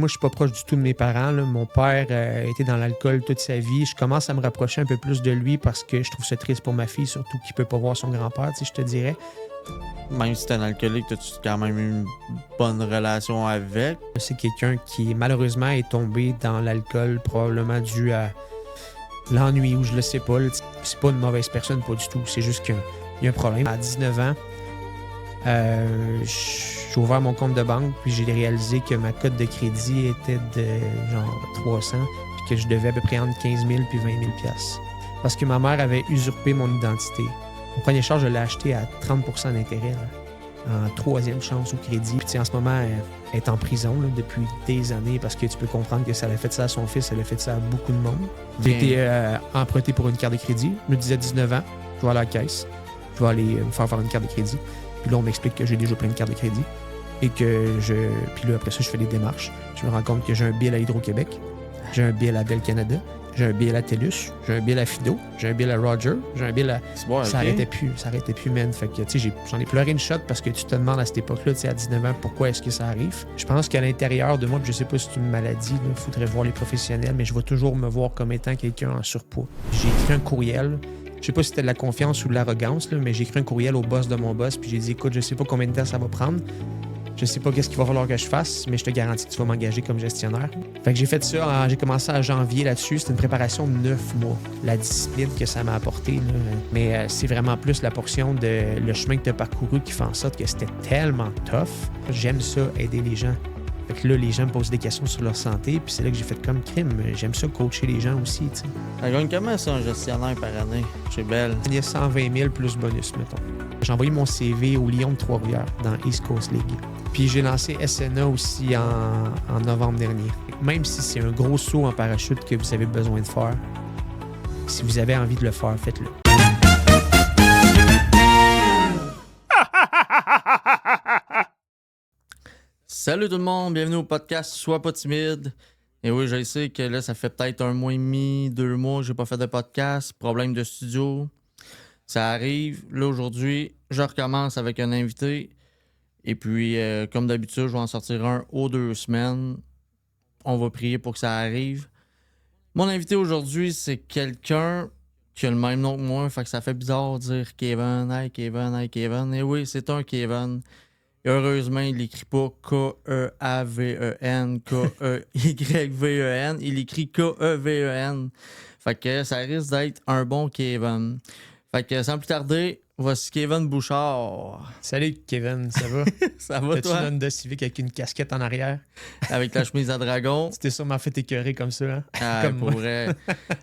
Moi, je suis pas proche du tout de mes parents, là. Mon père était dans l'alcool toute sa vie. Je commence à me rapprocher un peu plus de lui parce que je trouve ça triste pour ma fille, surtout qu'il peut pas voir son grand-père, je te dirais. Même si t'es un alcoolique, t'as-tu quand même une bonne relation avec? C'est quelqu'un qui, malheureusement, est tombé dans l'alcool, probablement dû à l'ennui ou je le sais pas. Là. C'est pas une mauvaise personne, pas du tout. C'est juste qu'il y a un problème. À 19 ans, j'ai ouvert mon compte de banque puis j'ai réalisé que ma cote de crédit était de genre 300 puis que je devais à peu près entre 15 000 puis 20 000 piastres. Parce que ma mère avait usurpé mon identité. Mon premier char, je l'ai acheté à 30 % d'intérêt, là, en troisième chance au crédit. Puis en ce moment, elle est en prison là, depuis des années parce que tu peux comprendre que ça a fait ça à son fils, elle a fait ça à beaucoup de monde. J'ai été emprunté pour une carte de crédit. Je me disais 19 ans, je vais aller à la caisse, je vais aller me faire une carte de crédit. Puis là, on m'explique que j'ai déjà plein de cartes de crédit et que Puis là, après ça, je fais des démarches. Je me rends compte que j'ai un bill à Hydro-Québec, j'ai un bill à Bell Canada, j'ai un bill à TELUS, j'ai un bill à Fido, j'ai un bill à Roger, j'ai un bill à... Bon, Ça arrêtait plus, man. Fait que, tu sais, j'en ai pleuré une shot parce que tu te demandes à cette époque-là, tu sais, à 19 ans, pourquoi est-ce que ça arrive. Je pense qu'à l'intérieur de moi, puis je sais pas si c'est une maladie, il faudrait voir les professionnels, mais je vais toujours me voir comme étant quelqu'un en surpoids. J'ai écrit un courriel. Je sais pas si c'était de la confiance ou de l'arrogance, là, mais j'ai écrit un courriel au boss de mon boss, puis j'ai dit, écoute, je sais pas combien de temps ça va prendre. Je sais pas qu'est-ce qu'il va falloir que je fasse, mais je te garantis que tu vas m'engager comme gestionnaire. Fait que j'ai fait ça, j'ai commencé en janvier là-dessus. C'était une préparation de 9 mois. La discipline que ça m'a apporté, là. Mais c'est vraiment plus la portion de le chemin que tu as parcouru qui fait en sorte que c'était tellement tough. J'aime ça, aider les gens. Fait que là, les gens me posent des questions sur leur santé, puis c'est là que j'ai fait comme crime. J'aime ça coacher les gens aussi, tu sais. Elle gagne comment ça, un gestionnaire par année chez Bell? Il y a 120 000 plus bonus, mettons. J'ai envoyé mon CV au Lion de Trois-Rivières dans East Coast League. Puis j'ai lancé SNA aussi en novembre dernier. Même si c'est un gros saut en parachute que vous avez besoin de faire, si vous avez envie de le faire, faites-le. Salut tout le monde, bienvenue au podcast Sois pas timide. Et oui, je sais que là, ça fait peut-être 1 mois et demi, 2 mois que j'ai pas fait de podcast, problème de studio. Ça arrive. Là, aujourd'hui, je recommence avec un invité. Et puis, comme d'habitude, je vais en sortir un aux 2 semaines. On va prier pour que ça arrive. Mon invité aujourd'hui, c'est quelqu'un qui a le même nom que moi. Fait que ça fait bizarre de dire Kevin, hey Kevin, hey Kevin. Et oui, c'est un Kevin. Et heureusement, il n'écrit pas K-E-A-V-E-N, K-E-Y-V-E-N. Il écrit K-E-V-E-N. Fait que ça risque d'être un bon Kevin. Fait que sans plus tarder, voici Kevin Bouchard. Salut Kevin, ça va? Ça va T'as-tu toi? une Honda Civic avec une casquette en arrière? Avec la chemise à dragon. Tu t'es sûrement fait écœurer comme ça, hein? Ah, Comme pour moi. vrai.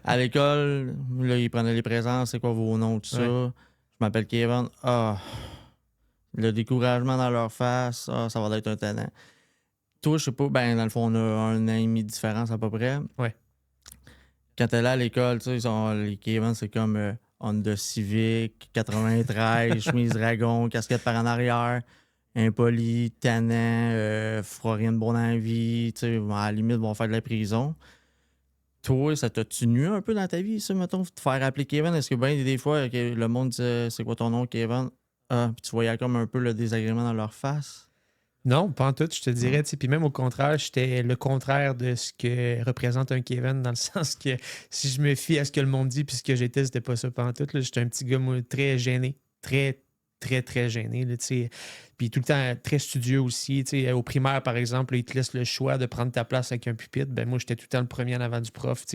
À l'école, là, ils prenaient les présences, c'est quoi vos noms, tout ça. Ouais. Je m'appelle Kevin. Ah, le découragement dans leur face, ça va être un talent. Toi, je sais pas, ben dans le fond, on a 1 an et demi de différence à peu près. Ouais. Quand t'es là à l'école, tu sais, les Kevin, c'est comme Honda Civic, 93, chemise dragon, casquette par en arrière, impoli, tannant, fera rien de bon dans la vie, tu sais, à la limite, vont faire de la prison. Toi, ça t'a tenu un peu dans ta vie, ça, mettons, te faire appeler Kevin? Est-ce que ben des fois, que le monde disait, c'est quoi ton nom, Kevin? Ah, puis tu voyais comme un peu le désagrément dans leur face? Non, pas en tout, je te dirais. Puis même au contraire, j'étais le contraire de ce que représente un Kevin, dans le sens que si je me fie à ce que le monde dit puis ce que j'étais, c'était pas ça pas en tout. J'étais un petit gars, moi, très gêné. Très, très, très gêné. Là, puis tout le temps très studieux aussi. Au primaire, par exemple, là, ils te laissent le choix de prendre ta place avec un pupitre. Ben, moi, j'étais tout le temps le premier en avant du prof.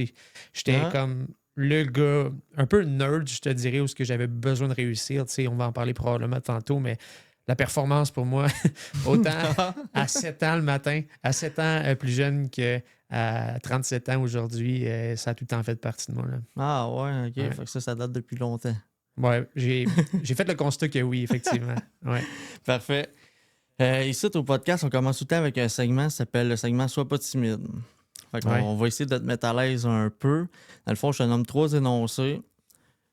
J'étais comme le gars, un peu nerd, je te dirais, où ce que j'avais besoin de réussir. On va en parler probablement tantôt, mais la performance pour moi, autant à 7 ans le matin, à 7 ans plus jeune qu'à 37 ans aujourd'hui, ça a tout le temps fait partie de moi. Là. Ah ouais, ok. Ouais. Fait que ça date depuis longtemps. Ouais, j'ai fait le constat que oui, effectivement. Ouais. Parfait. Ici, au podcast, on commence tout le temps avec un segment qui s'appelle le segment Sois pas timide. Fait qu'on on va essayer de te mettre à l'aise un peu. Dans le fond, je te nomme 3 énoncés.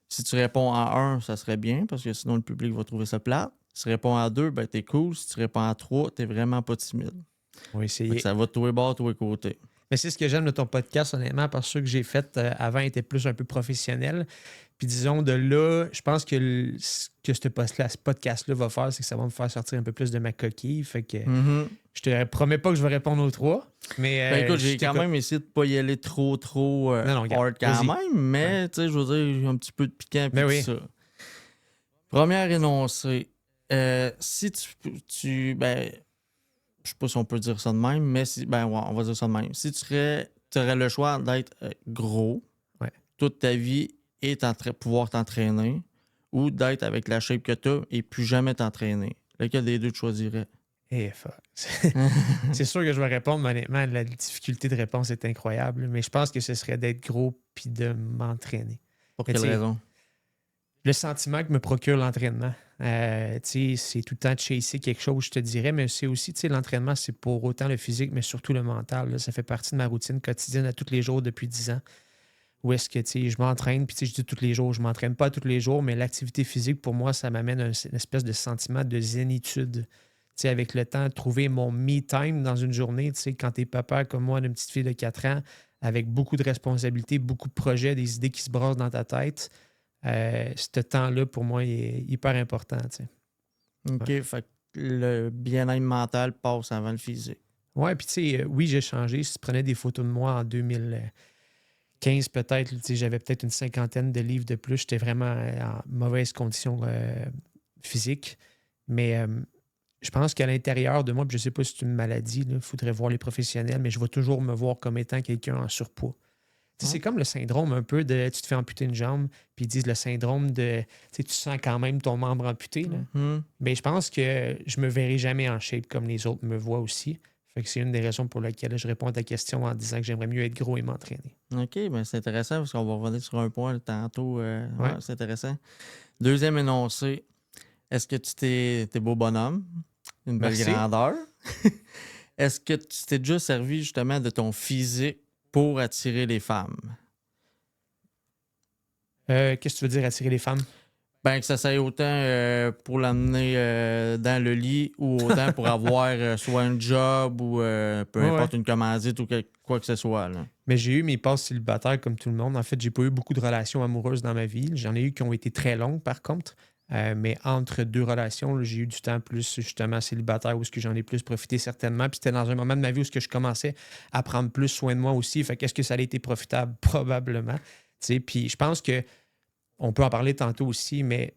Si tu réponds à 1, ça serait bien, parce que sinon le public va trouver ça plate. Si tu réponds à 2, ben t'es cool. Si tu réponds à 3, t'es vraiment pas timide. On va essayer. Fait que ça va de tous les bords, tous les côtés. Mais c'est ce que j'aime de ton podcast, honnêtement, parce que ceux que j'ai fait avant étaient plus un peu professionnels. Puis disons, de là, je pense que ce que ce podcast-là va faire, c'est que ça va me faire sortir un peu plus de ma coquille. Fait que je te promets pas que je vais répondre aux trois. Mais Ben écoute, je j'ai quand même essayé de pas y aller trop Non, regarde, hard quand vas-y. même, mais tu sais, je veux dire, un petit peu de piquant puis Ben tout oui. ça. Première énoncé. Si ben, je sais pas si on peut dire ça de même, mais ben ouais, on va dire ça de même. Si tu aurais le choix d'être gros Ouais. toute ta vie et pouvoir t'entraîner, ou d'être avec la shape que tu as et plus jamais t'entraîner, lequel des deux tu choisirais? Eh, fuck. C'est sûr que je vais répondre, mais honnêtement, la difficulté de réponse est incroyable. Mais je pense que ce serait d'être gros puis de m'entraîner. Pour Mais quelle raison? Le sentiment que me procure l'entraînement. C'est tout le temps de chasser quelque chose, je te dirais, mais c'est aussi, l'entraînement, c'est pour autant le physique, mais surtout le mental. Là. Ça fait partie de ma routine quotidienne à tous les jours depuis 10 ans. Où est-ce que, je m'entraîne, puis je dis tous les jours, je m'entraîne pas tous les jours, mais l'activité physique, pour moi, ça m'amène une espèce de sentiment de zénitude. Avec le temps, trouver mon me time dans une journée, quand tu es papa comme moi d'une petite fille de 4 ans, avec beaucoup de responsabilités, beaucoup de projets, des idées qui se brassent dans ta tête, ce temps-là, pour moi, il est hyper important. OK, fait que le bien-être mental passe avant le physique. Ouais, puis oui, j'ai changé. Si tu prenais des photos de moi en 2015, peut-être, j'avais peut-être une cinquantaine de livres de plus. J'étais vraiment en mauvaise condition physique. Mais je pense qu'à l'intérieur de moi, puis je ne sais pas si c'est une maladie, il faudrait voir les professionnels, mais je vais toujours me voir comme étant quelqu'un en surpoids. C'est comme le syndrome un peu de tu te fais amputer une jambe, puis ils disent le syndrome de tu sens quand même ton membre amputé. Là. Mais je pense que je me verrai jamais en shape comme les autres me voient aussi. Fait que c'est une des raisons pour lesquelles je réponds à ta question en disant que j'aimerais mieux être gros et m'entraîner. OK, ben c'est intéressant parce qu'on va revenir sur un point tantôt. Ouais. C'est intéressant. Deuxième énoncé. Est-ce que t'es beau bonhomme? Une belle Merci. grandeur? Est-ce que tu t'es déjà servi justement de ton physique pour attirer les femmes? Qu'est-ce que tu veux dire attirer les femmes? Ben, que ça soit autant pour l'amener dans le lit ou autant pour avoir soit un job ou peu importe une commandite ou quoi que ce soit. Là. Mais j'ai eu mes passes célibataires comme tout le monde. En fait, j'ai pas eu beaucoup de relations amoureuses dans ma vie. J'en ai eu qui ont été très longues, par contre. Mais entre deux relations, là, j'ai eu du temps plus justement célibataire où est-ce que j'en ai plus profité certainement. Puis c'était dans un moment de ma vie où est-ce que je commençais à prendre plus soin de moi aussi. Fait qu'est-ce que ça a été profitable? Probablement. Puis je pense que on peut en parler tantôt aussi, mais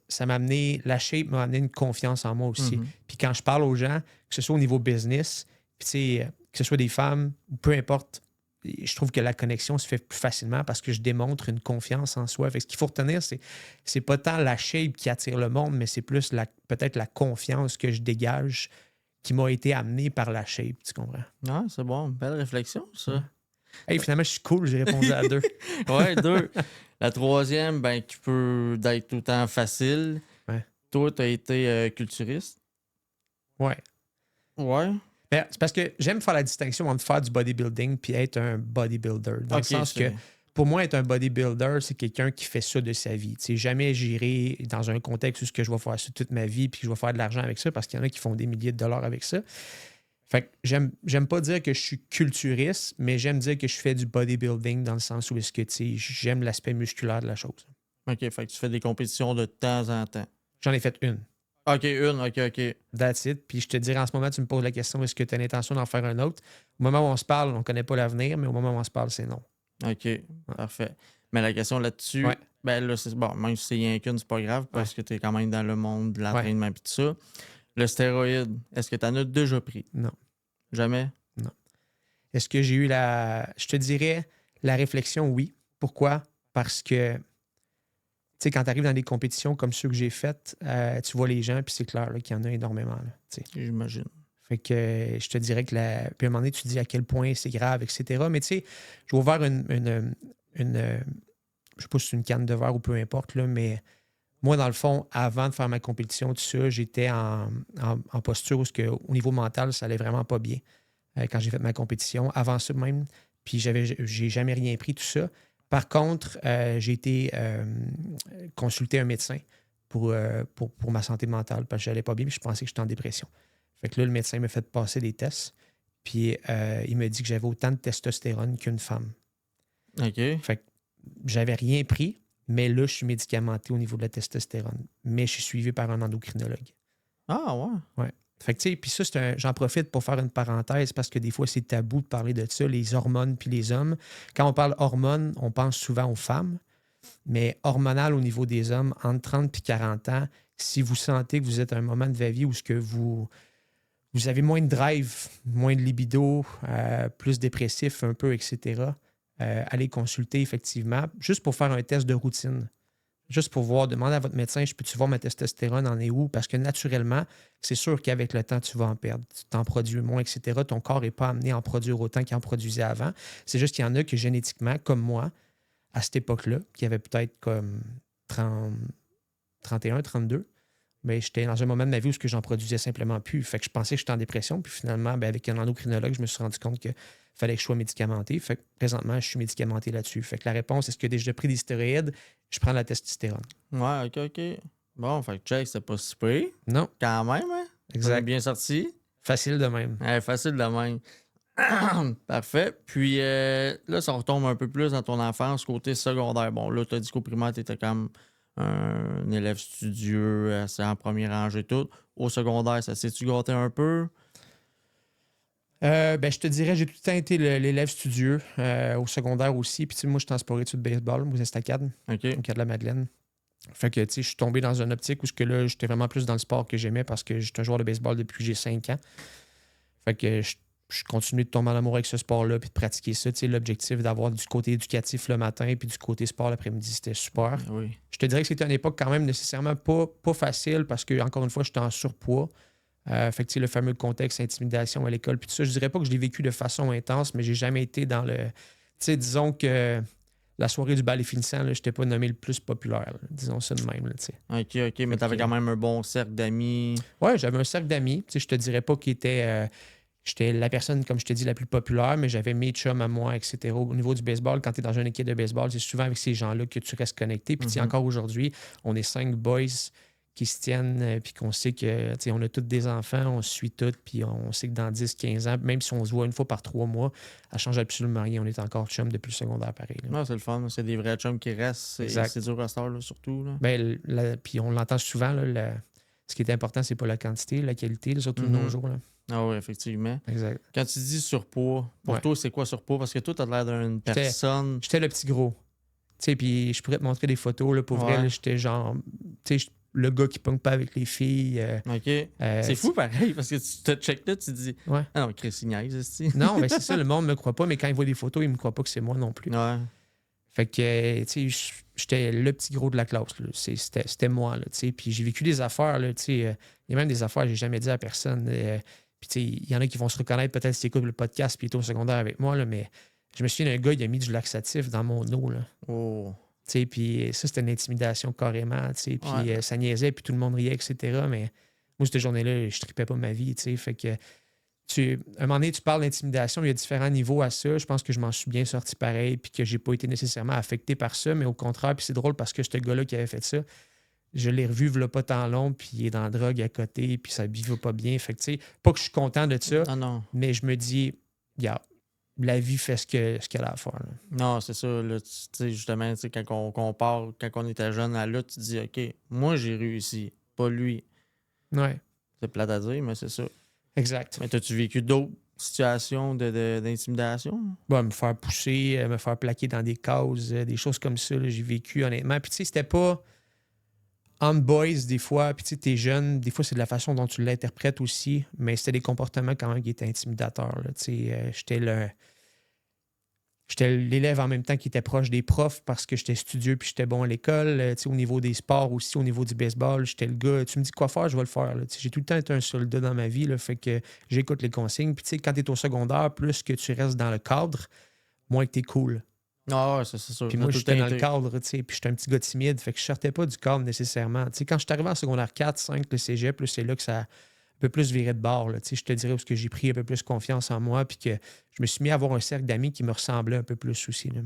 la shape m'a amené une confiance en moi aussi. Puis quand je parle aux gens, que ce soit au niveau business, puis que ce soit des femmes, peu importe, je trouve que la connexion se fait plus facilement parce que je démontre une confiance en soi. Fait que ce qu'il faut retenir, c'est pas tant la shape qui attire le monde, mais c'est plus peut-être la confiance que je dégage qui m'a été amenée par la shape, tu comprends? Ah, c'est bon. Belle réflexion, ça. Hey, finalement, je suis cool, j'ai répondu à deux. Ouais, deux. La troisième, ben, qui peut être tout le temps facile. Ouais. Toi, tu as été culturiste. Ouais. Ouais. Ben, c'est parce que j'aime faire la distinction entre faire du bodybuilding puis être un bodybuilder. Dans le sens que, pour moi, être un bodybuilder, c'est quelqu'un qui fait ça de sa vie. Jamais j'irai dans un contexte où je vais faire ça toute ma vie puis que je vais faire de l'argent avec ça parce qu'il y en a qui font des milliers de dollars avec ça. Fait que j'aime pas dire que je suis culturiste, mais j'aime dire que je fais du bodybuilding dans le sens où est-ce que j'aime l'aspect musculaire de la chose. OK, fait que tu fais des compétitions de temps en temps. J'en ai fait une. OK, OK. That's it. Puis je te dirais en ce moment, tu me poses la question, est-ce que tu as l'intention d'en faire un autre? Au moment où on se parle, on ne connaît pas l'avenir, mais au moment où on se parle, c'est non. OK, parfait. Mais la question là-dessus, ben là, c'est bon, même si c'est rien qu'une, c'est pas grave parce que tu es quand même dans le monde de l'entraînement et tout ça. Le stéroïde, est-ce que tu en as déjà pris? Non. Jamais? Non. Est-ce que j'ai eu je te dirais, la réflexion, oui. Pourquoi? Parce que, tu sais, quand tu arrives dans des compétitions comme ceux que j'ai faites, tu vois les gens, puis c'est clair qu'il y en a énormément. Là, j'imagine. Fait que je te dirais que puis à un moment donné, tu te dis à quel point c'est grave, etc. Mais tu sais, je vais ouvrir une je sais pas si c'est une canne de verre ou peu importe, là, mais moi, dans le fond, avant de faire ma compétition, tout ça, j'étais en posture où au niveau mental, ça allait vraiment pas bien quand j'ai fait ma compétition. Avant ça même, puis j'ai jamais rien pris, tout ça. Par contre, j'ai été consulter un médecin pour ma santé mentale parce que j'allais pas bien puis je pensais que j'étais en dépression. Fait que là, le médecin m'a fait passer des tests puis il m'a dit que j'avais autant de testostérone qu'une femme. OK. Fait que j'avais rien pris, Mais là, je suis médicamenté au niveau de la testostérone. Mais je suis suivi par un endocrinologue. Ah, ouais. Ouais. Fait que, tu sais, puis ça, j'en profite pour faire une parenthèse parce que des fois, c'est tabou de parler de ça, les hormones puis les hommes. Quand on parle hormones, on pense souvent aux femmes, mais hormonal au niveau des hommes, entre 30 et 40 ans, si vous sentez que vous êtes à un moment de votre vie où ce que vous avez moins de drive, moins de libido, plus dépressif un peu, etc., allez consulter effectivement, juste pour faire un test de routine. Juste pour voir, demander à votre médecin, je peux-tu voir ma testostérone en est où? Parce que naturellement, c'est sûr qu'avec le temps, tu vas en perdre. Tu t'en produis moins, etc. Ton corps n'est pas amené à en produire autant qu'il en produisait avant. C'est juste qu'il y en a que génétiquement, comme moi, à cette époque-là, qui avait peut-être comme 30, 31, 32, mais j'étais dans un moment de ma vie où j'en produisais simplement plus. Fait que je pensais que j'étais en dépression. Puis finalement, avec un endocrinologue, je me suis rendu compte qu'il fallait que je sois médicamenté. Fait que présentement, je suis médicamenté là-dessus. Fait que la réponse, est-ce que j'ai déjà pris des stéroïdes? Je prends la testostérone. Ouais, ok. Bon, fait que check, c'est pas si pire. Non. Quand même, hein? Exact. On est bien sorti. Facile de même. Ouais, facile de même. Parfait. Puis là, ça retombe un peu plus dans ton enfance, côté secondaire. Bon, là, tu as dit qu'au primaire, tu étais comme un élève studieux, assez en première rangée, tout. Au secondaire, ça s'est-tu gâté un peu? Je te dirais, j'ai tout le temps été l'élève studieux au secondaire aussi. Puis, moi, je suis en sport-études de baseball aux Estacades, OK. au Cas de la Madeleine. Fait que, je suis tombé dans une optique où là, j'étais vraiment plus dans le sport que j'aimais parce que j'étais un joueur de baseball depuis que j'ai 5 ans. Fait que je continue de tomber en amour avec ce sport-là puis de pratiquer ça. L'objectif d'avoir du côté éducatif le matin puis du côté sport l'après-midi, c'était super. Oui. Je te dirais que c'était une époque quand même nécessairement pas facile parce que, encore une fois, j'étais en surpoids. Fait que, le fameux contexte, intimidation à l'école, puis tout ça, je dirais pas que je l'ai vécu de façon intense, mais j'ai jamais été dans le... disons que la soirée du bal est finissant, je n'étais pas nommé le plus populaire, là, disons ça de même. OK, mais t'avais quand même un bon cercle d'amis. Ouais, j'avais un cercle d'amis. Je te dirais pas qu'il était... j'étais la personne, comme je te dis, la plus populaire, mais j'avais mes chums à moi, etc. Au niveau du baseball, quand tu es dans une équipe de baseball, c'est souvent avec ces gens-là que tu restes connecté. Puis encore aujourd'hui, on est 5 boys qui se tiennent, puis qu'on sait que, on a tous des enfants, on se suit tous, puis on sait que dans 10-15 ans, même si on se voit une fois par 3 mois, ça change absolument rien. On est encore chums depuis le secondaire pareil. Là. Non, c'est le fun. C'est des vrais chums qui restent. C'est dur à cette heure, surtout. Là. Puis on l'entend souvent, là, ce qui est important, c'est pas la quantité, la qualité, là, surtout de nos jours. Là. Ah oui, effectivement. Exact. Quand tu dis surpoids, pour toi, c'est quoi surpoids? Parce que toi, tu as l'air d'une personne... J'étais le petit gros. Puis je pourrais te montrer des photos. Là, pour vrai, là, j'étais genre... le gars qui pogne pas avec les filles. OK. C'est fou pareil, parce que tu te checkes là, tu te dis ouais. Ah non, Chris, il niaise, non, mais c'est ça, le monde me croit pas, mais quand il voit des photos, il me croit pas que c'est moi non plus. Ouais. Fait que, j'étais le petit gros de la classe. C'était moi, là, puis j'ai vécu des affaires, là, il y a même des affaires que j'ai jamais dit à personne. Puis, il y en a qui vont se reconnaître peut-être si ils écoutent le podcast, puis ils étaient au secondaire avec moi, là, mais je me souviens d'un gars, il a mis du laxatif dans mon eau, là. Oh. Puis ça, c'était une intimidation carrément. Puis ça niaisait, puis tout le monde riait, etc. Mais moi, cette journée-là, je tripais pas ma vie. Fait que, à un moment donné, tu parles d'intimidation, il y a différents niveaux à ça. Je pense que je m'en suis bien sorti pareil, puis que j'ai pas été nécessairement affecté par ça, mais au contraire, puis c'est drôle parce que ce gars-là qui avait fait ça, je l'ai revu il pas tant long, puis il est dans la drogue à côté, puis ça ne va pas bien. Fait que, pas que je suis content de ça, mais je me dis, regarde, la vie fait ce qu'elle a à faire. Là. Non, c'est ça. Là, justement, quand on compare, quand on était jeune, là, tu te dis, OK, moi, j'ai réussi, pas lui. Ouais. C'est plate à dire, mais c'est ça. Exact. Mais as-tu vécu d'autres situations d'intimidation? Me faire pousser, me faire plaquer dans des cases, des choses comme ça, là, j'ai vécu, honnêtement. Puis, c'était pas on boys, des fois, puis t'es jeune, des fois, c'est de la façon dont tu l'interprètes aussi, mais c'était des comportements quand même qui étaient intimidateurs. Là, j'étais l'élève en même temps qui était proche des profs parce que j'étais studieux puis j'étais bon à l'école. Au niveau des sports aussi, au niveau du baseball, j'étais le gars. Tu me dis quoi faire, je vais le faire. Là. J'ai tout le temps été un soldat dans ma vie, là, fait que j'écoute les consignes. Puis quand tu es au secondaire, plus que tu restes dans le cadre, moins que tu es cool. Ah ouais, c'est sûr. Puis moi, j'étais dans le cadre, puis j'étais un petit gars timide, fait que je sortais pas du cadre nécessairement. Quand je suis arrivé en secondaire 4, 5, le cégep, là, c'est là que ça a un peu plus viré de bord. Là, je te dirais parce que j'ai pris un peu plus confiance en moi, puis que je me suis mis à avoir un cercle d'amis qui me ressemblait un peu plus aussi. Là.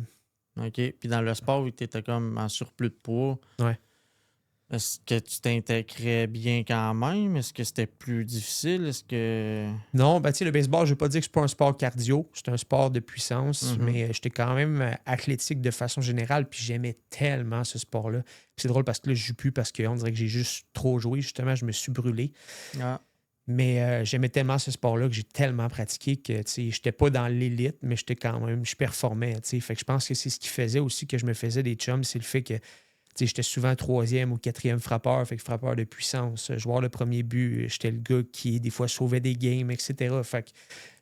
OK. Puis dans le sport, tu étais comme en surplus de poids. Ouais. Est-ce que tu t'intégrais bien quand même? Est-ce que c'était plus difficile? Est-ce que. Non, ben, tu sais, le baseball, je ne veux pas dire que c'est pas un sport cardio, c'est un sport de puissance, Mhm. mais j'étais quand même athlétique de façon générale, puis j'aimais tellement ce sport-là. Puis c'est drôle parce que là, je joue plus parce qu'on dirait que j'ai juste trop joué. Justement, je me suis brûlé. Ah. Mais j'aimais tellement ce sport-là que j'ai tellement pratiqué que, tu sais, j'étais pas dans l'élite, mais j'étais quand même, je performais, tu sais. Fait que je pense que c'est ce qui faisait aussi que je me faisais des chums, c'est le fait que, tu sais, j'étais souvent troisième ou quatrième frappeur, fait que frappeur de puissance, joueur le premier but, j'étais le gars qui, des fois, sauvait des games, etc. Fait que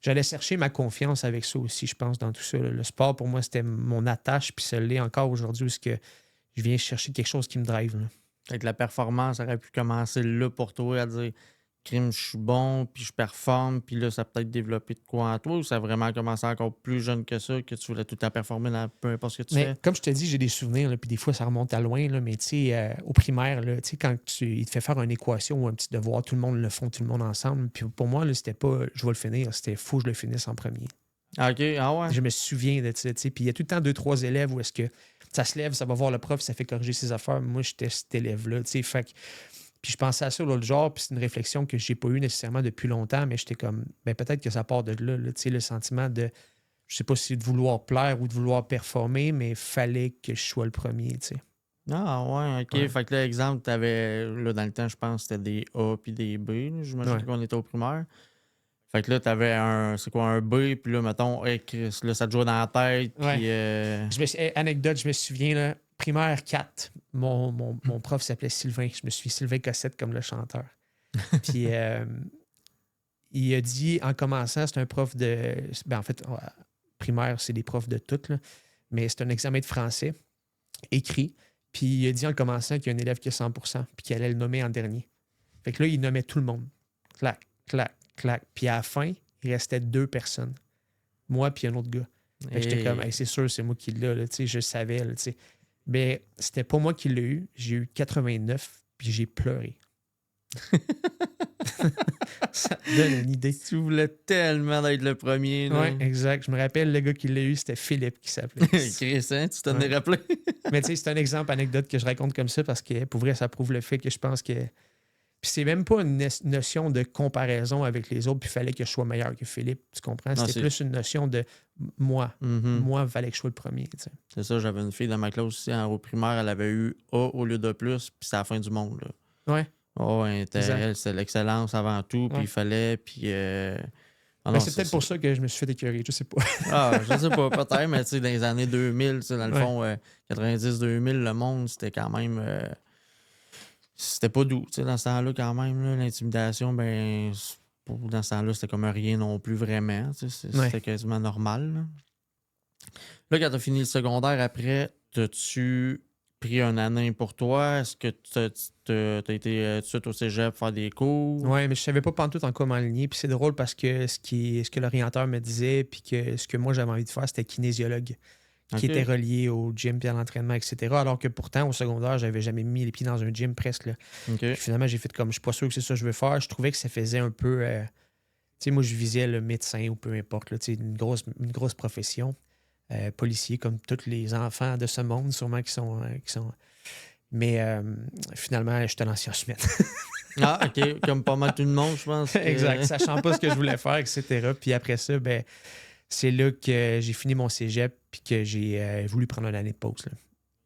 j'allais chercher ma confiance avec ça aussi, je pense, dans tout ça, là. Le sport, pour moi, c'était mon attache, puis ça l'est encore aujourd'hui, où ce que je viens chercher quelque chose qui me drive, là. Fait que la performance aurait pu commencer là pour toi à dire crime, je suis bon, puis je performe, puis là, ça a peut-être développé de quoi en toi ou ça a vraiment commencé encore plus jeune que ça, que tu voulais tout le temps performer dans peu importe ce que tu Mais fais? comme je te dis, j'ai des souvenirs, là, puis des fois, ça remonte à loin, là, mais tu sais, au primaire, là, tu sais, quand il te fait faire une équation ou un petit devoir, tout le monde le font, tout le monde ensemble. Puis pour moi, là, c'était pas je vais le finir, c'était faut que je le finisse en premier. Ah, OK, ah ouais? Je me souviens de ça, tu sais. Puis il y a tout le temps deux, trois élèves où est-ce que ça se lève, ça va voir le prof, ça fait corriger ses affaires. Moi, j'étais cet élève-là, tu sais. Fait que puis je pensais à ça l'autre jour, puis c'est une réflexion que j'ai pas eue nécessairement depuis longtemps, mais j'étais comme, ben peut-être que ça part de là, tu sais, le sentiment de, je sais pas si de vouloir plaire ou de vouloir performer, mais il fallait que je sois le premier, tu sais. Ah ouais, OK. Ouais. Fait que là, exemple, t'avais, là, dans le temps, je pense que c'était des A puis des B, là, j'imagine Ouais. qu'on était au primaire. Fait que là, t'avais un, c'est quoi, un B, puis là, mettons, hey, Chris, là, ça te jouait dans la tête, Ouais. puis... Anecdote, je me souviens, là, primaire 4, mon prof s'appelait Sylvain. Je me suis Sylvain Cossette comme le chanteur. Puis il a dit, en commençant, c'est un prof de... Ben, en fait, primaire, c'est des profs de tout, là, mais c'est un examen de français écrit. Puis il a dit en commençant qu'il y a un élève qui a 100 puis qu'il allait le nommer en dernier. Fait que là, il nommait tout le monde. Clac, clac, clac. Puis à la fin, il restait 2 personnes. Moi puis un autre gars. Fait que j'étais comme, hey, c'est sûr, c'est moi qui l'ai, là, tu sais, je savais, là, tu sais. Mais c'était pas moi qui l'ai eu. J'ai eu 89, puis j'ai pleuré. Ça te donne une idée. Tu voulais tellement être le premier, là. Oui, exact. Je me rappelle, le gars qui l'a eu, c'était Philippe qui s'appelait. Chris, hein, tu t'en es Ouais. rappelé? Mais tu sais, c'est un exemple, anecdote que je raconte comme ça parce que pour vrai, ça prouve le fait que je pense que. Puis c'est même pas une notion de comparaison avec les autres, puis il fallait que je sois meilleur que Philippe. Tu comprends? Non, C'était c'est- plus une notion de moi. Mhm. Moi, il fallait que je sois le premier. Tu sais. C'est ça, j'avais une fille dans ma classe aussi, au primaire, elle avait eu A au lieu de plus, puis c'est la fin du monde, là. Ouais. Oh, Exact. elle, c'est l'excellence avant tout, puis Ouais. il fallait, puis... Ah Mais non, c'est peut-être pour ça que je me suis fait écœurer, je sais pas. Ah, je sais pas, peut-être, mais tu sais, dans les années 2000, tu sais, dans le Ouais. fond, 90-2000, le monde, c'était quand même... c'était pas doux, tu sais, dans ce temps-là, quand même, là, l'intimidation, ben... Dans ce temps-là, c'était comme rien non plus vraiment, tu sais, Ouais. c'était quasiment normal, là. Là, quand t'as fini le secondaire, après, t'as-tu pris une année pour toi? Est-ce que t'as été tout de suite au cégep faire des cours? Ouais, mais je savais pas pantoute en quoi m'enligner. Puis c'est drôle parce que ce que l'orienteur me disait, puis que ce que moi j'avais envie de faire, c'était kinésiologue, qui Ok. était relié au gym puis à l'entraînement, etc. Alors que pourtant, au secondaire, j'avais jamais mis les pieds dans un gym presque, là. OK. Puis finalement, j'ai fait comme, je suis pas sûr que c'est ça que je veux faire. Je trouvais que ça faisait un peu... tu sais, moi, je visais le médecin ou peu importe, là, tu sais, une grosse profession. Policier, comme tous les enfants de ce monde, sûrement qui sont... Mais finalement, j'étais en sciences humaines. Ah, OK. Comme pas mal tout le monde, je pense. Exact, sachant pas ce que je voulais faire, etc. Puis après ça, ben, c'est là que j'ai fini mon cégep puis que j'ai voulu prendre une année de pause, là.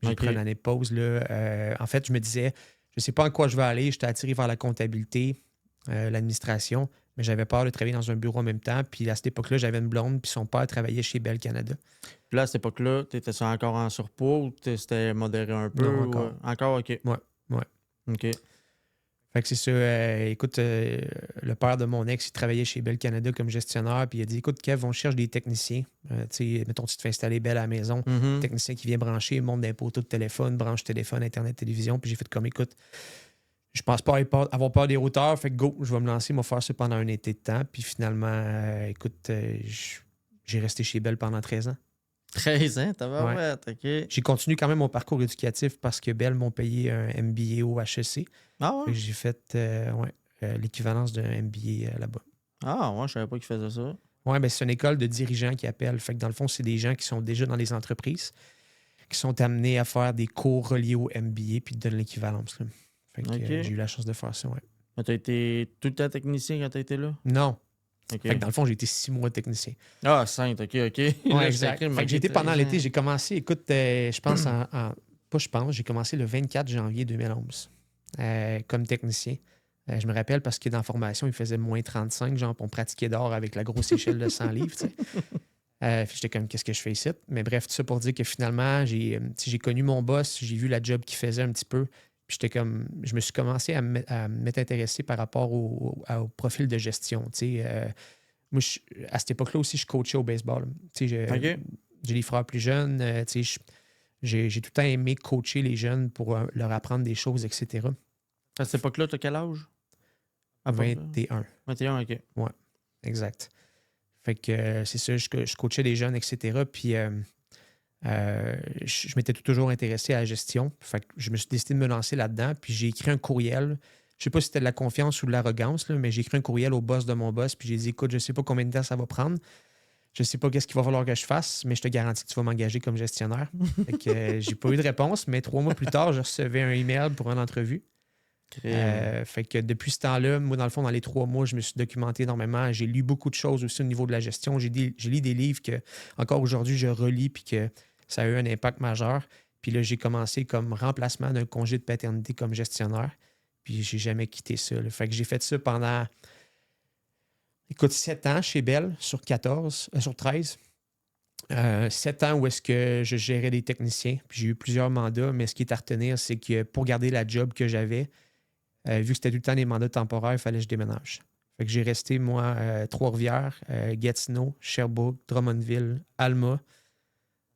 J'ai Ok. pris une année de pause. Là. En fait, je me disais, je sais pas en quoi je vais aller. J'étais attiré vers la comptabilité, l'administration, mais j'avais peur de travailler dans un bureau en même temps. Puis à cette époque-là, j'avais une blonde, puis son père travaillait chez Bell Canada. Puis là, à cette époque-là, t'étais encore en surpoids ou c'était modéré un peu? Non, ou, encore. Encore, OK. Ouais. OK. Fait que c'est ça. Écoute, le père de mon ex, il travaillait chez Bell Canada comme gestionnaire. Puis il a dit, écoute, Kev, on cherche des techniciens. Tu sais, mettons, tu te fais installer Bell à la maison. Mhm. Technicien qui vient brancher, monte d'un poteau de téléphone, branche téléphone, Internet, télévision. Puis j'ai fait comme, écoute, je pense pas avoir peur des routeurs. Fait que go, je vais me lancer, moi faire ça pendant un été de temps. Puis finalement, écoute, j'ai resté chez Bell pendant 13 ans. 13 ans, t'avais OK. J'ai continué quand même mon parcours éducatif parce que Bell m'ont payé un MBA au HEC. Ah Fait ouais? que j'ai fait l'équivalence d'un MBA là-bas. Ah ouais, je savais pas qu'il faisait ça. Oui, ben c'est une école de dirigeants qui appelle. Fait que dans le fond, c'est des gens qui sont déjà dans les entreprises, qui sont amenés à faire des cours reliés au MBA puis de l'équivalence, là. Fait que OK. j'ai eu la chance de faire ça, ouais. Mais t'as été tout le temps technicien quand t'as été là? Non. OK. Fait que dans le fond, j'ai été 6 mois technicien. Ah, sainte, OK. Ouais, Là, exact. Fait que j'ai été pendant l'été, j'ai commencé, écoute, je pense j'ai commencé le 24 janvier 2011 comme technicien. Je me rappelle parce que dans la formation, il faisait moins 35, genre, pour on pratiquait dehors avec la grosse échelle de 100 livres, tu sais. J'étais comme, qu'est-ce que je fais ici? Mais bref, tout ça pour dire que finalement, j'ai connu mon boss, j'ai vu la job qu'il faisait un petit peu. Puis j'étais comme, je me suis commencé à m'être intéressé par rapport au profil de gestion. Moi, à cette époque-là aussi, je coachais au baseball. OK. J'ai des frères plus jeunes. J'ai tout le temps aimé coacher les jeunes pour leur apprendre des choses, etc. À cette époque-là, t'as quel âge? À peu près? 21. 21, OK. Ouais, exact. Fait que c'est ça, je coachais des jeunes, etc. Puis je m'étais toujours intéressé à la gestion. Fait que je me suis décidé de me lancer là-dedans. Puis j'ai écrit un courriel. Je sais pas si c'était de la confiance ou de l'arrogance, là, mais j'ai écrit un courriel au boss de mon boss. Puis j'ai dit, écoute, je sais pas combien de temps ça va prendre. Je sais pas qu'est-ce qu'il va falloir que je fasse, mais je te garantis que tu vas m'engager comme gestionnaire. Fait que j'ai pas eu de réponse, mais 3 mois plus tard, je recevais un email pour une entrevue. Fait que depuis ce temps-là, moi, dans le fond, dans les 3 mois, je me suis documenté énormément. J'ai lu beaucoup de choses aussi au niveau de la gestion. J'ai lu des livres que, encore aujourd'hui, je relis puis que ça a eu un impact majeur. Puis là, j'ai commencé comme remplacement d'un congé de paternité comme gestionnaire. Puis j'ai jamais quitté ça, là. Fait que j'ai fait ça pendant, écoute, 7 ans chez Bell sur 13. 7 ans où est-ce que je gérais des techniciens. Puis j'ai eu plusieurs mandats, mais ce qui est à retenir, c'est que pour garder la job que j'avais, vu que c'était tout le temps des mandats temporaires, il fallait que je déménage. Fait que j'ai resté, moi, Trois-Rivières, Gatineau, Sherbrooke, Drummondville, Alma.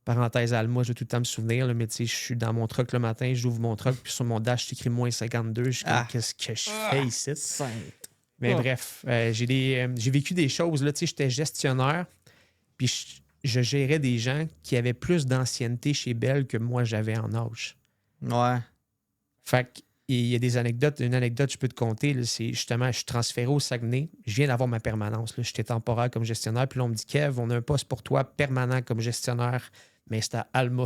Parenthèse Alma, je vais tout le temps me souvenir, là, mais tu sais, je suis dans mon truck le matin, j'ouvre mon truck, puis sur mon dash, c'est écrit moins 52. Je suis comme, qu'est-ce que je fais ici? Sainte. Mais bref, j'ai vécu des choses. Là, tu sais, j'étais gestionnaire, puis je gérais des gens qui avaient plus d'ancienneté chez Bell que moi, j'avais en âge. Ouais. Fait que, il y a des anecdotes. Une anecdote, je peux te conter, là, c'est justement, je suis transféré au Saguenay. Je viens d'avoir ma permanence. Là. J'étais temporaire comme gestionnaire. Puis là, on me dit, Kev, on a un poste pour toi permanent comme gestionnaire, mais c'est à Alma.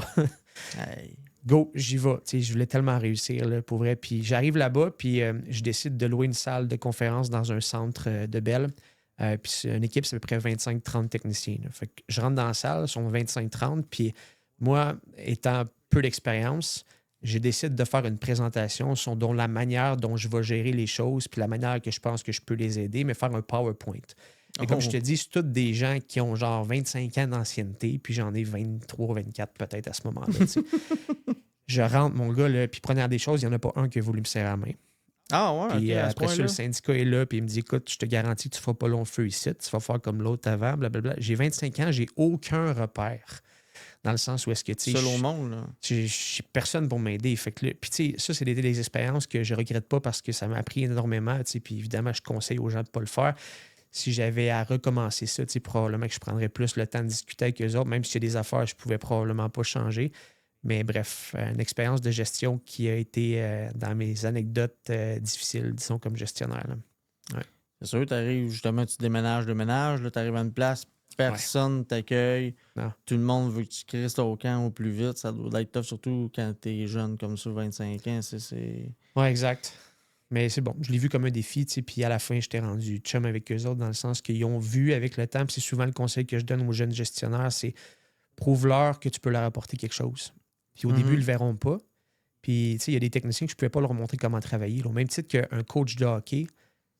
Hey. Go, j'y vais. Tu sais, je voulais tellement réussir, là, pour vrai. Puis j'arrive là-bas, puis je décide de louer une salle de conférence dans un centre de Bell. Puis c'est une équipe, c'est à peu près 25-30 techniciens, là. Fait que je rentre dans la salle, ils sont 25-30. Puis moi, étant peu d'expérience, je décide de faire une présentation sur la manière dont je vais gérer les choses, puis la manière que je pense que je peux les aider, mais faire un PowerPoint. Et comme je te dis, c'est tous des gens qui ont genre 25 ans d'ancienneté, puis j'en ai 23, 24 peut-être à ce moment-là. Tu sais. Je rentre, mon gars, là, puis première des choses, il n'y en a pas un qui a voulu me serrer la main. Ah ouais, Puis OK, à ce après ça, point-là. le syndicat est là, puis il me dit, écoute, je te garantis que tu ne feras pas long feu ici, tu vas faire comme l'autre avant, blablabla. J'ai 25 ans, j'ai aucun repère. Dans le sens où est-ce que, tu sais, Seul au monde, là. j'ai personne pour m'aider. Fait que là, puis tu sais, ça, c'est des expériences que je regrette pas parce que ça m'a appris énormément, tu sais, puis évidemment, je conseille aux gens de ne pas le faire. Si j'avais à recommencer ça, tu sais, probablement que je prendrais plus le temps de discuter avec eux autres, même s'il y a des affaires, je ne pouvais probablement pas changer. Mais bref, une expérience de gestion qui a été dans mes anecdotes difficiles, disons, comme gestionnaire, là. Ouais. C'est sûr, tu arrives justement, tu déménages, là, tu arrives à une place, personne t'accueille. Non. Tout le monde veut que tu crisses au camp au plus vite. Ça doit être tough, surtout quand t'es jeune comme ça, 25 ans. Ouais, exact. Mais c'est bon, je l'ai vu comme un défi, tu sais, puis à la fin, j'étais rendu chum avec eux autres dans le sens qu'ils ont vu avec le temps, puis c'est souvent le conseil que je donne aux jeunes gestionnaires, c'est prouve-leur que tu peux leur apporter quelque chose. Puis au début, ils le verront pas. Puis, tu sais, il y a des techniciens que je ne pouvais pas leur montrer comment travailler. Là. Au même titre qu'un coach de hockey,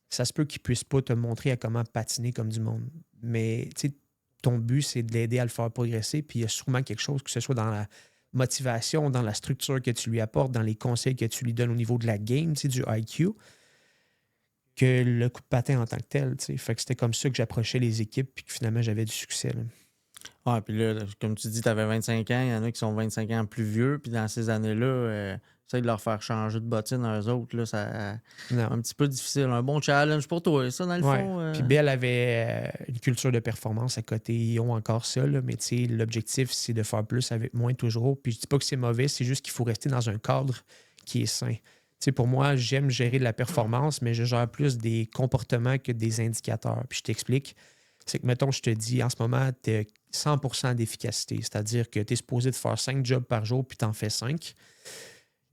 ça se peut qu'il ne puisse pas te montrer à comment patiner comme du monde. Mais, tu sais, ton but, c'est de l'aider à le faire progresser, puis il y a sûrement quelque chose, que ce soit dans la motivation, dans la structure que tu lui apportes, dans les conseils que tu lui donnes au niveau de la game, tu sais, du IQ, que le coup de patin en tant que tel, tu sais. Fait que c'était comme ça que j'approchais les équipes, puis que finalement, j'avais du succès, là. Ouais, puis là, comme tu dis, tu avais 25 ans, il y en a qui sont 25 ans plus vieux, puis dans ces années-là, essaye de leur faire changer de bottine à eux autres, là, ça Non. un petit peu difficile. Un bon challenge pour toi, ça, dans le Ouais. fond. Puis Bell avait une culture de performance à côté. Ils ont encore ça, là, mais tu sais, l'objectif, c'est de faire plus avec moins toujours. Puis je dis pas que c'est mauvais, c'est juste qu'il faut rester dans un cadre qui est sain. Tu sais, pour moi, j'aime gérer de la performance, mais je gère plus des comportements que des indicateurs. Puis je t'explique. C'est que, mettons, je te dis, en ce moment, tu es 100% d'efficacité. C'est-à-dire que tu es supposé de faire 5 jobs par jour, puis tu en fais 5.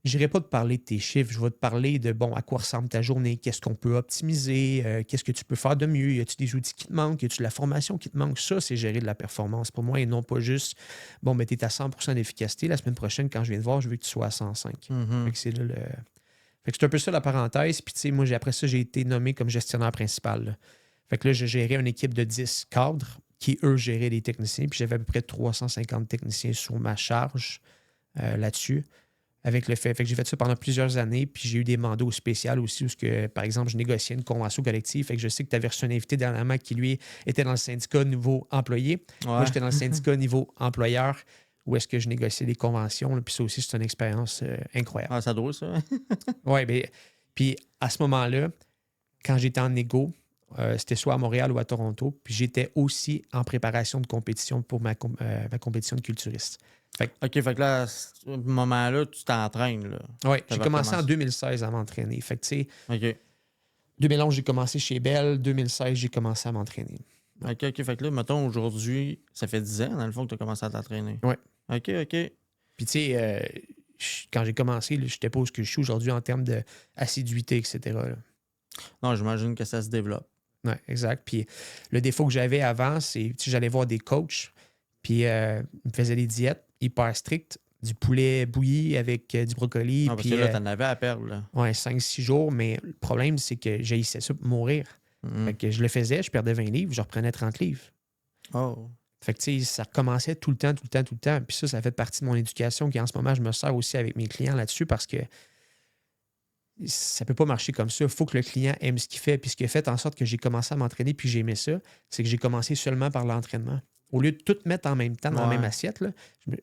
n'irai pas te parler de tes chiffres, je vais te parler de, bon, à quoi ressemble ta journée, qu'est-ce qu'on peut optimiser, qu'est-ce que tu peux faire de mieux, y a-tu des outils qui te manquent, y a-tu de la formation qui te manque. Ça, c'est gérer de la performance pour moi et non pas juste, bon, mais tu es à 100% d'efficacité. La semaine prochaine, quand je viens te voir, je veux que tu sois à 105. Fait que c'est là le... Fait que c'est un peu ça la parenthèse. Puis, tu sais, moi, après ça, j'ai été nommé comme gestionnaire principal, là. Fait que là, je gérais une équipe de 10 cadres qui, eux, géraient les techniciens. Puis j'avais à peu près 350 techniciens sous ma charge là-dessus. Avec le fait que j'ai fait ça pendant plusieurs années, puis j'ai eu des mandats spéciaux aussi où, par exemple, je négociais une convention collective. Fait que je sais que tu avais reçu un invité dernièrement qui, lui, était dans le syndicat niveau employé. Ouais. Moi, j'étais dans le syndicat niveau employeur, où est-ce que je négociais des conventions. Là, puis ça aussi, c'est une expérience incroyable. Ah, ça drôle, ça. Oui, mais puis à ce moment-là, quand j'étais en négo, c'était soit à Montréal ou à Toronto, puis j'étais aussi en préparation de compétition pour ma compétition de culturiste. OK, fait que là, à ce moment-là, tu t'entraînes, là. Oui, j'ai T'avais commencé en recommencé. 2016 à m'entraîner. Fait que, tu sais, OK. 2011, j'ai commencé chez Bell. 2016, j'ai commencé à m'entraîner. OK. Fait que là, mettons, aujourd'hui, ça fait 10 ans, dans le fond, que tu as commencé à t'entraîner. Ouais. OK. Puis, tu sais, quand j'ai commencé, je n'étais pas où je suis aujourd'hui en termes d'assiduité, etc. là. Non, j'imagine que ça se développe. Oui, exact. Puis le défaut que j'avais avant, c'est que j'allais voir des coachs, puis ils me faisaient des diètes hyper strictes, du poulet bouilli avec du brocoli. Ah, parce puis, que là, t'en avais à perdre, là. ouais, 5-6 jours, mais le problème, c'est que j'haïssais ça pour mourir. Mhm. Fait que je le faisais, je perdais 20 livres, je reprenais 30 livres. Oh. Fait que, tu sais, ça recommençait tout le temps. Puis ça fait partie de mon éducation qui, en ce moment, je me sers aussi avec mes clients là-dessus parce que ça peut pas marcher comme ça. Il faut que le client aime ce qu'il fait. Puis ce qui a fait en sorte que j'ai commencé à m'entraîner puis j'aimais ça, c'est que j'ai commencé seulement par l'entraînement. Au lieu de tout mettre en même temps dans la même assiette, là,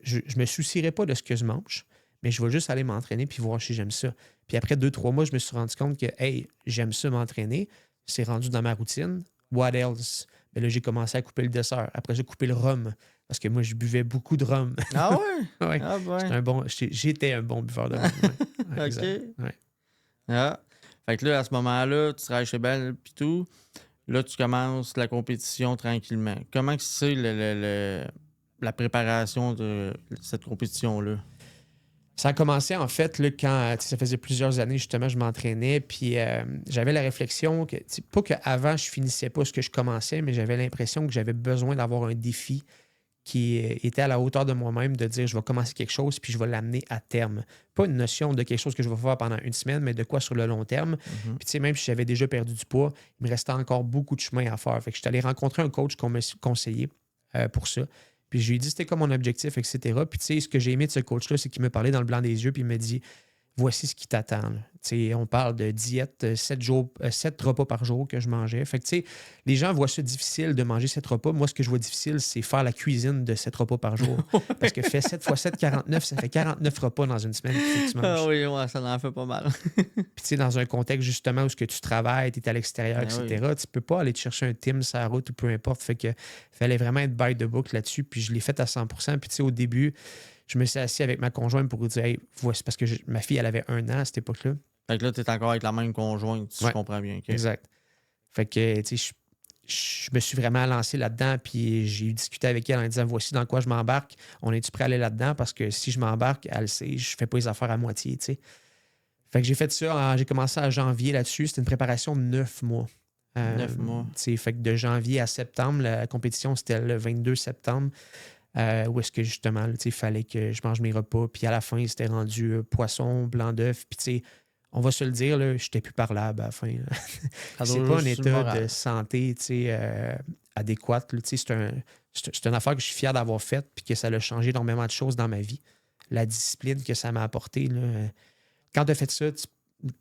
je me soucierais pas de ce que je mange, mais je vais juste aller m'entraîner puis voir si j'aime ça. Puis après 2-3 mois, je me suis rendu compte que, hey, j'aime ça m'entraîner. C'est rendu dans ma routine. What else? Mais là, j'ai commencé à couper le dessert. Après, j'ai coupé le rhum. Parce que moi, je buvais beaucoup de rhum. Ah ouais? Ouais. Ah ben. J'étais un bon buveur de rhum. Ouais. Ouais, exact. OK. Ouais. Ah. Fait que là, à ce moment-là, tu travailles chez Bell puis tout. Là, tu commences la compétition tranquillement. Comment que c'est la préparation de cette compétition-là? Ça a commencé, en fait, là, quand ça faisait plusieurs années, justement, je m'entraînais. Puis j'avais la réflexion que, pas qu'avant, je finissais pas ce que je commençais, mais j'avais l'impression que j'avais besoin d'avoir un défi qui était à la hauteur de moi-même, de dire je vais commencer quelque chose puis je vais l'amener à terme. Pas une notion de quelque chose que je vais faire pendant une semaine, mais de quoi sur le long terme. Mhm. Puis tu sais, même si j'avais déjà perdu du poids, il me restait encore beaucoup de chemin à faire. Fait que je suis allé rencontrer un coach qu'on m'a conseillé pour ça. Puis je lui ai dit c'était quoi mon objectif, etc. Puis tu sais, ce que j'ai aimé de ce coach-là, c'est qu'il me parlait dans le blanc des yeux puis il me dit voici ce qui t'attend. On parle de diète, 7 repas par jour que je mangeais. Fait que, tu sais, les gens voient ça difficile de manger 7 repas. Moi, ce que je vois difficile, c'est faire la cuisine de 7 repas par jour. Parce que fait 7 x 7, 49, ça fait 49 repas dans une semaine qu'il faut que tu manges. Ah oui, ouais, ça en fait pas mal. Puis, tu sais, dans un contexte justement où ce que tu travailles, tu es à l'extérieur, Ben etc., tu peux pas aller te chercher un Tim sur la route ou peu importe. Fait que fallait vraiment être by the book là-dessus. Puis, je l'ai fait à 100%. Puis, tu sais, au début, je me suis assis avec ma conjointe pour lui dire hey, voici, parce que ma fille, elle avait 1 an à cette époque-là. Fait que là, t'es encore avec la même conjointe, si je comprends bien. Okay. Exact. Fait que, tu sais, je me suis vraiment lancé là-dedans, puis j'ai discuté avec elle en disant voici dans quoi je m'embarque. On est-tu prêt à aller là-dedans? Parce que si je m'embarque, elle le sait, je fais pas les affaires à moitié, tu sais. Fait que j'ai fait ça, j'ai commencé en janvier là-dessus. C'était une préparation de 9 mois. 9 mois. Fait que de janvier à septembre, la compétition, c'était le 22 septembre. Où est-ce que justement, il fallait que je mange mes repas. Puis à la fin, c'était rendu poisson, blanc d'œuf. Puis tu sais, on va se le dire, je n'étais plus parlable à la fin. C'est pas un état de santé adéquat. C'est une affaire que je suis fier d'avoir faite puis que ça a changé énormément de choses dans ma vie. La discipline que ça m'a apporté. Là. Quand tu as fait ça, tu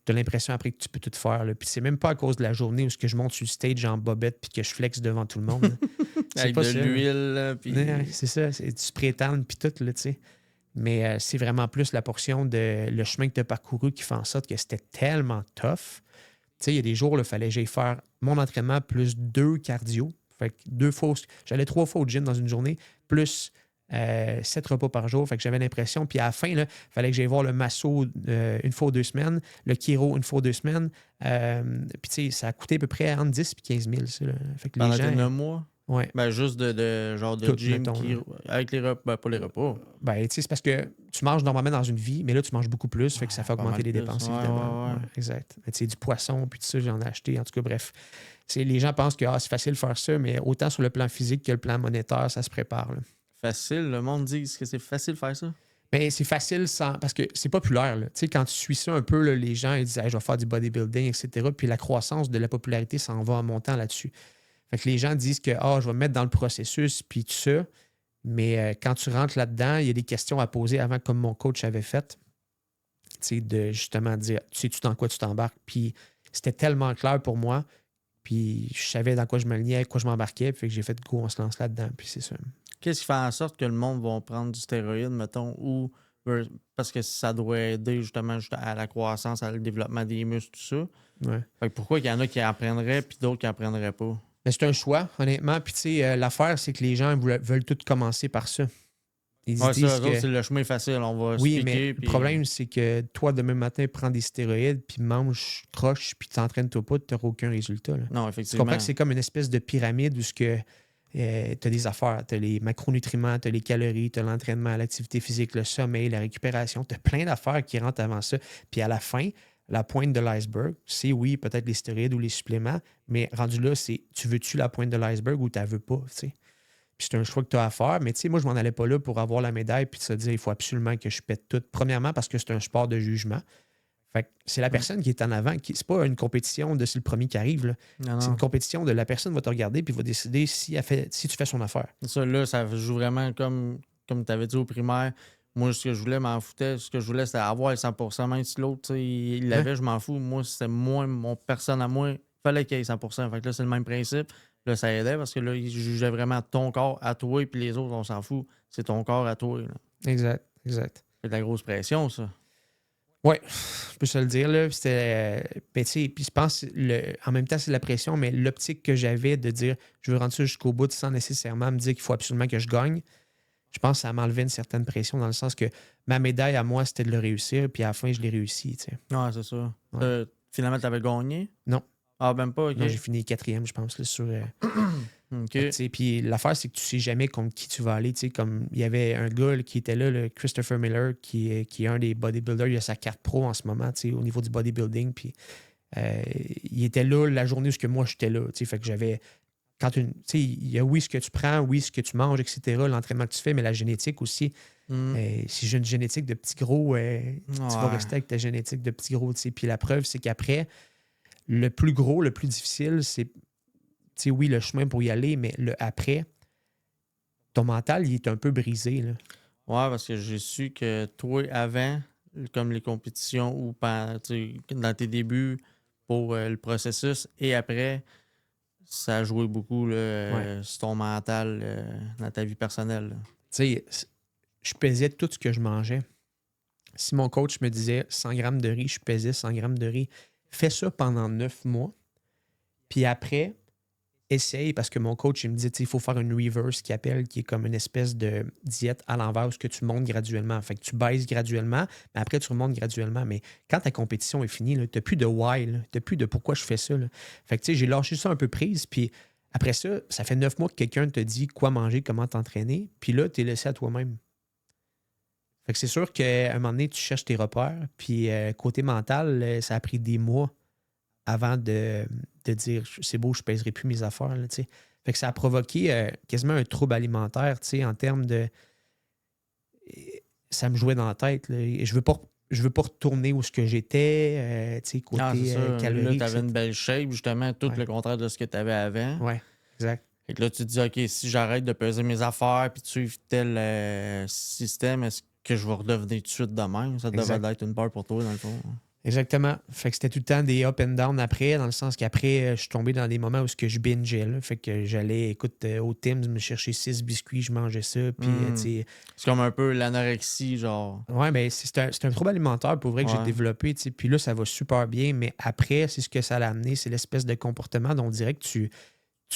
as l'impression après que tu peux tout faire. Là. Puis c'est même pas à cause de la journée où je monte sur le stage en bobette puis que je flex devant tout le monde. Avec pas de ça, l'huile. Puis... c'est ça, du spray tan puis tout, là, tu sais. Mais c'est vraiment plus la portion de le chemin que tu as parcouru qui fait en sorte que c'était tellement tough. Tu sais, il y a des jours, il fallait que j'aille faire mon entraînement plus 2 cardio. Fait que 2 fois, j'allais 3 fois au gym dans une journée, plus 7 repas par jour. Fait que j'avais l'impression. Puis à la fin, il fallait que j'aille voir le masso 1 fois ou 2 semaines, le chiro 1 fois ou 2 semaines. Puis tu sais, ça a coûté à peu près entre 10 et 15 000. Ça, là. Fait que pendant les gens, 9 mois? Ouais. Ben, juste de genre de tout, gym mettons, avec les repas. Ben, pas les repas. Ben, tu sais, c'est parce que tu manges normalement dans une vie, mais là, tu manges beaucoup plus, fait que ça fait pas augmenter mal les plus. dépenses, Ouais, évidemment. ouais, ouais. Ouais, exact. Mais tu sais, du poisson, puis tout ça, j'en ai acheté. En tout cas, bref. Les gens pensent que c'est facile de faire ça, mais autant sur le plan physique que le plan monétaire, ça se prépare. Là. Facile, le monde dit que c'est facile de faire ça. Mais c'est facile parce que c'est populaire. Là. Tu sais, quand tu suis ça un peu, là, les gens ils disent hey, je vais faire du bodybuilding, etc. Puis la croissance de la popularité s'en va en montant là-dessus. Fait que les gens disent que je vais me mettre dans le processus, puis tout ça. Mais quand tu rentres là-dedans, il y a des questions à poser avant, comme mon coach avait fait. Tu sais, de justement dire sais-tu dans quoi tu t'embarques? Puis c'était tellement clair pour moi. Puis je savais dans quoi je m'alignais, quoi je m'embarquais. Puis que j'ai fait go, on se lance là-dedans. Puis c'est ça. Qu'est-ce qui fait en sorte que le monde va prendre du stéroïde, mettons, ou parce que ça doit aider justement à la croissance, à le développement des muscles, tout ça. Ouais. Fait que pourquoi il y en a qui en prendraient puis d'autres qui en prendraient pas? Mais c'est un choix, honnêtement. Puis tu sais, l'affaire, c'est que les gens veulent tout commencer par ça. Ils Ouais, disent ça, que... c'est le chemin facile. On va Oui, se mais piquer, le puis... problème, c'est que toi, demain matin, prends des stéroïdes, puis mange, croche, puis t'entraînes-toi pas, tu n'auras aucun résultat. Là. Non, Tu effectivement. comprends que c'est comme une espèce de pyramide où tu as des affaires. Tu as les macronutriments, tu as les calories, tu as l'entraînement, l'activité physique, le sommeil, la récupération. Tu as plein d'affaires qui rentrent avant ça. Puis à la fin, la pointe de l'iceberg, c'est oui, peut-être les stéroïdes ou les suppléments, mais rendu là, c'est tu veux-tu la pointe de l'iceberg ou tu la veux pas, tu sais. Puis c'est un choix que tu as à faire. Mais tu sais, moi, je m'en allais pas là pour avoir la médaille puis de se dire il faut absolument que je pète tout. Premièrement, parce que c'est un sport de jugement. Fait que c'est la personne qui est en avant. C'est pas une compétition de c'est le premier qui arrive. Là. Non, C'est non. une compétition de la personne va te regarder puis va décider si tu fais son affaire. Ça, là, ça joue vraiment comme tu avais dit au primaire. Moi, ce que je voulais, m'en foutais. Ce que je voulais, c'était avoir le 100%. Même si l'autre, tu sais, il l'avait, je m'en fous. Moi, c'était moi, mon personne à moi. Il fallait qu'il y ait 100%. Fait que là, c'est le même principe. Là, ça aidait parce que là, il jugeait vraiment ton corps à toi, puis les autres, on s'en fout. C'est ton corps à toi. Là. Exact, exact. C'est de la grosse pression, ça. Oui, je peux se le dire. Là, c'était, ben, tu sais, puis je pense, en même temps, c'est de la pression, mais l'optique que j'avais de dire je veux rendre ça jusqu'au bout sans nécessairement me dire qu'il faut absolument que je gagne, je pense que ça m'enlevait une certaine pression dans le sens que ma médaille à moi, c'était de le réussir, puis à la fin, je l'ai réussi. Tu sais. Ouais, c'est ça. Ouais. Finalement, tu avais gagné? Non. Ah, même pas, OK. Non, j'ai fini 4e, je pense, là, sur. OK. Tu sais, puis l'affaire, c'est que tu sais jamais contre qui tu vas aller. Tu sais, comme il y avait un gars là, qui était là, le Christopher Miller, qui est un des bodybuilders. Il a sa carte pro en ce moment, tu sais, au niveau du bodybuilding. Puis il était là la journée où moi j'étais là. Tu sais, fait que j'avais. Tu sais, il y a oui ce que tu prends, oui ce que tu manges, etc., l'entraînement que tu fais, mais la génétique aussi. Si j'ai une génétique de petit gros, tu vas rester avec ta génétique de petit gros. Tu sais. Puis la preuve, c'est qu'après, le plus gros, le plus difficile, c'est. Tu sais, oui, le chemin pour y aller, mais le après, ton mental, il est un peu brisé. Là. Ouais, parce que j'ai su que toi, avant, comme les compétitions ou dans tes débuts pour le processus et après, ça a joué beaucoup là, sur ton mental dans ta vie personnelle. Tu sais, je pesais tout ce que je mangeais. Si mon coach me disait 100 grammes de riz, je pesais 100 grammes de riz. Fais ça pendant 9 mois. Puis après, essaye, parce que mon coach, il me dit, il faut faire une reverse qui est comme une espèce de diète à l'envers où tu montes graduellement. Fait que tu baisses graduellement, mais après, tu remontes graduellement. Mais quand ta compétition est finie, tu n'as plus de why, tu n'as plus de pourquoi je fais ça. Là. Fait que j'ai lâché ça un peu prise, puis après ça fait 9 mois que quelqu'un te dit quoi manger, comment t'entraîner, puis là, tu es laissé à toi-même. Fait que c'est sûr qu'à un moment donné, tu cherches tes repères, puis côté mental, ça a pris des mois avant de dire c'est beau, je ne pèserai plus mes affaires. Là, fait que ça a provoqué quasiment un trouble alimentaire en termes de. Ça me jouait dans la tête. Là, et je veux pas retourner où ce que j'étais, côté calories. Là, tu avais une belle shape, justement, tout le contraire de ce que tu avais avant. Oui, exact. Fait que là, tu te dis, OK, si j'arrête de peser mes affaires puis de suivre tel système, est-ce que je vais redevenir tout de suite de même? Ça devait être une peur pour toi, dans le fond. Exactement. Fait que c'était tout le temps des up and down après, dans le sens qu'après, je suis tombé dans des moments où je bingeais. Là. Fait que j'allais, au Tim's, me chercher 6 biscuits, je mangeais ça. Puis, c'est comme un peu l'anorexie, genre. Ouais, mais c'est un trouble alimentaire pour vrai que j'ai développé. Puis là, ça va super bien. Mais après, c'est ce que ça l'a amené, c'est l'espèce de comportement dont on dirait que tu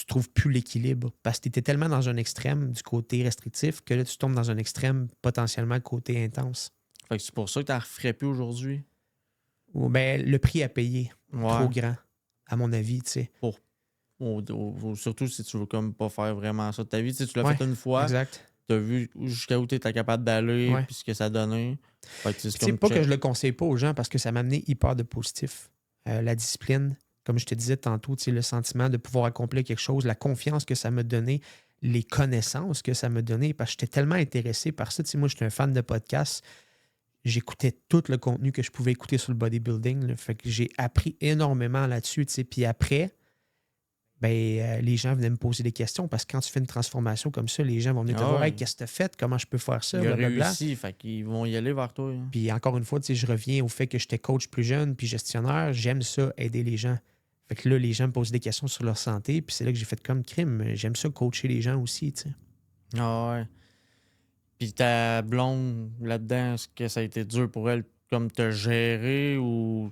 trouves plus l'équilibre. Parce que tu étais tellement dans un extrême du côté restrictif que là, tu tombes dans un extrême potentiellement côté intense. Fait que c'est pour ça que tu n'en referais plus aujourd'hui? Ben, le prix à payer, trop grand, à mon avis, tu sais. Surtout si tu veux comme pas faire vraiment ça de ta vie. Tu l'as fait une fois. Exact. t'as vu jusqu'à où t'étais capable d'aller, Ouais. puis ce que ça donnait. Fait que c'est Tu sais, comme pas que check. je le conseille pas aux gens parce que ça m'a amené hyper de positif. La discipline, comme je te disais tantôt, tu sais, le sentiment de pouvoir accomplir quelque chose, la confiance que ça m'a donné, les connaissances que ça m'a donné, parce que j'étais tellement intéressé par ça. Tu sais, moi, j'étais un fan de podcasts. J'écoutais tout le contenu que je pouvais écouter sur le bodybuilding. Là. Fait que j'ai appris énormément là-dessus. Tu sais. Puis après, les gens venaient me poser des questions parce que quand tu fais une transformation comme ça, les gens vont venir te Ah voir. ouais. Hey, qu'est-ce que tu as fait? Comment je peux faire ça? Il a Blablabla. réussi, fait qu'ils vont y aller vers toi. Hein. Puis encore une fois, tu sais, je reviens au fait que j'étais coach plus jeune puis gestionnaire. J'aime ça, aider les gens. Fait que là, les gens me posent des questions sur leur santé. Puis c'est là que j'ai fait comme crime. J'aime ça coacher les gens aussi. Tu sais. Ah ouais. Puis ta blonde là-dedans, est-ce que ça a été dur pour elle comme te gérer ou.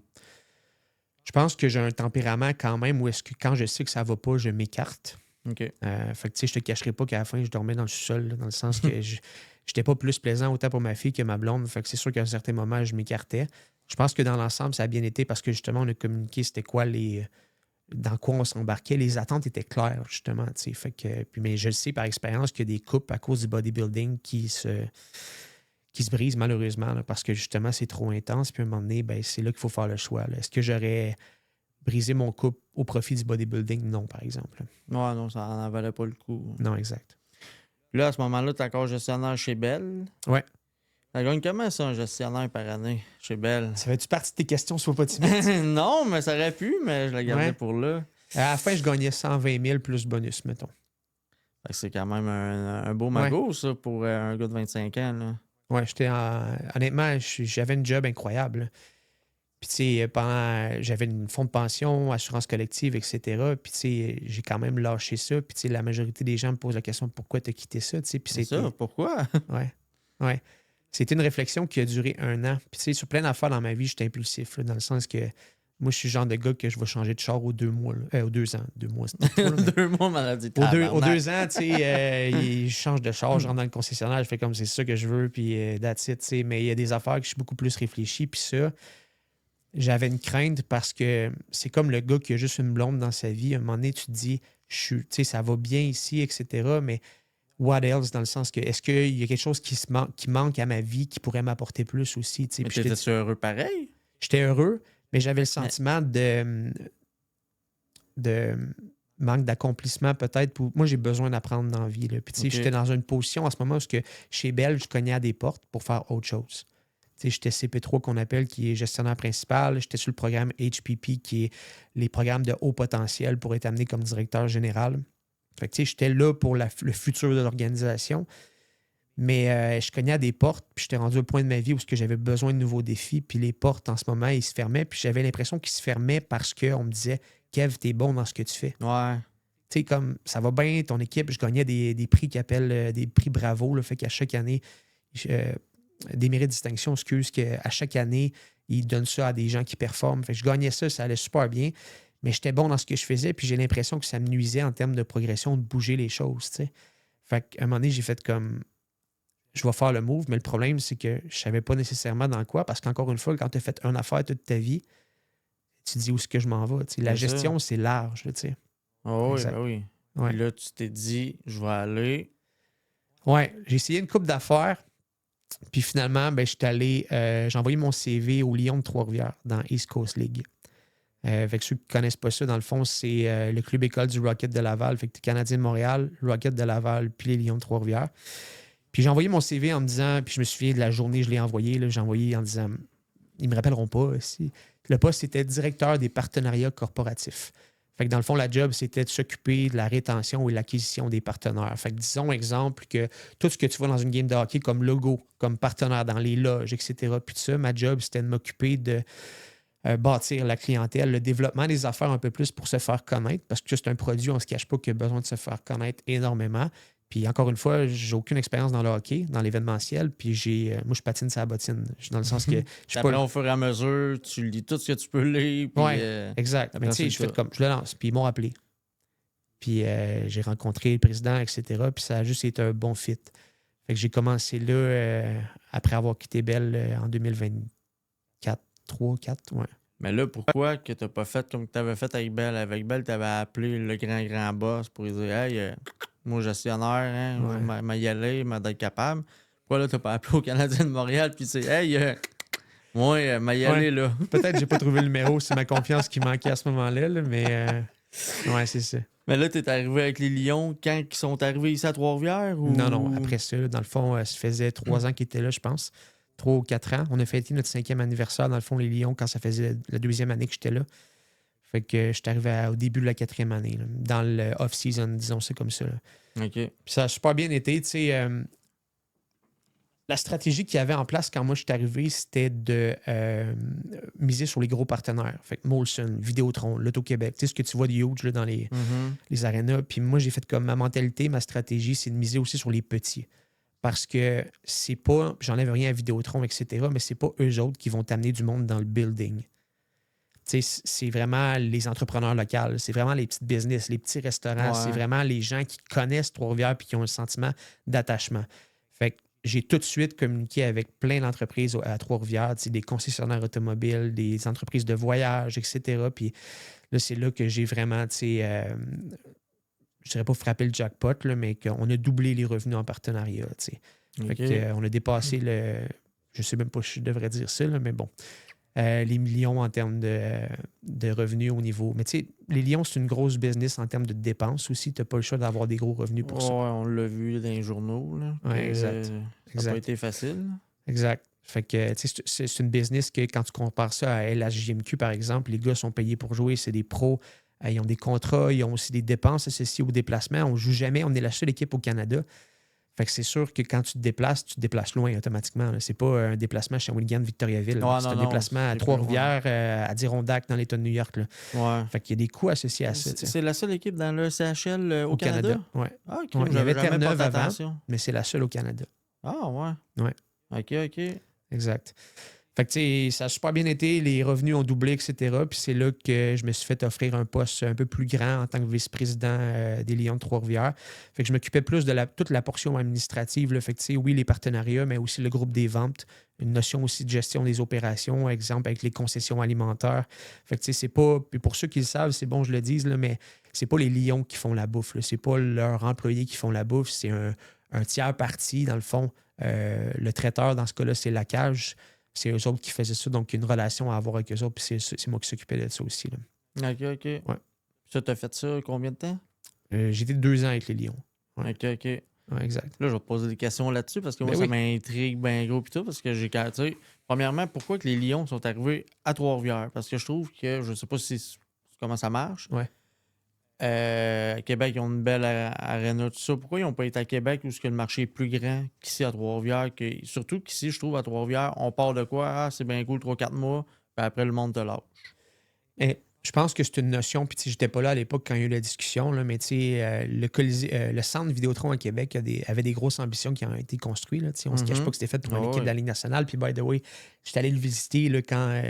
Je pense que j'ai un tempérament quand même où est-ce que quand je sais que ça va pas, je m'écarte. OK. Fait que tu sais, je te cacherai pas qu'à la fin, je dormais dans le sous-sol, là, dans le sens que j'étais pas plus plaisant autant pour ma fille que ma blonde. Fait que c'est sûr qu'à un certain moment, je m'écartais. Je pense que dans l'ensemble, ça a bien été parce que justement, on a communiqué c'était quoi dans quoi on s'embarquait. Les attentes étaient claires, justement. Tu sais. Fait que, puis, mais je le sais par expérience qu'il y a des couples à cause du bodybuilding qui se brisent malheureusement là, parce que justement, c'est trop intense. Puis à un moment donné, c'est là qu'il faut faire le choix. Là. Est-ce que j'aurais brisé mon couple au profit du bodybuilding? Non, par exemple. Ouais, non, ça en valait pas le coup. Non, exact. Là, à ce moment-là, t'es encore gestionnaire chez Bell. Ouais. Ça gagne comment ça, un gestionnaire par année chez Bell? Ça fait-tu partie de tes questions, sois pas timide? Non, mais ça aurait pu, mais je la gardais Ouais. pour là. À la fin, je gagnais 120 000 plus bonus, mettons. Fait que c'est quand même un beau magot, ça, pour un gars de 25 ans. Là. Ouais, honnêtement, j'avais une job incroyable. Là. Puis, tu sais, j'avais une fonds de pension, assurance collective, etc. Puis, tu sais, j'ai quand même lâché ça. Puis, tu sais, la majorité des gens me posent la question pourquoi tu as quitté ça, tu sais. Puis, C'est ça, pourquoi? Ouais. Ouais. C'était une réflexion qui a duré 1 an. Puis, tu sais, sur plein d'affaires dans ma vie, j'étais impulsif, là, dans le sens que moi, je suis le genre de gars que je vais changer de char aux 2 mois. Aux 2 ans. 2 mois, c'est pas trop, là, mais 2 mois, maladie. aux 2 ans, tu sais, je change de char, je rentre dans le concessionnaire, je fais comme c'est ça que je veux, puis that's it, tu sais. Mais il y a des affaires que je suis beaucoup plus réfléchi. Puis ça, j'avais une crainte parce que c'est comme le gars qui a juste une blonde dans sa vie. À un moment donné, tu te dis, tu sais, ça va bien ici, etc. Mais what else, dans le sens que est-ce qu'il y a quelque chose qui manque à ma vie qui pourrait m'apporter plus aussi, tu sais. Mais Puis t'étais-tu heureux pareil? j'étais heureux, mais j'avais le sentiment de manque d'accomplissement peut-être. Moi, j'ai besoin d'apprendre dans la vie. Là. Puis, tu sais, Ok. j'étais dans une position en ce moment où chez Bell, je cognais à des portes pour faire autre chose. Tu sais, j'étais CP3 qu'on appelle, qui est gestionnaire principal. J'étais sur le programme HPP, qui est les programmes de haut potentiel pour être amené comme directeur général. Fait que, tu sais, j'étais là pour le futur de l'organisation. Mais je cognais à des portes, puis j'étais rendu au point de ma vie où j'avais besoin de nouveaux défis. Puis les portes, en ce moment, ils se fermaient. Puis j'avais l'impression qu'ils se fermaient parce qu'on me disait Kev, t'es bon dans ce que tu fais. Ouais. Tu sais, comme ça va bien, ton équipe, je gagnais des prix qui appellent des prix Bravo. Là, fait qu'à chaque année, des mérites de distinction, qu'à chaque année, ils donnent ça à des gens qui performent. Fait que je gagnais ça, ça allait super bien. Mais j'étais bon dans ce que je faisais, puis j'ai l'impression que ça me nuisait en termes de progression, de bouger les choses. Tu sais. Fait qu'à un moment donné, j'ai fait comme je vais faire le move, mais le problème, c'est que je ne savais pas nécessairement dans quoi, parce qu'encore une fois, quand tu as fait une affaire toute ta vie, tu te dis où est-ce que je m'en vais. Tu sais. La C'est ça. gestion, c'est large. Là, tu sais. Oh, oui, Exact. ben oui. Ouais. Puis là, tu t'es dit, je vais aller. Ouais, j'ai essayé une couple d'affaires, puis finalement, j'étais allé, j'ai envoyé mon CV au Lions de Trois-Rivières dans East Coast League. Fait que ceux qui ne connaissent pas ça, dans le fond, c'est le club école du Rocket de Laval. Fait que tu es Canadien de Montréal, Rocket de Laval, puis les Lions de Trois-Rivières. Puis j'ai envoyé mon CV en me disant, puis je me souviens de la journée que je l'ai envoyé, là, j'ai envoyé en disant, ils me rappelleront pas. Si. Le poste, c'était directeur des partenariats corporatifs. Fait que dans le fond, la job, c'était de s'occuper de la rétention et de l'acquisition des partenaires. Fait que disons, exemple, que tout ce que tu vois dans une game de hockey comme logo, comme partenaire dans les loges, etc., puis tout ça, ma job, c'était de m'occuper de bâtir la clientèle, le développement des affaires un peu plus pour se faire connaître, parce que c'est un produit, on ne se cache pas qu'il a besoin de se faire connaître énormément. Puis encore une fois, j'ai aucune expérience dans le hockey, dans l'événementiel, puis moi, je patine sur la bottine. Dans le sens que je suis Après, pas... au fur et à mesure, tu lis tout ce que tu peux lire. Puis, Oui, exact. Mais tu sais, je fais comme, je le lance, puis ils m'ont appelé. Puis j'ai rencontré le président, etc., puis ça a juste été un bon fit. Fait que j'ai commencé là, après avoir quitté Bell en 2024, 3, 4, ouais. Mais là, pourquoi que t'as pas fait comme tu avais fait avec Bell? Avec Bell, tu avais appelé le grand boss pour lui dire Hey, moi, gestionnaire, hein, Ouais. m'a y aller, m'a d'être capable. Pourquoi là, t'as pas appelé au Canadien de Montréal, puis c'est, hey, moi, m'a y Ouais. aller, là. Peut-être que j'ai pas trouvé le numéro, c'est ma confiance qui manquait à ce moment-là, là, mais ouais, c'est ça. Mais là, t'es arrivé avec les Lions quand ils sont arrivés ici à Trois-Rivières Non, ou. après ça, là, dans le fond, ça faisait 3 ans qu'ils étaient là, je pense. 3 ou 4 ans. On a fêté notre 5e anniversaire, dans le fond, les Lions, quand ça faisait la 2e année que j'étais là. Fait que j'étais arrivé au début de la 4e année, là, dans le off-season, disons ça comme ça. Là. OK. Puis ça a super bien été, tu sais. La stratégie qu'il y avait en place quand moi je suis arrivé, c'était de miser sur les gros partenaires. Fait que Molson, Vidéotron, L'Auto-Québec, tu sais ce que tu vois de huge là, dans les arénas. Puis moi, j'ai fait comme ma mentalité, ma stratégie, c'est de miser aussi sur les petits. Parce que c'est pas, j'enlève rien à Vidéotron, etc., mais c'est pas eux autres qui vont t'amener du monde dans le building. Tu sais, c'est vraiment les entrepreneurs locaux, c'est vraiment les petits business, les petits restaurants, Ouais. c'est vraiment les gens qui connaissent Trois-Rivières et qui ont un sentiment d'attachement. Fait que j'ai tout de suite communiqué avec plein d'entreprises à Trois-Rivières, des concessionnaires automobiles, des entreprises de voyage, etc. Puis là, c'est là que j'ai vraiment, je dirais pas frappé le jackpot, là, mais qu'on a doublé les revenus en partenariat. Fait que, on a dépassé le. Je sais même pas si je devrais dire ça, là, mais bon. Les millions en termes de revenus au niveau. Mais tu sais, les Lions, c'est une grosse business en termes de dépenses aussi. Tu n'as pas le choix d'avoir des gros revenus pour ça. Ouais, on l'a vu dans les journaux. Là, Ouais, exact. Ça Exact. n'a pas été facile. Exact. Fait que tu sais, c'est une business que quand tu compares ça à LHJMQ, par exemple, les gars sont payés pour jouer, c'est des pros. Ils ont des contrats, ils ont aussi des dépenses associées au déplacement. On ne joue jamais, on est la seule équipe au Canada. Fait que c'est sûr que quand tu te déplaces loin automatiquement. Là. C'est pas un déplacement à Shawinigan, Victoriaville. Ouais, c'est un déplacement à Trois-Rivières, à Adirondack, dans l'État de New York. Là. Ouais. Fait qu'il y a des coûts associés à ça. C'est la seule équipe dans le CHL au Canada? Ouais. Ah, OK. Ouais, il y avait Terre-Neuve avant, attention. mais c'est la seule au Canada. Ah, ouais. Ouais. OK. Exact. Fait que, tu sais, ça a super bien été, les revenus ont doublé, etc. Puis c'est là que je me suis fait offrir un poste un peu plus grand en tant que vice-président des Lions de Trois-Rivières. Fait que je m'occupais plus de toute la portion administrative. Là. Fait que, tu sais, oui, les partenariats, mais aussi le groupe des ventes. Une notion aussi de gestion des opérations, exemple avec les concessions alimentaires. Fait que, tu sais, c'est pas... Puis pour ceux qui le savent, c'est bon, je le dise, là, mais c'est pas les Lions qui font la bouffe. Là. C'est pas leurs employés qui font la bouffe. C'est un tiers parti, dans le fond. Le traiteur, dans ce cas-là, c'est la cage. C'est eux autres qui faisaient ça, donc il y a une relation à avoir avec eux autres, puis c'est moi qui s'occupais de ça aussi. Là. OK. Ouais. Ça, t'as fait ça combien de temps? J'ai été 2 ans avec les Lions. Ouais. OK. Ouais, exact. Là, je vais te poser des questions là-dessus parce que moi, Ben ça oui. m'intrigue bien gros pis tout, parce que j'ai tu premièrement, pourquoi que les Lions sont arrivés à Trois-Rivières? Parce que je trouve que, je sais pas comment ça marche. Ouais. À Québec, ils ont une belle aréna, tout ça. Pourquoi ils n'ont pas été à Québec où le marché est plus grand qu'ici à Trois-Rivières? Surtout qu'ici, je trouve, à Trois-Rivières, on part de quoi? Ah, c'est bien cool, 3-4 mois, puis après, le monde te lâche. Et je pense que c'est une notion, puis j'étais pas là à l'époque quand il y a eu la discussion, là, mais le centre Vidéotron à Québec avait des grosses ambitions qui ont été construites. Là, on se cache pas que c'était fait pour une équipe de la Ligue nationale. Puis, by the way, j'étais allé le visiter là, quand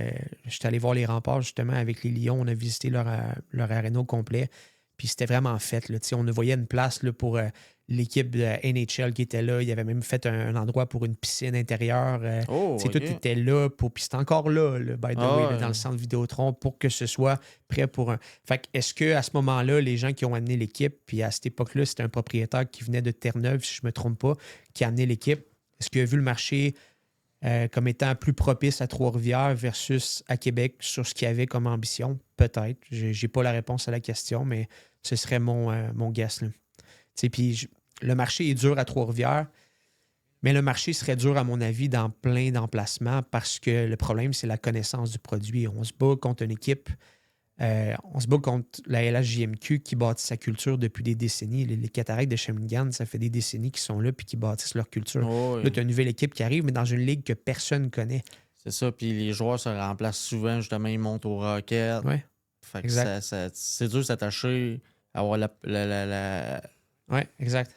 j'étais allé voir les remparts justement avec les Lions. On a visité leur aréna au complet. Puis c'était vraiment fait. Là, on voyait une place là, pour l'équipe de NHL qui était là. Il avait même fait un endroit pour une piscine intérieure. OK. Tout était là. Puis c'était encore là, by the way, là, dans le centre Vidéotron, pour que ce soit prêt pour un... Fait que est-ce qu'à ce moment-là, les gens qui ont amené l'équipe, puis à cette époque-là, c'était un propriétaire qui venait de Terre-Neuve, si je ne me trompe pas, qui a amené l'équipe, est-ce qu'il a vu le marché comme étant plus propice à Trois-Rivières versus à Québec sur ce qu'il y avait comme ambition? Peut-être. J'ai pas la réponse à la question, mais ce serait mon guess. Puis le marché est dur à Trois-Rivières, mais le marché serait dur, à mon avis, dans plein d'emplacements parce que le problème, c'est la connaissance du produit. On se bat contre une équipe, on se bat contre la LHJMQ qui bâtit sa culture depuis des décennies. Les Cataractes de Shawinigan, ça fait des décennies qu'ils sont là puis qui bâtissent leur culture. Là, tu as une nouvelle équipe qui arrive, mais dans une ligue que personne ne connaît. C'est ça, puis les joueurs se remplacent souvent, justement, ils montent au Rocket. Ouais. Fait que Exact. c'est dur de s'attacher à avoir la... Oui, exact.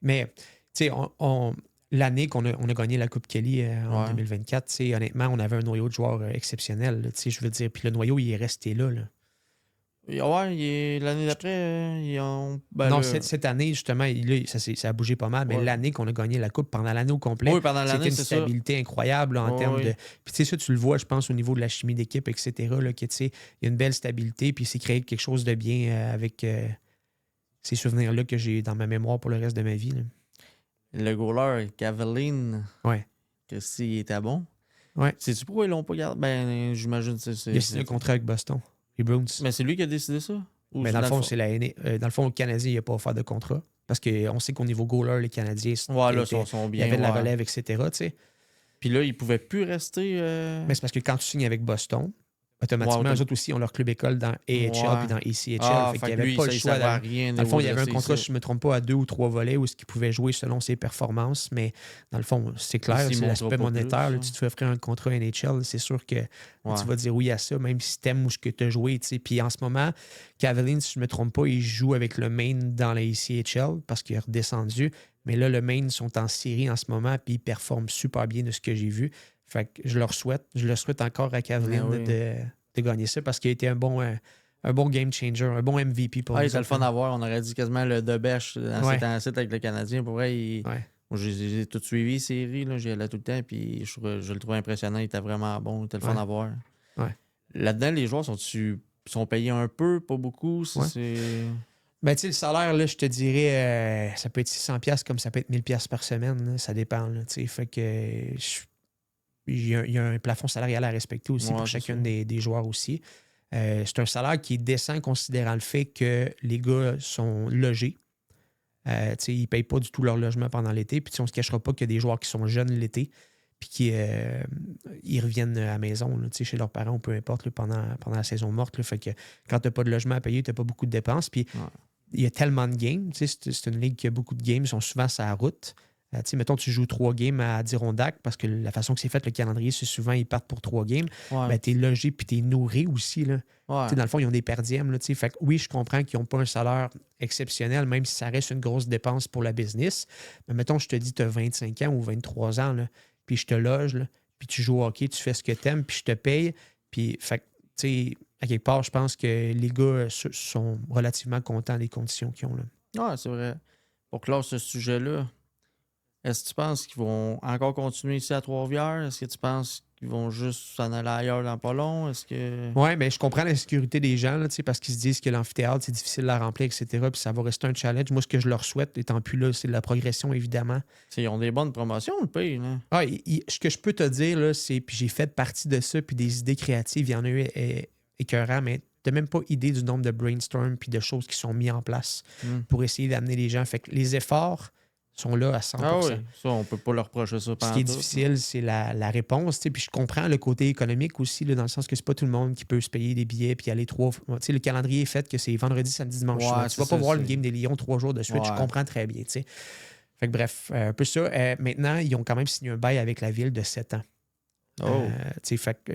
Mais, tu sais, l'année qu'on a gagné la Coupe Kelly en 2024, tu sais, honnêtement, on avait un noyau de joueurs exceptionnel. Tu sais, je veux dire, puis le noyau, il est resté là. Ouais, l'année d'après, ils ont... non, cette année, justement, là, ça a bougé pas mal, mais l'année qu'on a gagné la Coupe, pendant l'année au complet, c'était une stabilité incroyable là, en termes de... Puis tu sais, ça, tu le vois, je pense, au niveau de la chimie d'équipe, etc., là, que tu sais, il y a une belle stabilité, puis c'est créé quelque chose de bien avec... ces souvenirs-là que j'ai dans ma mémoire pour le reste de ma vie. Là. Le goaler, Cavallin, Ouais. que s'il était bon. Ouais. Sais-tu pourquoi ils l'ont pas gardé? Ben, j'imagine que Il a signé un contrat avec Boston, les Bruins. Mais c'est lui qui a décidé ça? Ou Mais c'est dans le fond, c'est dans le fond, le Canadien, il n'a pas offert de contrat. Parce qu'on sait qu'au niveau goaler, les Canadiens, Ouais, là, il sont y bien. avait de la ouais. relève, etc. Tu sais. Puis là, il pouvait plus rester. Mais c'est parce que quand tu signes avec Boston, automatiquement, eux autres aussi ont leur club école dans AHL puis dans ECHL. Fait qu'il n'y avait pas le choix. Dans le fond, il y avait un contrat, si je ne me trompe pas, à 2 ou 3 volets où il pouvait jouer selon ses performances. Mais dans le fond, c'est clair, c'est l'aspect monétaire. Là, tu te fais offrir un contrat NHL, c'est sûr que tu vas dire oui à ça, même si tu aimes où tu as joué. T'sais. Puis en ce moment, Cavaliers, si je ne me trompe pas, il joue avec le Maine dans la ECHL parce qu'il est redescendu. Mais là, le Maine sont en série en ce moment puis ils performent super bien de ce que j'ai vu. Fait que je le souhaite encore à Cavaliers de gagner ça parce qu'il a été un bon game changer, un bon MVP pour nous. Il était le fun à voir. On aurait dit quasiment le Debèche dans ces temps-ci avec le Canadien. Pour vrai, moi, j'ai tout suivi, les séries. J'y allais tout le temps. Puis je le trouvais impressionnant. Il était vraiment bon. Il était le fun à voir. Ouais. Là-dedans, les joueurs sont payés un peu, pas beaucoup. Ben, tu sais, le salaire, là, je te dirais, ça peut être 600$ comme ça peut être 1000$ par semaine. Là, ça dépend. Là, fait que il y a un plafond salarial à respecter aussi pour chacun des joueurs aussi. C'est un salaire qui est décent considérant le fait que les gars sont logés. Ils ne payent pas du tout leur logement pendant l'été. Puis on ne se cachera pas qu'il y a des joueurs qui sont jeunes l'été puis qui ils reviennent à la maison là, chez leurs parents ou peu importe là, pendant la saison morte. Là, fait que quand tu n'as pas de logement à payer, tu n'as pas beaucoup de dépenses. Puis il y a tellement de games. C'est une ligue qui a beaucoup de games. Ils sont souvent sur la route. Mettons, tu joues 3 games à Adirondack parce que la façon que c'est fait, le calendrier, c'est souvent ils partent pour 3 games. Ben, tu es logé puis tu es nourri aussi. Là. Dans le fond, ils ont des perdièmes. Là, fait que, oui, je comprends qu'ils n'ont pas un salaire exceptionnel, même si ça reste une grosse dépense pour la business. Mais mettons, je te dis, tu as 25 ans ou 23 ans, là, puis je te loge, là, puis tu joues au hockey, tu fais ce que tu aimes, puis je te paye. Puis, fait à quelque part, je pense que les gars sont relativement contents des conditions qu'ils ont. Oui, c'est vrai. Pour clore ce sujet-là, est-ce que tu penses qu'ils vont encore continuer ici à Trois-Rivières? Est-ce que tu penses qu'ils vont juste s'en aller ailleurs dans pas long? Oui, mais je comprends l'insécurité des gens là, parce qu'ils se disent que l'amphithéâtre, c'est difficile à remplir, etc. Puis ça va rester un challenge. Moi, ce que je leur souhaite, étant plus là, c'est de la progression, évidemment. Ils ont des bonnes promotions, le pays. Là. Ce que je peux te dire, là, c'est, puis j'ai fait partie de ça, puis des idées créatives, il y en a eu écœurant, mais tu n'as même pas idée du nombre de brainstorm puis de choses qui sont mises en place pour essayer d'amener les gens. Fait que les efforts sont là à 100%. Ah oui, ça, on peut pas leur reprocher ça. Ce qui est difficile, c'est la réponse. Puis je comprends le côté économique aussi, là, dans le sens que c'est pas tout le monde qui peut se payer des billets puis aller 3 fois. Le calendrier est fait que c'est vendredi, samedi, dimanche. Tu vas pas voir le game des Lions 3 jours de suite. Je comprends très bien. T'sais. Fait que bref, un peu ça. Maintenant, ils ont quand même signé un bail avec la ville de 7 ans. Fait que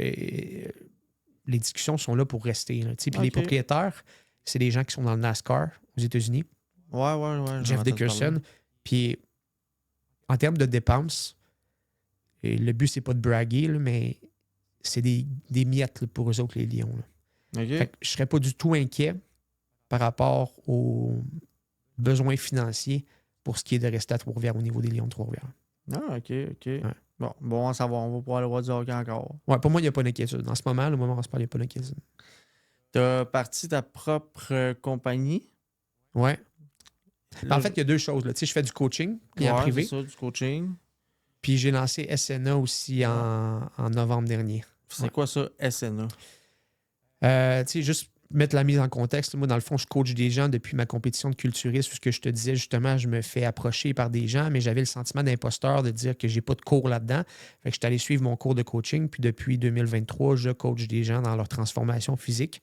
les discussions sont là pour rester. Puis les propriétaires, c'est des gens qui sont dans le NASCAR aux États-Unis. Ouais. Jeff Dickerson. Puis, en termes de dépenses, le but, c'est pas de braguer, là, mais c'est des miettes là, pour eux autres, les Lions. Là. Fait que je serais pas du tout inquiet par rapport aux besoins financiers pour ce qui est de rester à Trois-Rivières au niveau des Lions de Trois-Rivières. Ah, OK. Ouais. Bon à savoir, on va pouvoir aller voir du hockey encore. Ouais, pour moi, il n'y a pas d'inquiétude. En ce moment, le moment où on se parle, il n'y a pas d'inquiétude. Tu as parti ta propre compagnie? Ouais. En fait, il y a 2 choses. Là. Je fais du coaching en privé. C'est ça, du coaching. Puis j'ai lancé SNA aussi en novembre dernier. C'est quoi ça, SNA? Juste mettre la mise en contexte. Moi, dans le fond, je coach des gens depuis ma compétition de culturisme. Ce que je te disais, justement, je me fais approcher par des gens, mais j'avais le sentiment d'imposteur de dire que j'ai pas de cours là-dedans. Fait que je suis allé suivre mon cours de coaching. Puis depuis 2023, je coach des gens dans leur transformation physique.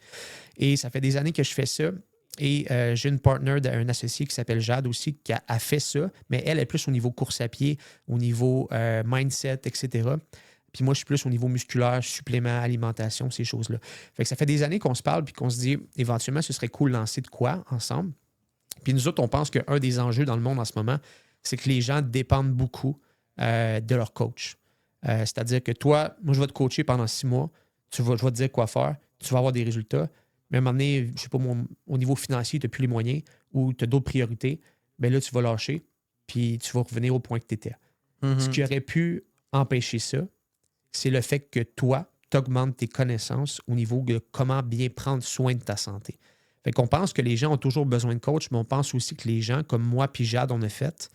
Et ça fait des années que je fais ça. Et j'ai une partner, un associé qui s'appelle Jade aussi, qui a fait ça, mais elle est plus au niveau course à pied, au niveau mindset, etc. Puis moi, je suis plus au niveau musculaire, supplément, alimentation, ces choses-là. Fait que ça fait des années qu'on se parle puis qu'on se dit, éventuellement, ce serait cool de lancer de quoi ensemble. Puis nous autres, on pense qu'un des enjeux dans le monde en ce moment, c'est que les gens dépendent beaucoup de leur coach. C'est-à-dire que toi, moi, je vais te coacher pendant 6 mois, je vais te dire quoi faire, tu vas avoir des résultats. Mais à un moment donné, je ne sais pas, au niveau financier, tu n'as plus les moyens ou tu as d'autres priorités, bien là, tu vas lâcher, puis tu vas revenir au point que tu étais. Ce qui aurait pu empêcher ça, c'est le fait que toi, tu augmentes tes connaissances au niveau de comment bien prendre soin de ta santé. Fait qu'on pense que les gens ont toujours besoin de coach, mais on pense aussi que les gens, comme moi puis Jade, on a fait,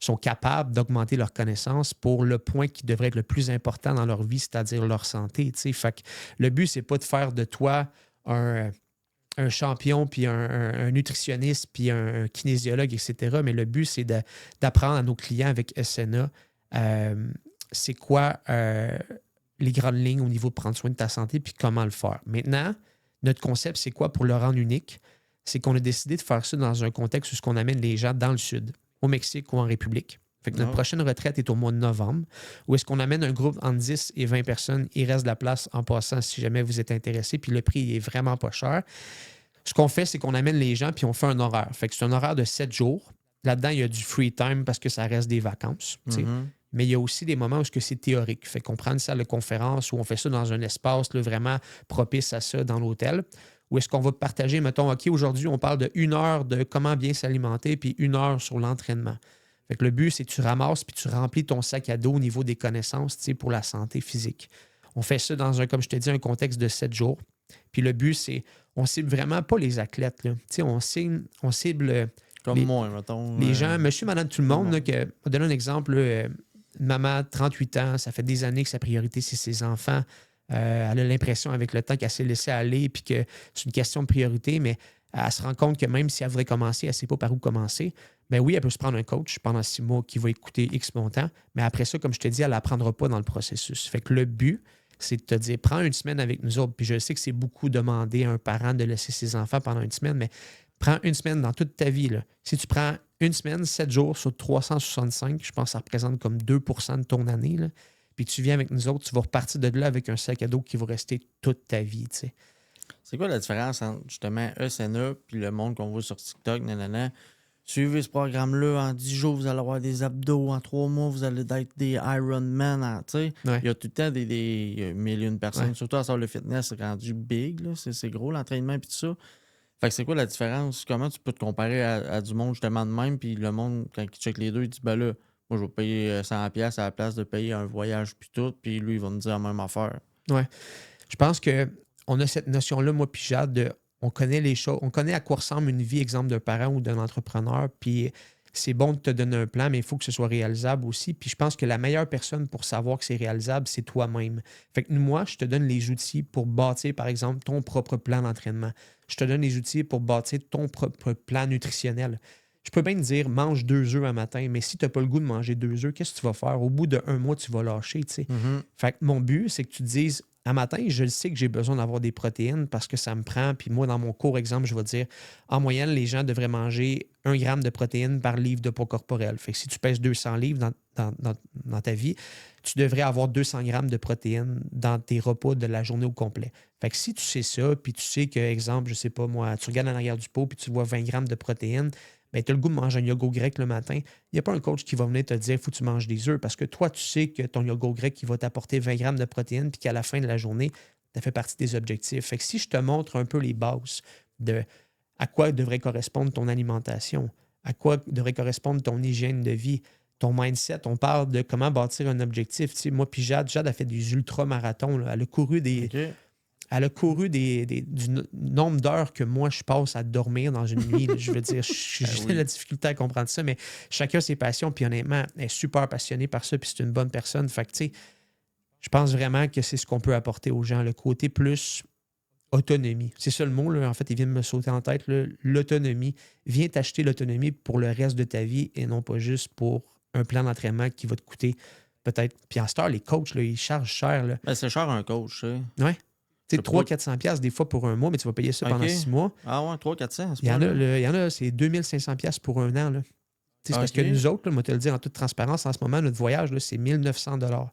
sont capables d'augmenter leurs connaissances pour le point qui devrait être le plus important dans leur vie, c'est-à-dire leur santé. T'sais. Fait que le but, c'est pas de faire de toi un champion, puis un nutritionniste, puis un kinésiologue, etc. Mais le but, c'est d'apprendre à nos clients avec SNA c'est quoi les grandes lignes au niveau de prendre soin de ta santé, puis comment le faire. Maintenant, notre concept, c'est quoi pour le rendre unique? C'est qu'on a décidé de faire ça dans un contexte où on amène les gens dans le sud, au Mexique ou en République. Fait que notre prochaine retraite est au mois de novembre, où est-ce qu'on amène un groupe entre 10 et 20 personnes. Il reste de la place en passant si jamais vous êtes intéressé, puis le prix est vraiment pas cher. Ce qu'on fait, c'est qu'on amène les gens, puis on fait un horaire. Fait que c'est un horaire de 7 jours. Là-dedans, il y a du free time parce que ça reste des vacances. Mais il y a aussi des moments où c'est théorique. Fait qu'on prend une salle de conférence où on fait ça dans un espace là, vraiment propice à ça dans l'hôtel. Où est-ce qu'on va partager, mettons, OK, aujourd'hui, on parle de 1 heure de comment bien s'alimenter, puis 1 heure sur l'entraînement. Fait que le but, c'est que tu ramasses puis tu remplis ton sac à dos au niveau des connaissances pour la santé physique. On fait ça dans comme je te dis, un contexte de 7 jours. Puis le but, c'est, on cible vraiment pas les athlètes. Là. On cible comme moi, mettons. Les gens, monsieur, madame, tout le monde. Là, que, on va donner un exemple. Une maman, 38 ans, ça fait des années que sa priorité, c'est ses enfants. Elle a l'impression avec le temps qu'elle s'est laissée aller puis que c'est une question de priorité, mais elle se rend compte que même si elle voudrait commencer, elle ne sait pas par où commencer. Ben oui, elle peut se prendre un coach pendant 6 mois qui va écouter X montant, mais après ça, comme je te dis, elle n'apprendra pas dans le processus. Fait que le but, c'est de te dire, prends une semaine avec nous autres. Puis je sais que c'est beaucoup demandé à un parent de laisser ses enfants pendant une semaine, mais prends une semaine dans toute ta vie. Là. Si tu prends une semaine, 7 jours sur 365, je pense que ça représente comme 2 de ton année. Là. Puis tu viens avec nous autres, tu vas repartir de là avec un sac à dos qui va rester toute ta vie. Tu sais. C'est quoi la différence entre justement SNA puis le monde qu'on voit sur TikTok, nanana? Suivez ce programme-là, en 10 jours, vous allez avoir des abdos, en 3 mois, vous allez être des Ironman. Il y a tout le temps des millions de personnes, surtout à ça, le fitness, c'est rendu big, là, c'est gros l'entraînement et tout ça. Fait que c'est quoi la différence? Comment tu peux te comparer à du monde justement de même, puis le monde, quand il check les deux, il dit, ben là, moi, je vais payer 100$ à la place de payer un voyage puis tout, puis lui, il va me dire la même affaire. Ouais. Je pense qu'on a cette notion-là, moi puis Jade, on connaît les choses, on connaît à quoi ressemble une vie, exemple d'un parent ou d'un entrepreneur, puis c'est bon de te donner un plan, mais il faut que ce soit réalisable aussi. Puis je pense que la meilleure personne pour savoir que c'est réalisable, c'est toi-même. Fait que moi, je te donne les outils pour bâtir, par exemple, ton propre plan d'entraînement. Je te donne les outils pour bâtir ton propre plan nutritionnel. Je peux bien te dire, mange 2 œufs un matin, mais si tu n'as pas le goût de manger 2 œufs, qu'est-ce que tu vas faire? Au bout d'1 mois, tu vas lâcher, tu sais. Fait que mon but, c'est que tu te dises, à matin, je le sais que j'ai besoin d'avoir des protéines parce que ça me prend. Puis moi, dans mon cours, exemple, je vais dire, en moyenne, les gens devraient manger 1 gramme de protéines par livre de poids corporel. Fait que si tu pèses 200 livres dans ta vie, tu devrais avoir 200 grammes de protéines dans tes repas de la journée au complet. Fait que si tu sais ça, puis tu sais que, exemple, je sais pas moi, tu regardes en arrière du pot, puis tu vois 20 grammes de protéines, bien, tu as le goût de manger un yogourt grec le matin. Il n'y a pas un coach qui va venir te dire il faut que tu manges des œufs parce que toi, tu sais que ton yogourt grec qui va t'apporter 20 grammes de protéines puis qu'à la fin de la journée, ça fait partie des objectifs. Fait que si je te montre un peu les bases de à quoi devrait correspondre ton alimentation, à quoi devrait correspondre ton hygiène de vie, ton mindset, on parle de comment bâtir un objectif. Tu sais, moi, puis Jade a fait des ultramarathons. Là. Elle a couru des. Okay. Elle a couru du nombre d'heures que moi, je passe à dormir dans une nuit. Là. Je veux dire, j'ai de la difficulté à comprendre ça, mais chacun a ses passions. Puis honnêtement, elle est super passionnée par ça, puis c'est une bonne personne. Fait que, tu sais, je pense vraiment que c'est ce qu'on peut apporter aux gens, le côté plus autonomie. C'est ça le mot, là. En fait, il vient de me sauter en tête, là. L'autonomie. Viens t'acheter l'autonomie pour le reste de ta vie et non pas juste pour un plan d'entraînement qui va te coûter peut-être. Puis en ce temps, les coachs, là, ils chargent cher. Là. Ben, c'est cher un coach, ça. Ouais. Tu sais, 300-400$ des fois pour un mois, mais tu vas payer ça pendant 6 mois. Ah ouais, 300-400$. Il y en a, c'est 2500$ pour un an. Là. C'est parce que nous autres, là, moi, te le dire en toute transparence, en ce moment, notre voyage, là, c'est 1900$.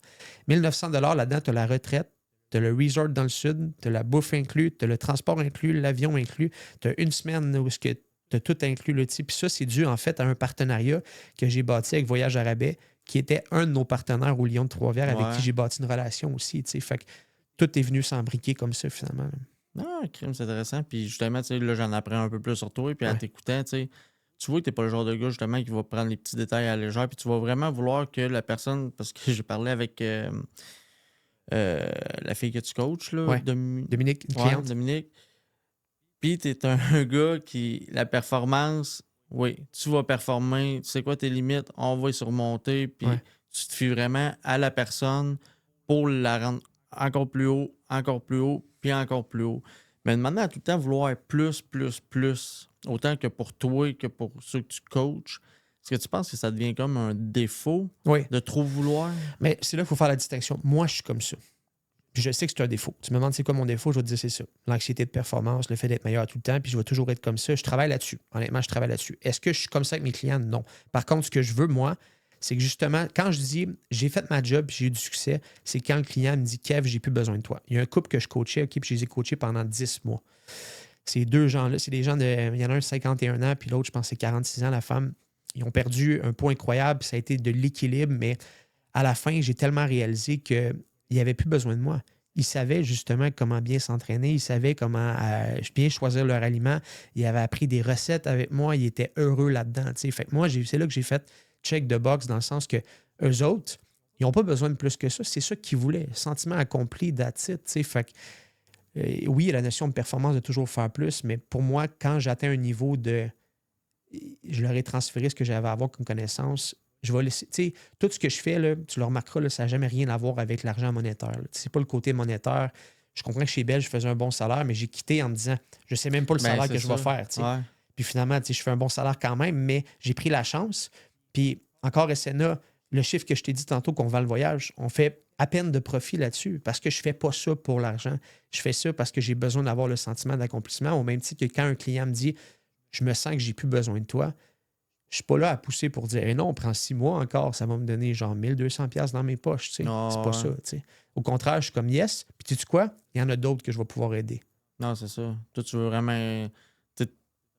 1900$ là-dedans, tu as la retraite, tu as le resort dans le sud, tu as la bouffe inclus, tu as le transport inclus, l'avion inclus, tu as une semaine où tu as tout inclus. Là, puis ça, c'est dû en fait à un partenariat que j'ai bâti avec Voyage à rabais, qui était un de nos partenaires au Lion de Trois-Rivières avec qui j'ai bâti une relation aussi. Fait que tout est venu s'embriquer comme ça, finalement. Ah, crime, c'est intéressant. Puis justement, là, j'en apprends un peu plus sur toi. Puis en t'écoutant, tu vois que t'es pas le genre de gars, justement, qui va prendre les petits détails à la légère. Puis tu vas vraiment vouloir que la personne... Parce que j'ai parlé avec la fille que tu coaches, là, Dominique, une cliente. Dominique. Puis t'es un gars qui, la performance, oui, tu vas performer, tu sais quoi tes limites, on va y surmonter, puis Ouais. tu te fies vraiment à la personne pour la rendre encore plus haut, puis encore plus haut. Mais demander à tout le temps vouloir plus, autant que pour toi que pour ceux que tu coaches, est-ce que tu penses que ça devient comme un défaut Oui. de trop vouloir? Mais c'est là qu'il faut faire la distinction. Moi, je suis comme ça. Puis je sais que c'est un défaut. Tu me demandes c'est quoi mon défaut, je vais te dire c'est ça. L'anxiété de performance, le fait d'être meilleur tout le temps, puis je vais toujours être comme ça. Je travaille là-dessus. Honnêtement, je travaille là-dessus. Est-ce que je suis comme ça avec mes clients? Non. Par contre, ce que je veux, moi, c'est que justement, quand je dis j'ai fait ma job puis j'ai eu du succès, c'est quand le client me dit Kev, j'ai plus besoin de toi. Il y a un couple que je coachais, OK, puis je les ai coachés pendant 10 mois. Ces deux gens-là, c'est des gens de. Il y en a un 51 ans, puis l'autre, je pense, c'est 46 ans, la femme. Ils ont perdu un poids incroyable, ça a été de l'équilibre, mais à la fin, j'ai tellement réalisé qu'ils n'avaient plus besoin de moi. Ils savaient justement comment bien s'entraîner, ils savaient comment bien choisir leur aliment. Ils avaient appris des recettes avec moi, ils étaient heureux là-dedans. T'sais. Fait que moi, c'est là que j'ai fait check de box dans le sens que eux autres, ils n'ont pas besoin de plus que ça. C'est ça qu'ils voulaient. Sentiment accompli, that's it. T'sais. Fait que, oui, la notion de performance de toujours faire plus, mais pour moi, quand j'atteins un niveau de. Je leur ai transféré ce que j'avais à avoir comme connaissance. Je vais laisser. Tu sais, tout ce que je fais, là, tu le remarqueras, là, ça n'a jamais rien à voir avec l'argent monétaire. C'est pas le côté monétaire. Je comprends que chez Bell, je faisais un bon salaire, mais j'ai quitté en me disant je sais même pas le salaire que je vais faire. Ouais. Puis finalement, je fais un bon salaire quand même, mais j'ai pris la chance. Puis encore SNA, le chiffre que je t'ai dit tantôt qu'on vend le voyage, on fait à peine de profit là-dessus parce que je ne fais pas ça pour l'argent. Je fais ça parce que j'ai besoin d'avoir le sentiment d'accomplissement. Au même titre que quand un client me dit je me sens que j'ai plus besoin de toi, je ne suis pas là à pousser pour dire non, on prend 6 mois encore, ça va me donner genre 1200$ dans mes poches. C'est pas ça. T'sais. Au contraire, je suis comme yes. Puis tu sais quoi? Il y en a d'autres que je vais pouvoir aider. Non, c'est ça. Toi, tu veux vraiment.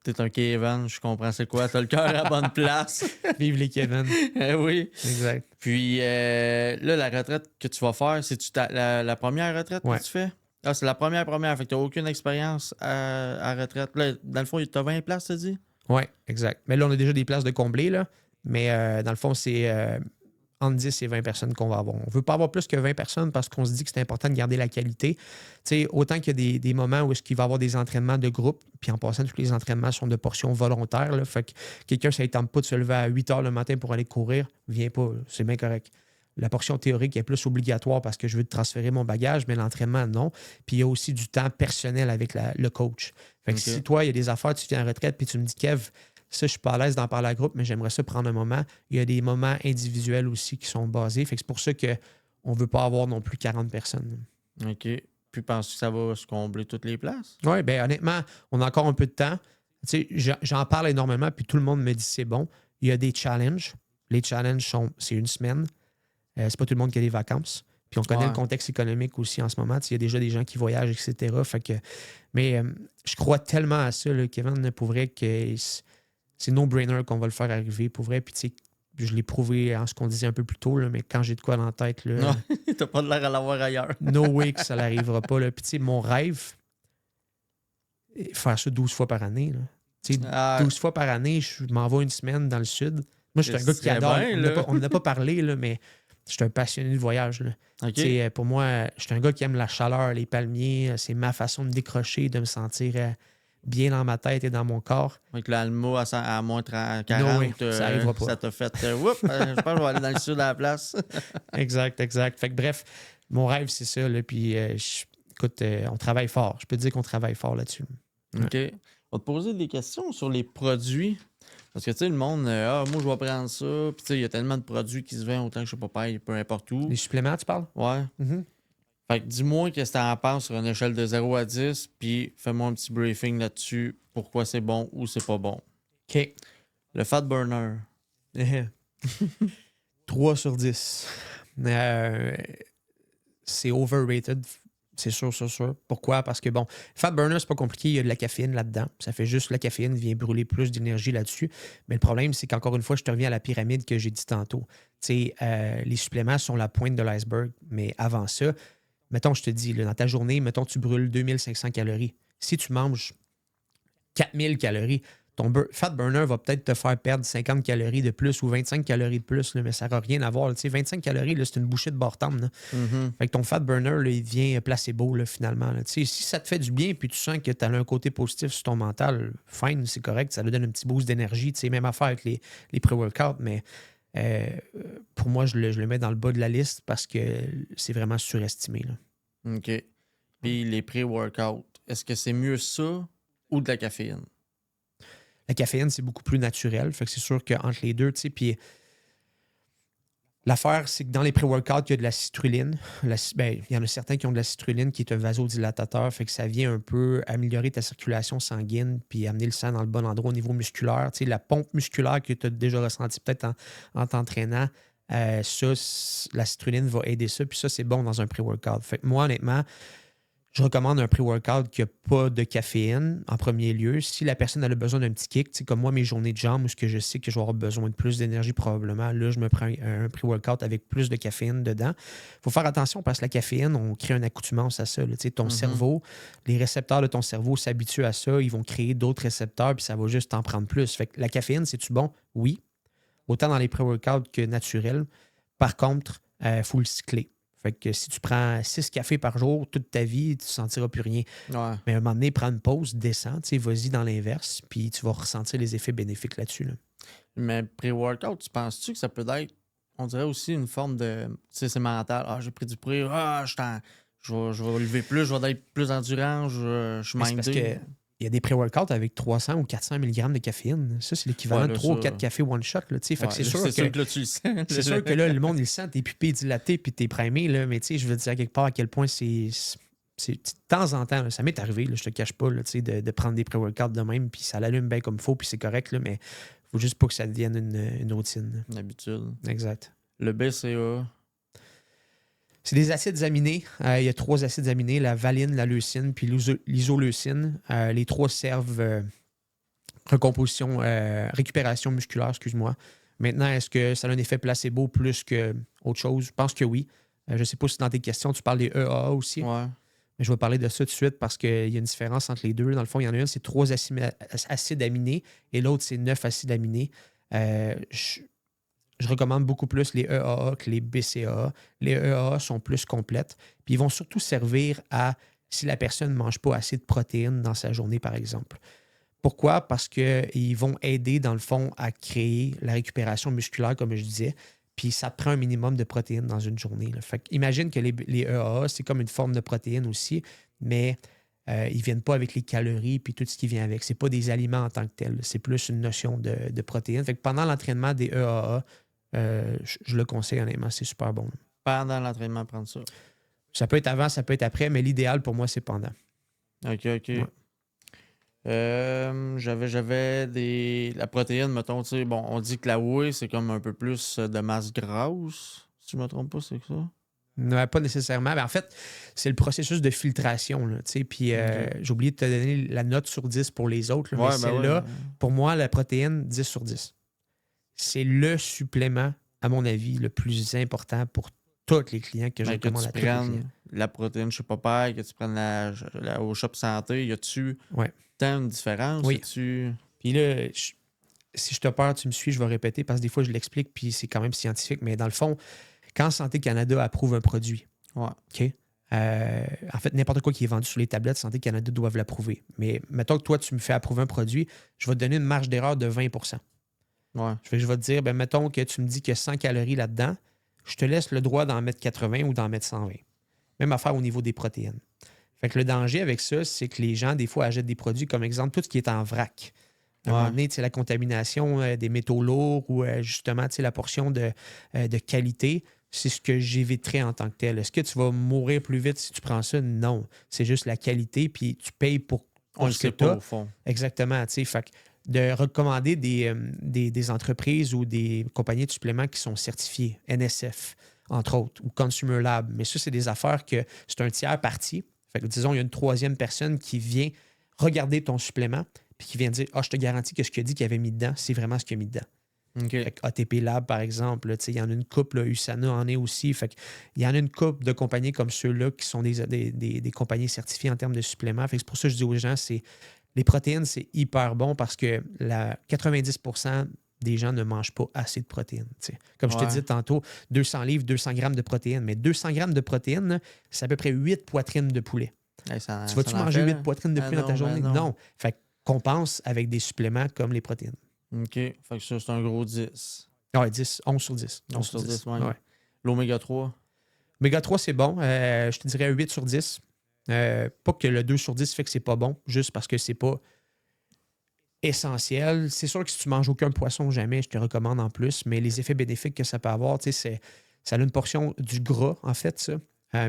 T'es un Kevin, je comprends c'est quoi. T'as le cœur à la bonne place. Vive les Kevin. Oui. Exact. Puis là, la retraite que tu vas faire, c'est-tu la première retraite que tu fais? Ah, c'est la première. Fait que t'as aucune expérience à retraite. Là, dans le fond, t'as 20 places, t'as dit? Oui, exact. Mais là, on a déjà des places de combler, là. Mais dans le fond, c'est entre 10 et 20 personnes qu'on va avoir. On ne veut pas avoir plus que 20 personnes parce qu'on se dit que c'est important de garder la qualité. Tu sais, autant qu'il y a des moments où il va y avoir des entraînements de groupe, puis en passant, tous les entraînements sont de portions volontaires. Là, fait que quelqu'un, ça ne tente pas de se lever à 8 h le matin pour aller courir, viens pas, c'est bien correct. La portion théorique est plus obligatoire parce que je veux te transférer mon bagage, mais l'entraînement, non. Puis il y a aussi du temps personnel avec le coach. Fait que si toi, il y a des affaires, tu viens en retraite, puis tu me dis, Kev, ça, je suis pas à l'aise d'en parler à groupe, mais j'aimerais ça prendre un moment. Il y a des moments individuels aussi qui sont basés. Fait que c'est pour ça qu'on ne veut pas avoir non plus 40 personnes. OK. Puis penses-tu que ça va se combler toutes les places? Oui, bien honnêtement, on a encore un peu de temps. Tu sais, j'en parle énormément, puis tout le monde me dit c'est bon. Il y a des challenges. Les challenges c'est une semaine. C'est pas tout le monde qui a des vacances. Puis on connaît le contexte économique aussi en ce moment. Il y a déjà des gens qui voyagent, etc. Fait que, mais je crois tellement à ça, là, Kevin, pour vrai, que c'est no-brainer qu'on va le faire arriver. Pour vrai, puis tu sais, je l'ai prouvé en ce qu'on disait un peu plus tôt, là, mais quand j'ai de quoi dans la tête, là, non, t'as pas de l'air à l'avoir ailleurs. No way que ça n'arrivera pas. Là. Puis tu sais, mon rêve, faire ça 12 fois par année. Là. 12 fois par année, je m'envoie une semaine dans le sud. Moi, je suis un gars qui adore. On n'en a pas parlé, là, mais je suis un passionné de voyage. Là. Okay. Pour moi, je suis un gars qui aime la chaleur, les palmiers. C'est ma façon de décrocher, de me sentir bien dans ma tête et dans mon corps. Avec l'Alma à moins 40, ça n'arrivera pas. Ça t'a fait je pense que je vais aller dans le sud à la place. Exact. Fait que bref, mon rêve, c'est ça. Là, puis écoute, on travaille fort. Je peux te dire qu'on travaille fort là-dessus. OK. Ouais. On va te poser des questions sur les produits. Parce que, tu sais, le monde, moi, je vais prendre ça. Puis, tu sais, il y a tellement de produits qui se vendent autant que je sais pas paye, peu importe où. Les suppléments, tu parles? Ouais. Mm-hmm. Fait que dis-moi qu'est-ce que t'en penses sur une échelle de 0 à 10, puis fais-moi un petit briefing là-dessus. Pourquoi c'est bon ou c'est pas bon. OK. Le Fat Burner. 3 sur 10. C'est overrated. C'est sûr. Pourquoi? Parce que, bon, Fat Burner, c'est pas compliqué. Il y a de la caféine là-dedans. Ça fait juste la caféine vient brûler plus d'énergie là-dessus. Mais le problème, c'est qu'encore une fois, je te reviens à la pyramide que j'ai dit tantôt. Tu sais, les suppléments sont la pointe de l'iceberg. Mais avant ça, mettons, je te dis, là, dans ta journée, mettons, tu brûles 2500 calories. Si tu manges 4000 calories, fat burner va peut-être te faire perdre 50 calories de plus ou 25 calories de plus, là, mais ça n'aura rien à voir. 25 calories, là, c'est une bouchée de Bartame. Fait que ton fat burner, là, il devient placebo, là, finalement. Là. Si ça te fait du bien puis tu sens que tu as un côté positif sur ton mental, fine, c'est correct. Ça te donne un petit boost d'énergie. Même affaire avec les pré-workouts, mais pour moi, je le mets dans le bas de la liste parce que c'est vraiment surestimé. Là. OK. Puis les pré-workouts, est-ce que c'est mieux ça ou de la caféine? La caféine, c'est beaucoup plus naturel. Fait que c'est sûr qu'entre les deux, tu sais, puis l'affaire, c'est que dans les pré-workouts, il y a de la citrulline. Il y en a certains qui ont de la citrulline qui est un vasodilatateur. Fait que ça vient un peu améliorer ta circulation sanguine puis amener le sang dans le bon endroit au niveau musculaire. Tu sais, la pompe musculaire que tu as déjà ressentie peut-être en t'entraînant, la citrulline va aider ça. Puis ça, c'est bon dans un pré-workout. Fait que moi, honnêtement, je recommande un pré-workout qui n'a pas de caféine en premier lieu. Si la personne a besoin d'un petit kick, comme moi, mes journées de jambes, où je sais que je vais avoir besoin de plus d'énergie probablement, là, je me prends un pré-workout avec plus de caféine dedans. Il faut faire attention parce que la caféine, on crée une accoutumance à ça. Là. Ton cerveau, les récepteurs de ton cerveau s'habituent à ça, ils vont créer d'autres récepteurs, puis ça va juste en prendre plus. Fait que la caféine, c'est-tu bon? Oui. Autant dans les pré-workouts que naturels. Par contre, il faut le cycler. Fait que si tu prends 6 cafés par jour toute ta vie, tu ne sentiras plus rien. Ouais. Mais à un moment donné, prends une pause, descends, vas-y dans l'inverse, puis tu vas ressentir les effets bénéfiques là-dessus. Là. Mais pré-workout, tu penses-tu que ça peut être, on dirait aussi une forme de, tu sais, c'est mental. Ah, j'ai pris du pré, je vais lever plus, je vais être plus endurant, je suis mindé. Parce que il y a des pré-workouts avec 300 ou 400 mg de caféine. Ça, c'est l'équivalent de 3 ou 4 cafés one-shot. Fait que c'est sûr que là, tu le sens. C'est sûr que là, le monde, il le sent, tes pupilles dilatées puis t'es primé, là, mais je veux dire quelque part à quel point c'est de temps en temps, là, ça m'est arrivé, là, je te cache pas, là, de prendre des pré-workouts de même, puis ça l'allume bien comme il faut, puis c'est correct, là, mais il faut juste pas que ça devienne une routine. Une habitude. Exact. Le BCA. C'est des acides aminés. Il y a 3 acides aminés, la valine, la leucine, puis l'isoleucine. Les 3 servent récupération musculaire, excuse-moi. Maintenant, est-ce que ça a un effet placebo plus qu'autre chose? Je pense que oui. Je ne sais pas si dans tes questions, tu parles des EAA aussi. Ouais. Mais je vais parler de ça tout de suite parce qu'il y a une différence entre les deux. Dans le fond, il y en a un, c'est 3 acides aminés et l'autre, c'est 9 acides aminés. Je recommande beaucoup plus les EAA que les BCAA. Les EAA sont plus complètes. Puis ils vont surtout servir à si la personne ne mange pas assez de protéines dans sa journée, par exemple. Pourquoi? Parce qu'ils vont aider, dans le fond, à créer la récupération musculaire, comme je disais. Puis ça te prend un minimum de protéines dans une journée. Là. Fait imagine que les EAA, c'est comme une forme de protéine aussi, mais ils ne viennent pas avec les calories puis tout ce qui vient avec. Ce n'est pas des aliments en tant que tels. C'est plus une notion de protéines. Fait que pendant l'entraînement des EAA, je le conseille honnêtement, c'est super bon. Pendant l'entraînement, prendre ça. Ça peut être avant, ça peut être après, mais l'idéal pour moi, c'est pendant. OK. Ouais. J'avais la protéine, mettons, tu sais, bon, on dit que la whey, c'est comme un peu plus de masse grasse. Si je me trompe pas, c'est ça? Non, pas nécessairement. Mais en fait, c'est le processus de filtration. Là, puis j'ai oublié de te donner la note sur 10 pour les autres. Là, mais celle-là, pour moi, la protéine, 10 sur 10. C'est le supplément, à mon avis, le plus important pour tous les clients que je recommande à tous les clients. La protéine chez Popeye, que tu prennes au Shop Santé, y a-tu tant une différence? Oui. Puis là, si je te perds, tu me suis, je vais répéter parce que des fois, je l'explique, puis c'est quand même scientifique. Mais dans le fond, quand Santé Canada approuve un produit, OK? En fait, n'importe quoi qui est vendu sur les tablettes, Santé Canada doivent l'approuver. Mais mettons que toi, tu me fais approuver un produit, je vais te donner une marge d'erreur de 20 Je vais te dire, mettons que tu me dis qu'il y a 100 calories là-dedans, je te laisse le droit d'en mettre 80 ou d'en mettre 120. Même affaire au niveau des protéines. Fait que le danger avec ça, c'est que les gens, des fois, achètent des produits comme exemple, tout ce qui est en vrac. À un moment donné, la contamination des métaux lourds ou justement la portion de qualité, c'est ce que j'éviterais en tant que tel. Est-ce que tu vas mourir plus vite si tu prends ça? Non. C'est juste la qualité, puis tu payes pour ce que tu as. Au fond. Exactement. Fait que de recommander des entreprises ou des compagnies de suppléments qui sont certifiées, NSF, entre autres, ou Consumer Lab. Mais ça, c'est des affaires que c'est un tiers parti. Fait que, disons, il y a une troisième personne qui vient regarder ton supplément puis qui vient dire « Ah, je te garantis que ce qu'il a dit qu'il avait mis dedans, c'est vraiment ce qu'il a mis dedans. » Okay. ATP Lab, par exemple, il y en a une couple, USANA en est aussi. Fait il y en a une couple de compagnies comme ceux-là qui sont des compagnies certifiées en termes de suppléments. Fait que c'est pour ça que je dis aux gens, c'est Les protéines, c'est hyper bon parce que 90% des gens ne mangent pas assez de protéines. T'sais. Comme je te disais tantôt, 200 livres, 200 grammes de protéines. Mais 200 grammes de protéines, là, c'est à peu près 8 poitrines de poulet. Hey, Tu vas-tu manger 8 poitrines de poulet dans ta journée? Non. Fait qu'on compense avec des suppléments comme les protéines. OK. Fait que ça, c'est un gros 10. Ouais, 10, 11 sur 10. 11 sur 10, ouais. L'oméga 3? Oméga 3, c'est bon. Je te dirais 8 sur 10. Pas que le 2 sur 10 fait que c'est pas bon, juste parce que c'est pas essentiel. C'est sûr que si tu manges aucun poisson jamais, je te recommande en plus, mais les effets bénéfiques que ça peut avoir, ça a une portion du gras, en fait, ça.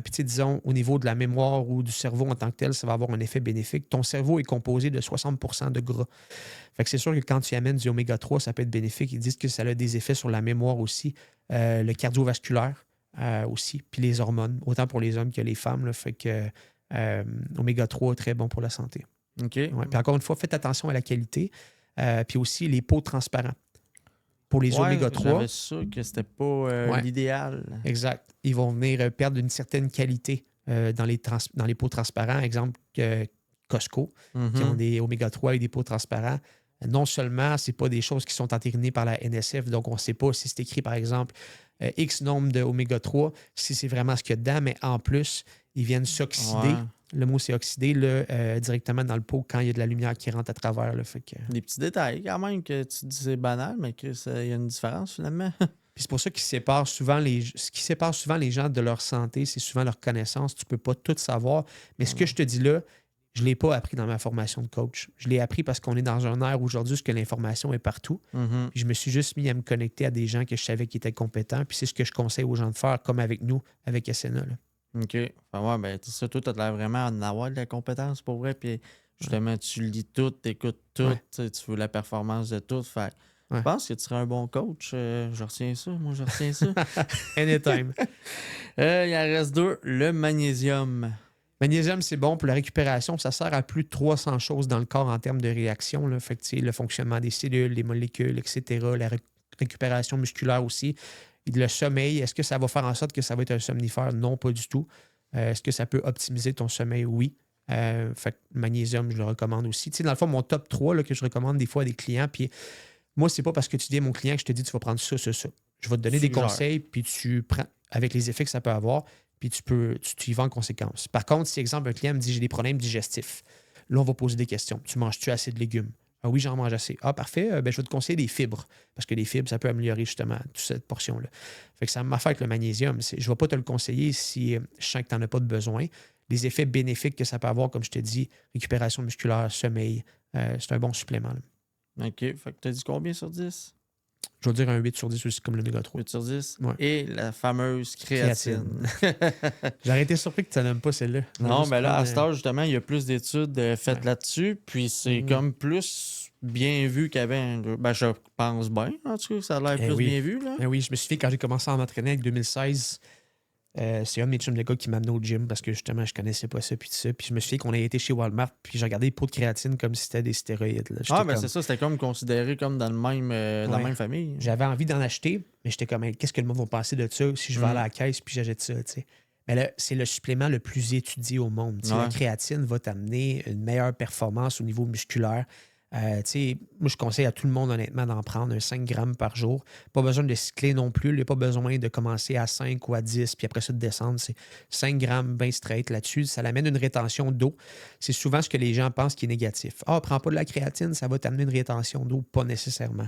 Puis, disons, au niveau de la mémoire ou du cerveau en tant que tel, ça va avoir un effet bénéfique. Ton cerveau est composé de 60% de gras. Fait que c'est sûr que quand tu amènes du oméga 3, ça peut être bénéfique. Ils disent que ça a des effets sur la mémoire aussi, le cardiovasculaire aussi, puis les hormones, autant pour les hommes que les femmes. Là. Fait que oméga 3 est très bon pour la santé. OK. Ouais. Puis encore une fois, faites attention à la qualité. Puis aussi les pots transparents. Pour les oméga 3. J'avais ça que c'était pas l'idéal. Exact. Ils vont venir perdre une certaine qualité dans les pots transparents. Exemple, Costco, qui ont des oméga 3 et des pots transparents. Non seulement, ce n'est pas des choses qui sont entérinées par la NSF, donc on ne sait pas si c'est écrit, par exemple, X nombre de oméga 3, si c'est vraiment ce qu'il y a dedans, mais en plus, ils viennent s'oxyder. Ouais. Le mot, c'est oxyder directement dans le pot quand il y a de la lumière qui rentre à travers. Là, fait que... Des petits détails, quand même, que tu dis c'est banal, mais qu'il y a une différence, finalement. Puis c'est pour ça qu'ils séparent souvent ce qui sépare souvent les gens de leur santé, c'est souvent leur connaissance. Tu ne peux pas tout savoir. Mais ce que je te dis là, je ne l'ai pas appris dans ma formation de coach. Je l'ai appris parce qu'on est dans un ère aujourd'hui où l'information est partout. Puis je me suis juste mis à me connecter à des gens que je savais qui étaient compétents. Puis c'est ce que je conseille aux gens de faire, comme avec nous, avec SNA. Là. OK. Enfin, ouais, ben, ça, toi, tu as l'air vraiment en avoir de la compétence pour vrai. Puis justement, tu lis tout, tu écoutes tout, tu veux la performance de tout. Fait je pense que tu serais un bon coach. Je retiens ça. Moi, je retiens ça. Anytime. Il en reste 2. Le magnésium. Magnésium, c'est bon pour la récupération. Ça sert à plus de 300 choses dans le corps en termes de réaction. Là. Fait que, le fonctionnement des cellules, les molécules, etc. La récupération musculaire aussi. Et le sommeil, est-ce que ça va faire en sorte que ça va être un somnifère? Non, pas du tout. Est-ce que ça peut optimiser ton sommeil? Oui. Fait que le magnésium, je le recommande aussi. Dans le fond, mon top 3 là, que je recommande des fois à des clients, puis moi, c'est pas parce que tu dis à mon client que je te dis tu vas prendre ça, ça, ça. Je vais te donner des conseils, puis tu prends avec les effets que ça peut avoir, puis tu y vas en conséquence. Par contre, si, exemple, un client me dit j'ai des problèmes digestifs, là, on va poser des questions. Tu manges-tu assez de légumes? Ah oui, j'en mange assez. Ah, parfait. Je vais te conseiller des fibres. Parce que les fibres, ça peut améliorer justement toute cette portion-là. Fait que ça m'a fait avec le magnésium. Je ne vais pas te le conseiller si je sens que tu n'en as pas de besoin. Les effets bénéfiques que ça peut avoir, comme je te dis, récupération musculaire, sommeil, c'est un bon supplément. Là. OK. Fait que tu as dit combien sur 10? Je vais dire un 8 sur 10 aussi, comme l'oméga 3. 8 sur 10? Ouais. Et la fameuse créatine. J'aurais été surpris que tu n'aimes pas celle-là. Non, mais là, à cet âge, justement, il y a plus d'études faites là-dessus, puis c'est comme plus bien vu qu'avant. Ben, je pense bien, en tout cas, ça a l'air plus bien vu. Là. Oui, je me suis fait quand j'ai commencé à m'entraîner en 2016. C'est un de mes chums de gars qui m'a amené au gym parce que justement, je connaissais pas ça puis tout ça. Puis je me suis dit qu'on a été chez Walmart puis j'ai regardé les pots de créatine comme si c'était des stéroïdes. Là. Ben c'est ça, c'était comme considéré comme dans la même famille. J'avais envie d'en acheter, mais j'étais comme, qu'est-ce que le monde va penser de ça si je vais aller à la caisse puis j'achète ça, tu sais. Mais là, c'est le supplément le plus étudié au monde. La créatine va t'amener une meilleure performance au niveau musculaire. Moi, je conseille à tout le monde, honnêtement, d'en prendre un 5 grammes par jour. Pas besoin de cycler non plus. Il n'y a pas besoin de commencer à 5 ou à 10, puis après ça, de descendre. C'est 5 grammes bien straight là-dessus. Ça l'amène une rétention d'eau. C'est souvent ce que les gens pensent qui est négatif. Prends pas de la créatine, ça va t'amener une rétention d'eau. Pas nécessairement.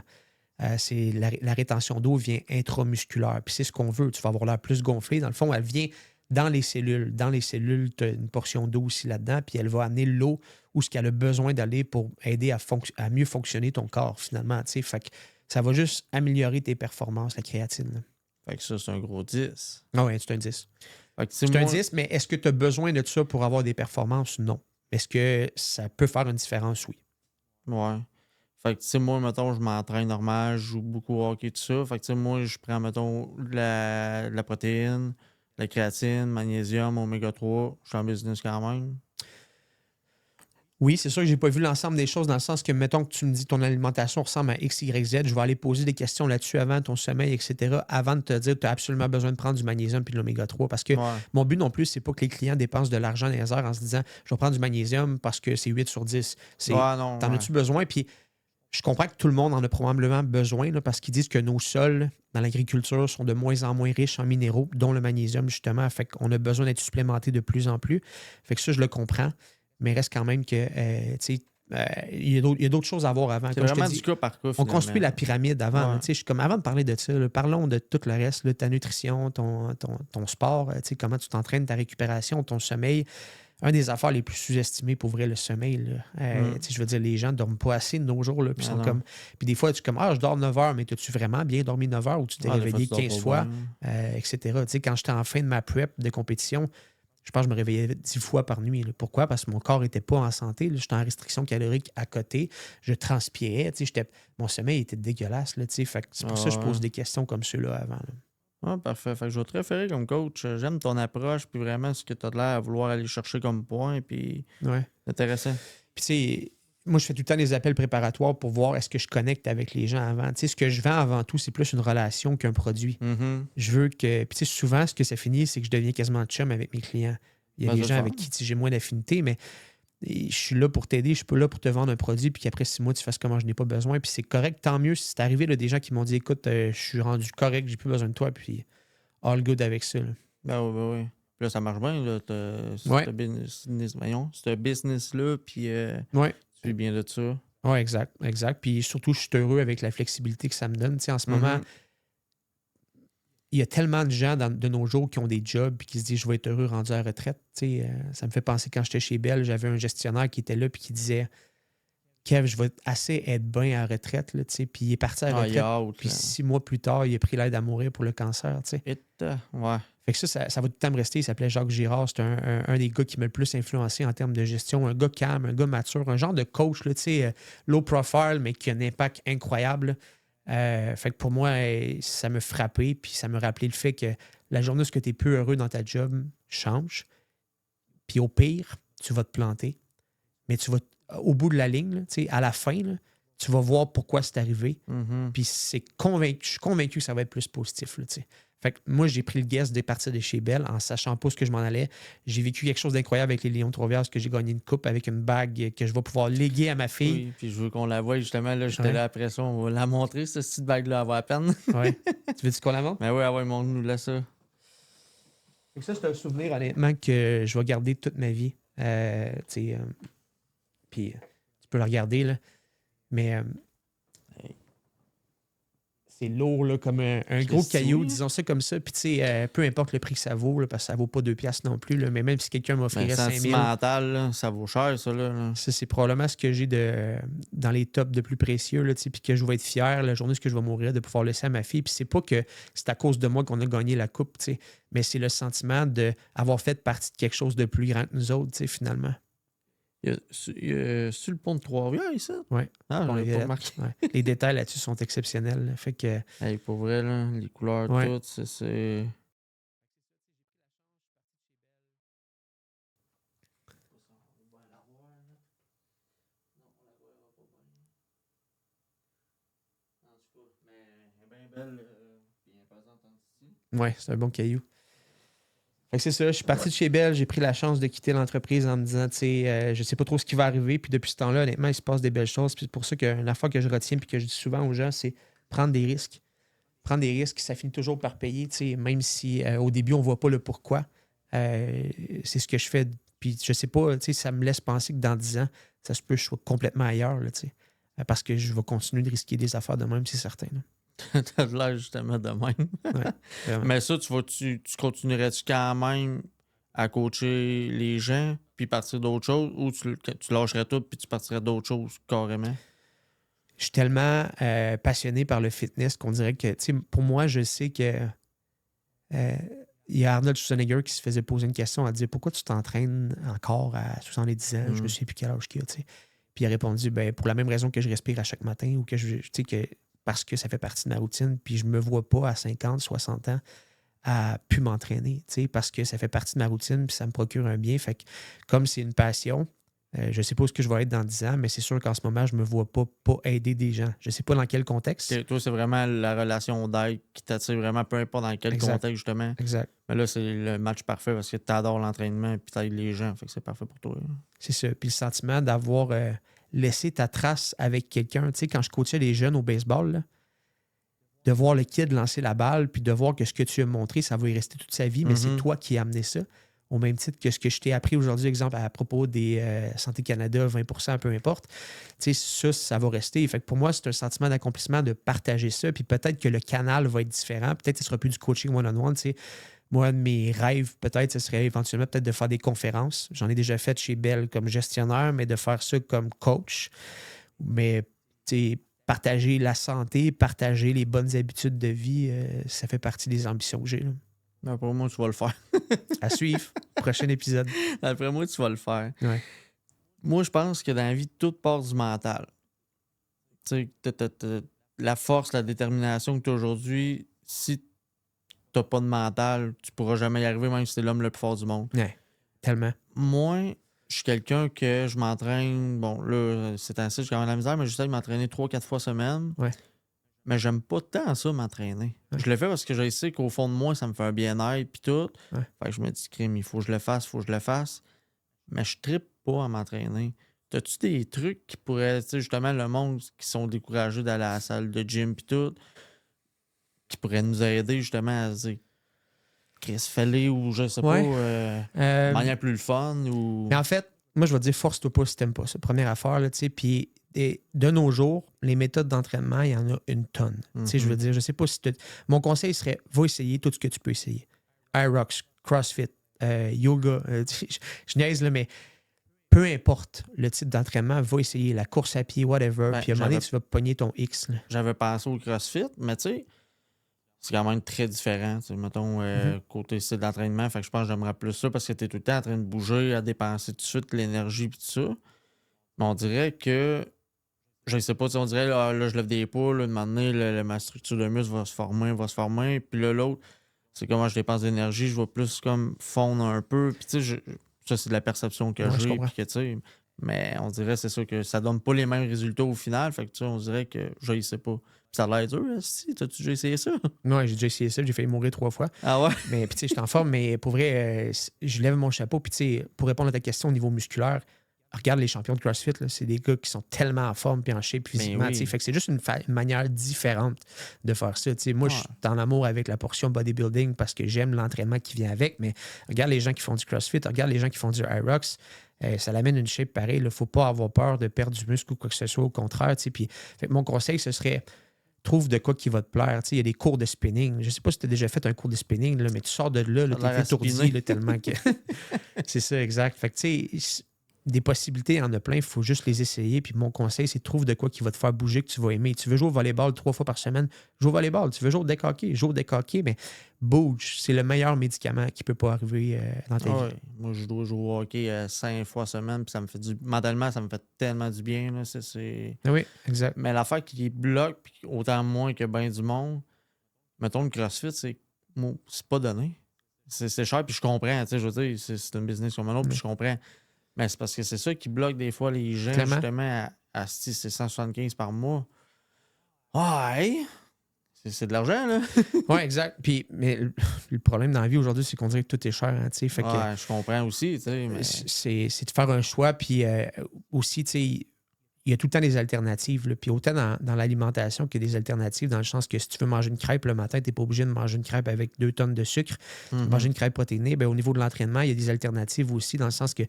C'est la rétention d'eau vient intramusculaire. Puis c'est ce qu'on veut. Tu vas avoir l'air plus gonflé. Dans le fond, elle vient dans les cellules. Dans les cellules, tu as une portion d'eau aussi là-dedans, puis elle va amener l'eau où ce qu'elle a besoin d'aller pour aider à mieux fonctionner ton corps, finalement. Fait que ça va juste améliorer tes performances, la créatine. Là. Fait que ça, c'est un gros 10. Ah oui, c'est un 10. C'est un 10, mais est-ce que tu as besoin de ça pour avoir des performances? Non. Est-ce que ça peut faire une différence? Oui. Ouais. Fait que, moi, mettons, je m'entraîne normal, je joue beaucoup au hockey, tout ça. Fait que, moi, je prends, mettons, la protéine, la créatine, magnésium, oméga 3. Je suis en business quand même. Oui, c'est sûr que j'ai pas vu l'ensemble des choses dans le sens que, mettons que tu me dis ton alimentation ressemble à X, Y, Z, je vais aller poser des questions là-dessus avant ton sommeil, etc., avant de te dire que tu as absolument besoin de prendre du magnésium puis de l'oméga 3 parce que Ouais. mon but non plus, c'est pas que les clients dépensent de l'argent dans les airs en se disant je vais prendre du magnésium parce que c'est 8 sur 10. C'est Ouais, non, t'en ouais. as-tu besoin? Puis je comprends que tout le monde en a probablement besoin là, parce qu'ils disent que nos sols dans l'agriculture sont de moins en moins riches en minéraux, dont le magnésium, justement. Fait qu'on a besoin d'être supplémenté de plus en plus. Fait que ça, je le comprends. Mais reste quand même que, tu sais, il y a d'autres choses à voir avant. C'est Comme je te vraiment dis, du cas par cas, on finalement. construit la pyramide avant. Ouais. Tu sais, je suis comme avant de parler de ça, là, parlons de tout le reste, là, ta nutrition, ton sport, tu sais, comment tu t'entraînes, ta récupération, ton sommeil. Un des affaires les plus sous-estimées pour vrai, le sommeil. Là. Tu sais, je veux dire, les gens ne dorment pas assez de nos jours. Là, puis Ah sont non. comme. Puis des fois, tu es comme je dors 9 heures, mais as-tu vraiment bien dormi 9 heures ou tu t'es Ah, des réveillé fois, tu 15 dors fois, pas bien. etc. Tu sais, quand j'étais en fin de ma prep de compétition, je pense que je me réveillais 10 fois par nuit. Là. Pourquoi? Parce que mon corps n'était pas en santé. Là. J'étais en restriction calorique à côté. Je transpirais. Tu sais, mon sommeil était dégueulasse. Là, tu sais. Fait que c'est pour ça que je pose des questions comme ceux-là avant. Là. Ah, parfait. Fait que je vais te référer comme coach. J'aime ton approche, puis vraiment ce que tu as l'air à vouloir aller chercher comme point, puis Ouais. c'est intéressant. Puis, tu sais, moi, je fais tout le temps des appels préparatoires pour voir est-ce que je connecte avec les gens avant. Tu sais, ce que je vends avant tout, c'est plus une relation qu'un produit. Mhm. Je veux que. Puis, tu sais, souvent, ce que ça finit, c'est que je deviens quasiment chum avec mes clients. Il y a Ben, des c'est gens le avec fun. qui j'ai moins d'affinité, mais je suis là pour t'aider, je suis pas là pour te vendre un produit, puis qu'après 6 mois, tu fasses comment je n'ai pas besoin. Puis c'est correct, tant mieux si c'est arrivé là, des gens qui m'ont dit écoute, je suis rendu correct, j'ai plus besoin de toi, puis all good avec ça. Là. Ben oui, ben oui. Puis là, ça marche bien, là. Ouais. Ce business-là, puis Ouais. tu vis bien de ça. Oui, exact, exact. Puis surtout, je suis heureux avec la flexibilité que ça me donne. Tu sais, en ce moment, Mhm. il y a tellement de gens de nos jours qui ont des jobs et qui se disent je vais être heureux rendu à la retraite. Tu sais, ça me fait penser quand j'étais chez Bell, j'avais un gestionnaire qui était là et qui disait Kev, je vais assez être bien à la retraite. Là, tu sais. Puis il est parti à la Ah, il y retraite. a hâte, Puis là. 6 mois plus tard, il a pris l'aide à mourir pour le cancer. Tu sais. Ouais. Fait que ça va tout le temps me rester. Il s'appelait Jacques Girard. C'est un des gars qui m'a le plus influencé en termes de gestion. Un gars calme, un gars mature, un genre de coach, là, tu sais, low profile, mais qui a un impact incroyable. Fait que pour moi, ça me frappait. Puis ça me rappelait le fait que la journée où tu es peu heureux dans ta job, change. Puis au pire, tu vas te planter. Mais tu vas, au bout de la ligne, là, tu sais, à la fin, là, tu vas voir pourquoi c'est arrivé. Mhm. Puis je suis convaincu que ça va être plus positif. Là, tu sais. Fait que moi, j'ai pris le guess de partir de chez Bell en sachant pas ce que je m'en allais. J'ai vécu quelque chose d'incroyable avec les Lions Trois-Rivières, que j'ai gagné une coupe avec une bague que je vais pouvoir léguer à ma fille. Oui, puis je veux qu'on la voie justement. Là, j'étais Ouais. là après ça. On va la montrer, cette petite bague-là, elle va à peine. Ouais. Tu veux-tu qu'on la montre? Mais oui, ouais, montre-nous là ça. Fait que ça, c'est un souvenir, honnêtement, que je vais garder toute ma vie. Tu sais, puis tu peux le regarder, là. Mais c'est lourd, là, comme un gros caillou, oui. disons ça comme ça. Puis, tu sais, peu importe le prix que ça vaut, là, parce que ça vaut pas 2 piastres non plus, là, mais même si quelqu'un Mais m'offrirait 5 000, sentimental, là, ça vaut cher, ça. Là. ça, c'est probablement ce que j'ai dans les tops de plus précieux, là, tu sais, puis que je vais être fier la journée où je vais mourir de pouvoir laisser à ma fille. Puis c'est pas que c'est à cause de moi qu'on a gagné la coupe, tu sais, mais c'est le sentiment d'avoir fait partie de quelque chose de plus grand que nous autres, tu sais, finalement. Il y a sur le pont de Trois-Rivières, ici. Ouais. Ah, Bon, j'avais pas remarqué. ouais. Les détails là-dessus sont exceptionnels. Là. Fait que, Hey, pour vrai, là, les couleurs, Ouais. toutes, c'est. ouais, c'est un bon caillou. Fait que c'est ça, je suis parti de chez Bell, j'ai pris la chance de quitter l'entreprise en me disant, tu sais, je sais pas trop ce qui va arriver. Puis depuis ce temps-là, honnêtement, il se passe des belles choses. Puis c'est pour ça que la fois que je retiens puis que je dis souvent aux gens, c'est prendre des risques. Prendre des risques, ça finit toujours par payer, tu sais, même si au début, on voit pas le pourquoi. C'est ce que je fais. Puis je sais pas, tu sais, ça me laisse penser que dans 10 ans, ça se peut que je sois complètement ailleurs, là, tu sais. Parce que je vais continuer de risquer des affaires de même, c'est certain. Là. T'as de l'air justement de même. Vraiment. Mais ça, tu continuerais-tu quand même à coacher les gens puis partir d'autres choses ou tu lâcherais tout puis tu partirais d'autres choses carrément? Je suis tellement passionné par le fitness qu'on dirait que, tu sais, pour moi, je sais que il y a Arnold Schwarzenegger qui se faisait poser une question à dire pourquoi tu t'entraînes encore à 70 ans, je me souviens plus quel âge qu'il a, tu sais. Puis il a répondu ben, pour la même raison que je respire à chaque matin ou que tu sais, que parce que ça fait partie de ma routine, puis je me vois pas à 50, 60 ans à plus m'entraîner, tu sais, parce que ça fait partie de ma routine, puis ça me procure un bien. Fait que comme c'est une passion, Je ne sais pas où ce que je vais être dans 10 ans, mais c'est sûr qu'en ce moment, je ne me vois pas aider des gens. Je ne sais pas dans quel contexte. Toi, c'est vraiment la relation d'aide qui t'attire vraiment, peu importe dans quel Exact. contexte, justement. Exact. Mais là, c'est le match parfait parce que tu adores l'entraînement et tu aides les gens. Fait que c'est parfait pour toi. C'est ça. Puis le sentiment d'avoir laissé ta trace avec quelqu'un. Tu sais, quand je coachais les jeunes au baseball, là, de voir le kid lancer la balle, puis de voir que ce que tu as montré, ça va y rester toute sa vie, mais c'est toi qui as amené ça. Au même titre que ce que je t'ai appris aujourd'hui, exemple, à propos des Santé Canada, 20%, peu importe. Tu sais, ça va rester. Fait que pour moi, c'est un sentiment d'accomplissement de partager ça. Puis peut-être que le canal va être différent. Peut-être que ce ne sera plus du coaching one-on-one. Tu sais. Moi, un de mes rêves, peut-être, ce serait éventuellement peut-être de faire des conférences. J'en ai déjà fait chez Bell comme gestionnaire, mais de faire ça comme coach. Mais, tu sais, partager la santé, partager les bonnes habitudes de vie, ça fait partie des ambitions que j'ai. Après moi, tu vas le faire. À suivre. Prochain épisode. Après moi, tu vas le faire. Ouais. Moi, je pense que dans la vie, tout part du mental. Tu sais, la force, la détermination que tu as aujourd'hui, si tu n'as pas de mental, tu pourras jamais y arriver, même si tu es l'homme le plus fort du monde. Ouais, tellement. Moi, je suis quelqu'un que je m'entraîne. Bon, là, c'est ainsi, j'ai quand même la misère, mais j'essaie de m'entraîner 3-4 fois semaine. Ouais. Mais j'aime pas tant ça, m'entraîner. Ouais. Je le fais parce que je sais qu'au fond de moi, ça me fait un bien-être puis tout. Ouais. Fait que je me dis, crime, il faut que je le fasse, il faut que je le fasse. Mais je trippe pas à m'entraîner. T'as-tu des trucs qui pourraient, tu sais, justement, le monde qui sont découragés d'aller à la salle de gym puis tout, qui pourraient nous aider justement à se dire, Chris, fais-le ou je sais pas, de manière plus le fun ou. Mais en fait, moi, je vais te dire, force-toi pas si t'aimes pas ça. Première affaire, là, tu sais, puis de nos jours, les méthodes d'entraînement, il y en a une tonne. Tu sais, je veux dire, je sais pas si mon conseil serait, va essayer tout ce que tu peux essayer. Aerox, CrossFit, yoga, je niaise, là, mais peu importe le type d'entraînement, va essayer la course à pied, whatever, puis à un moment donné, tu vas pogner ton X. Là. J'avais pensé au CrossFit, mais tu sais, c'est quand même très différent. Mettons, côté style d'entraînement. Fait que je pense que j'aimerais plus ça parce que tu es tout le temps en train de bouger, à dépenser tout de suite l'énergie et tout ça. Mais on dirait que, je sais pas, on dirait, là, je lève des poules, un moment donné, ma structure de muscle va se former. Puis là, l'autre, c'est comment je dépense d'énergie, je vais plus comme fondre un peu. Puis tu sais, ça, c'est de la perception que j'ai. Puis que, tu sais, mais on dirait, c'est ça, que ça donne pas les mêmes résultats au final. Fait que, tu sais, on dirait que je ne sais pas. Puis ça a l'air dur, si. T'as-tu déjà essayé ça? Non, j'ai déjà essayé ça. J'ai failli mourir 3 fois. Ah ouais? Mais, puis, tu sais, je suis en forme, mais pour vrai, je lève mon chapeau. Puis, tu sais, pour répondre à ta question au niveau musculaire, regarde les champions de CrossFit, là, c'est des gars qui sont tellement en forme puis en shape physiquement. Oui. Fait que c'est juste une manière différente de faire ça. Moi, je suis en amour avec la portion bodybuilding parce que j'aime l'entraînement qui vient avec, mais regarde les gens qui font du CrossFit, regarde les gens qui font du Aerox. Ça l'amène une shape pareille. Il ne faut pas avoir peur de perdre du muscle ou quoi que ce soit. Au contraire. Puis, fait que mon conseil, ce serait trouve de quoi qui va te plaire. Il y a des cours de spinning. Je ne sais pas si tu as déjà fait un cours de spinning, là, mais tu sors de là, tu es étourdi tellement que. C'est ça, exact. Fait que tu sais, des possibilités, il y en a plein, il faut juste les essayer. Puis mon conseil, c'est trouve de quoi qui va te faire bouger, que tu vas aimer. Tu veux jouer au volleyball 3 fois par semaine, joue au volleyball. Tu veux jouer au deck hockey, joue au deck hockey, mais bouge. C'est le meilleur médicament qui ne peut pas arriver dans ta vie. Moi, je dois jouer au hockey 5 fois semaine, puis ça me fait mentalement, ça me fait tellement du bien. Là. Oui, exact. Mais l'affaire qui bloque, puis autant moins que bien du monde, mettons le CrossFit, c'est pas donné. C'est cher, puis je comprends. Je veux dire, c'est une business comme un autre, puis je comprends. Mais c'est parce que c'est ça qui bloque des fois les gens, justement, à c'est 175 par mois. Ouais! C'est de l'argent, là. Oui, exact. Puis, mais le problème dans la vie aujourd'hui, c'est qu'on dirait que tout est cher. Hein, fait que, je comprends aussi. Mais... C'est de faire un choix. Puis aussi, il y a tout le temps des alternatives. Là. Puis autant dans l'alimentation qu'il y a des alternatives, dans le sens que si tu veux manger une crêpe le matin, tu n'es pas obligé de manger une crêpe avec 2 tonnes de sucre. Manger une crêpe protéinée, au niveau de l'entraînement, il y a des alternatives aussi, dans le sens que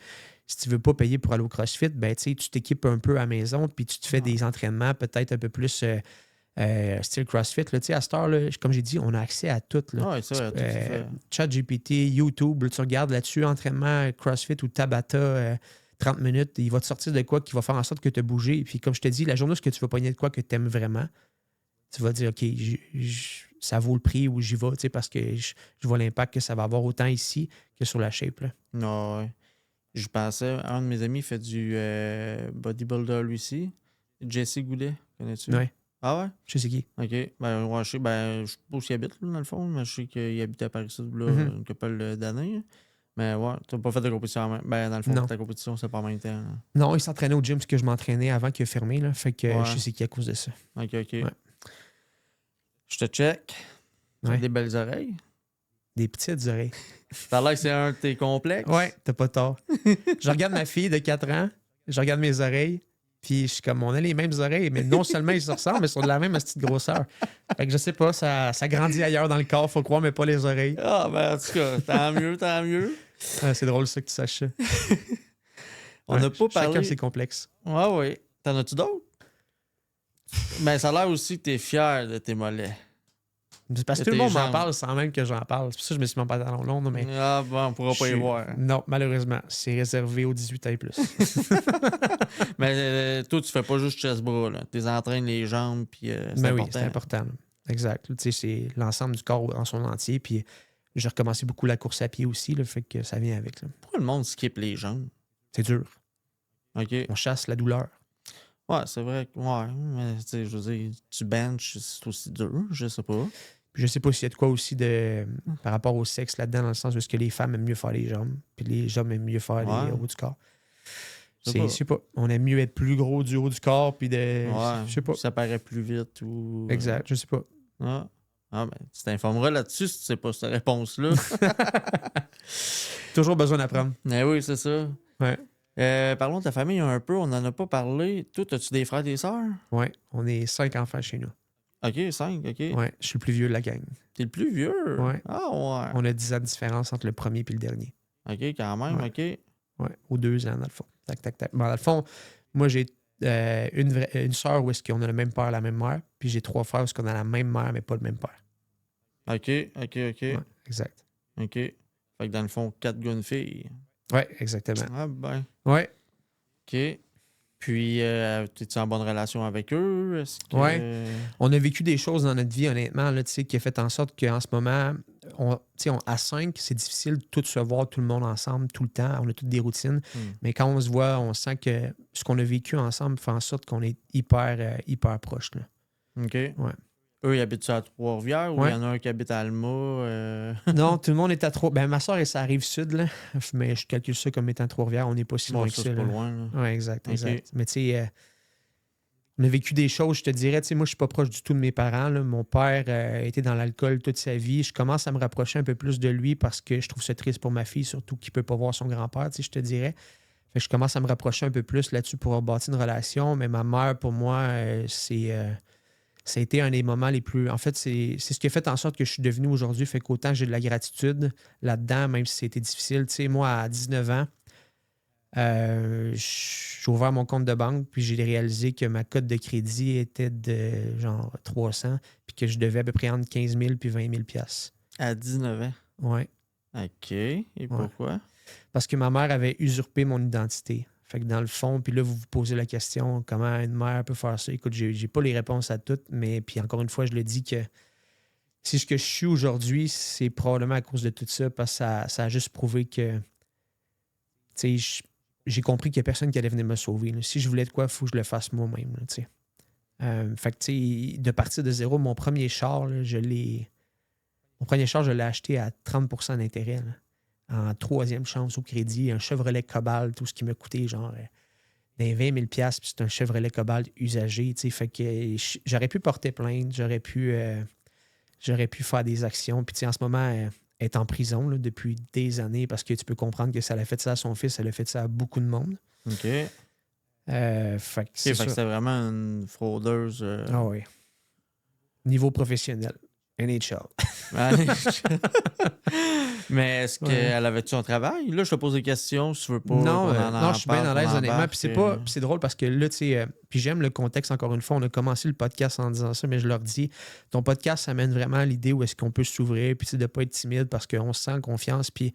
si tu ne veux pas payer pour aller au CrossFit, tu t'équipes un peu à la maison, puis tu te fais des entraînements peut-être un peu plus style CrossFit. Là, à cette heure, là, comme j'ai dit, on a accès à tout. ChatGPT, YouTube, là, tu regardes là-dessus, entraînement CrossFit ou Tabata, 30 minutes, il va te sortir de quoi qui va faire en sorte que tu as bougé. Et puis, comme je te dis, la journée où tu vas pogner de quoi que tu aimes vraiment, tu vas dire, OK, ça vaut le prix ou j'y vais, parce que je vois l'impact que ça va avoir autant ici que sur la shape. Là. Non, ouais. Je pensais, un de mes amis fait du bodybuilder lui aussi. Jesse Goulet, connais-tu? Oui. Ah ouais? Je sais qui. OK. Je sais pas où il habite, là, dans le fond, mais je sais qu'il habite à Paris, là, une couple d'années. Mais ouais, t'as pas fait de compétition en même. Ben, dans le fond, Non. ta compétition, c'est pas en même temps. Là. Non, il s'entraînait au gym parce que je m'entraînais avant qu'il a fermé. Là, fait que Ouais. je sais c'est qui à cause de ça. Ok. Ouais. Je te check. Tu as Ouais. des belles oreilles. Des petites oreilles. T'as l'air que c'est un de tes complexes. Ouais, t'as pas tort. Je regarde ma fille de 4 ans, je regarde mes oreilles, puis je suis comme, on a les mêmes oreilles, mais non seulement ils se ressemblent, mais ils sont de la même petite grosseur. Fait que je sais pas, ça grandit ailleurs dans le corps, faut croire, mais pas les oreilles. Ah, ben en tout cas, tant mieux. C'est drôle ça que tu saches ça. On n'a pas Chacun parlé. ses complexes. Ouais. T'en as-tu d'autres? Ben, ça a l'air aussi que t'es fier de tes mollets. C'est parce que De tout le tes monde m'en jambes. parle sans même que j'en parle. C'est pour ça que je me suis mis en pantalon long, mais. Ah, bon, on pourra pas y voir. Non, malheureusement, c'est réservé aux 18 ans et plus. Mais toi, tu fais pas juste chest-bras, là. Tu entraînes les jambes, puis c'est Mais oui, important. c'est important. Là. Exact. Tu sais, c'est l'ensemble du corps en son entier. Puis j'ai recommencé beaucoup la course à pied aussi, là, fait que ça vient avec. Là. Pourquoi le monde skip les jambes? C'est dur. OK. On chasse la douleur. Ouais, c'est vrai. Ouais, mais tu sais, je veux dire, tu benches, c'est aussi dur, je sais pas. Puis je sais pas s'il y a de quoi aussi de par rapport au sexe là-dedans, dans le sens où est-ce que les femmes aiment mieux faire les jambes, puis les hommes aiment mieux faire Ouais. les hauts du corps. Je sais pas. Je sais pas. On aime mieux être plus gros du haut du corps, puis de. Ouais, Je sais pas. ça paraît plus vite ou... Exact, je sais pas. Ah, ben, tu t'informeras là-dessus si tu sais pas cette réponse-là. Toujours besoin d'apprendre. Mais oui, c'est ça. Ouais. Parlons de ta famille un peu, on en a pas parlé. Toi, as-tu des frères et des sœurs? Ouais. On est 5 enfants chez nous. OK, 5, OK. Ouais. Je suis le plus vieux de la gang. T'es le plus vieux? Ouais. Ah ouais. On a 10 ans de différence entre le premier et le dernier. OK, quand même, Ouais. OK. Ouais. Ou 2 ans, dans le fond. Tac, tac, tac. Bon, dans le fond, moi, j'ai une sœur où est-ce qu'on a le même père, la même mère. Puis j'ai 3 frères où est-ce qu'on a la même mère, mais pas le même père. OK. Ouais, exact. OK. Fait que dans le fond, 4 gars, une fille. Ouais, exactement. Ah ben. Ouais. OK. Puis, es-tu en bonne relation avec eux? Est-ce que... Ouais. On a vécu des choses dans notre vie, honnêtement, là, qui a fait en sorte qu'en ce moment, à 5, c'est difficile de tout se voir, tout le monde ensemble, tout le temps. On a toutes des routines. Mais quand on se voit, on sent que ce qu'on a vécu ensemble fait en sorte qu'on est hyper proches. Là. OK. Ouais. Eux, ils habitent à Trois-Rivières ou il Ouais. y en a un qui habite à Alma? Non, tout le monde est à Trois. Ben, ma soeur, elle, ça rive sud, là. Mais je calcule ça comme étant Trois-Rivières. On n'est pas si Bon, loin ça, que ça. c'est pas là. loin. Là. Oui, exact. Ok. Mais tu sais, on a vécu des choses, je te dirais. Tu sais, moi, je suis pas proche du tout de mes parents. Là. Mon père était dans l'alcool toute sa vie. Je commence à me rapprocher un peu plus de lui parce que je trouve ça triste pour ma fille, surtout qu'il peut pas voir son grand-père, tu sais, je te dirais. Fait que je commence à me rapprocher un peu plus là-dessus pour bâtir une relation. Mais ma mère, pour moi, ça a été un des moments les plus... En fait, c'est ce qui a fait en sorte que je suis devenu aujourd'hui. Fait qu'autant j'ai de la gratitude là-dedans, même si c'était difficile. Tu sais, moi, à 19 ans, j'ai ouvert mon compte de banque, puis j'ai réalisé que ma cote de crédit était de genre 300, puis que je devais à peu près entre 15 000 puis 20 000 piastres. À 19 ans. Ouais. OK. Et pourquoi? Parce que ma mère avait usurpé mon identité. Fait que dans le fond, puis là, vous vous posez la question, comment une mère peut faire ça? Écoute, j'ai pas les réponses à toutes, mais puis encore une fois, je le dis que si ce que je suis aujourd'hui, c'est probablement à cause de tout ça, parce que ça a juste prouvé que, tu sais, j'ai compris qu'il n'y a personne qui allait venir me sauver. Là. Si je voulais de quoi, il faut que je le fasse moi-même, tu sais. Fait que, tu sais, de partir de zéro, mon premier char, là, je l'ai acheté à 30% d'intérêt, là. En 3e chance au crédit, un Chevrolet Cobalt, tout ce qui m'a coûté genre des 20 000 $, puis c'est un Chevrolet Cobalt usagé, tu sais, fait que j'aurais pu porter plainte, j'aurais pu faire des actions, puis tu sais, en ce moment, elle est en prison là, depuis des années parce que tu peux comprendre que ça l'a fait ça à son fils, elle a fait ça à beaucoup de monde. OK. Fait que c'est Fait que ça. c'est vraiment une fraudeuse. Ah oui. Niveau professionnel. NHL. Mais est-ce qu'elle avait-tu un travail? Là, je te pose des questions si tu veux pas. Non, je suis bien à l'aise, honnêtement. Puis c'est c'est drôle parce que là, tu sais, puis j'aime le contexte, encore une fois. On a commencé le podcast en disant ça, mais je leur dis, ton podcast, ça mène vraiment à l'idée où est-ce qu'on peut s'ouvrir, puis de ne pas être timide parce qu'on se sent en confiance. Puis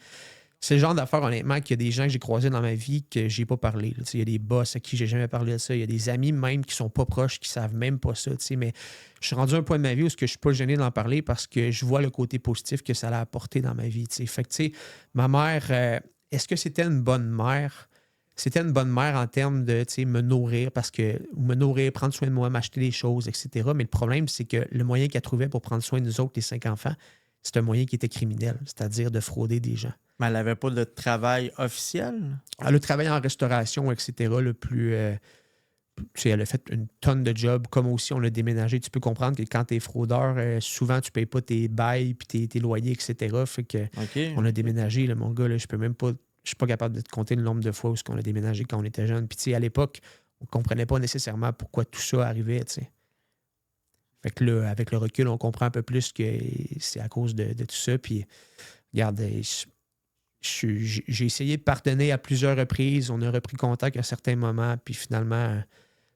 c'est le genre d'affaires, honnêtement, qu'il y a des gens que j'ai croisés dans ma vie que j'ai pas parlé. Là. Il y a des boss à qui j'ai jamais parlé de ça. Il y a des amis même qui sont pas proches, qui savent même pas ça. Mais je suis rendu à un point de ma vie où je suis pas gêné d'en parler parce que je vois le côté positif que ça a apporté dans ma vie. T'sais. Fait que, tu sais, ma mère, est-ce que c'était une bonne mère? C'était une bonne mère en termes de me nourrir, prendre soin de moi, m'acheter des choses, etc. Mais le problème, c'est que le moyen qu'elle trouvait pour prendre soin de nous autres, les 5 enfants, c'est un moyen qui était criminel, c'est-à-dire de frauder des gens. Mais elle n'avait pas de travail officiel? Elle a travaillé en restauration, etc. Le plus, tu sais, elle a fait une tonne de jobs. Comme aussi, on a déménagé. Tu peux comprendre que quand tu es fraudeur, souvent, tu ne payes pas tes bails puis tes loyers, etc. Fait que on a déménagé, là, mon gars. Là, je peux même pas. Je suis pas capable de te compter le nombre de fois où on a déménagé quand on était jeune. Puis, tu sais, à l'époque, on ne comprenait pas nécessairement pourquoi tout ça arrivait, tu sais. Fait que là, avec le recul, on comprend un peu plus que c'est à cause de tout ça. Puis, regarde, j'ai essayé de pardonner à plusieurs reprises. On a repris contact à certains moments. Puis finalement,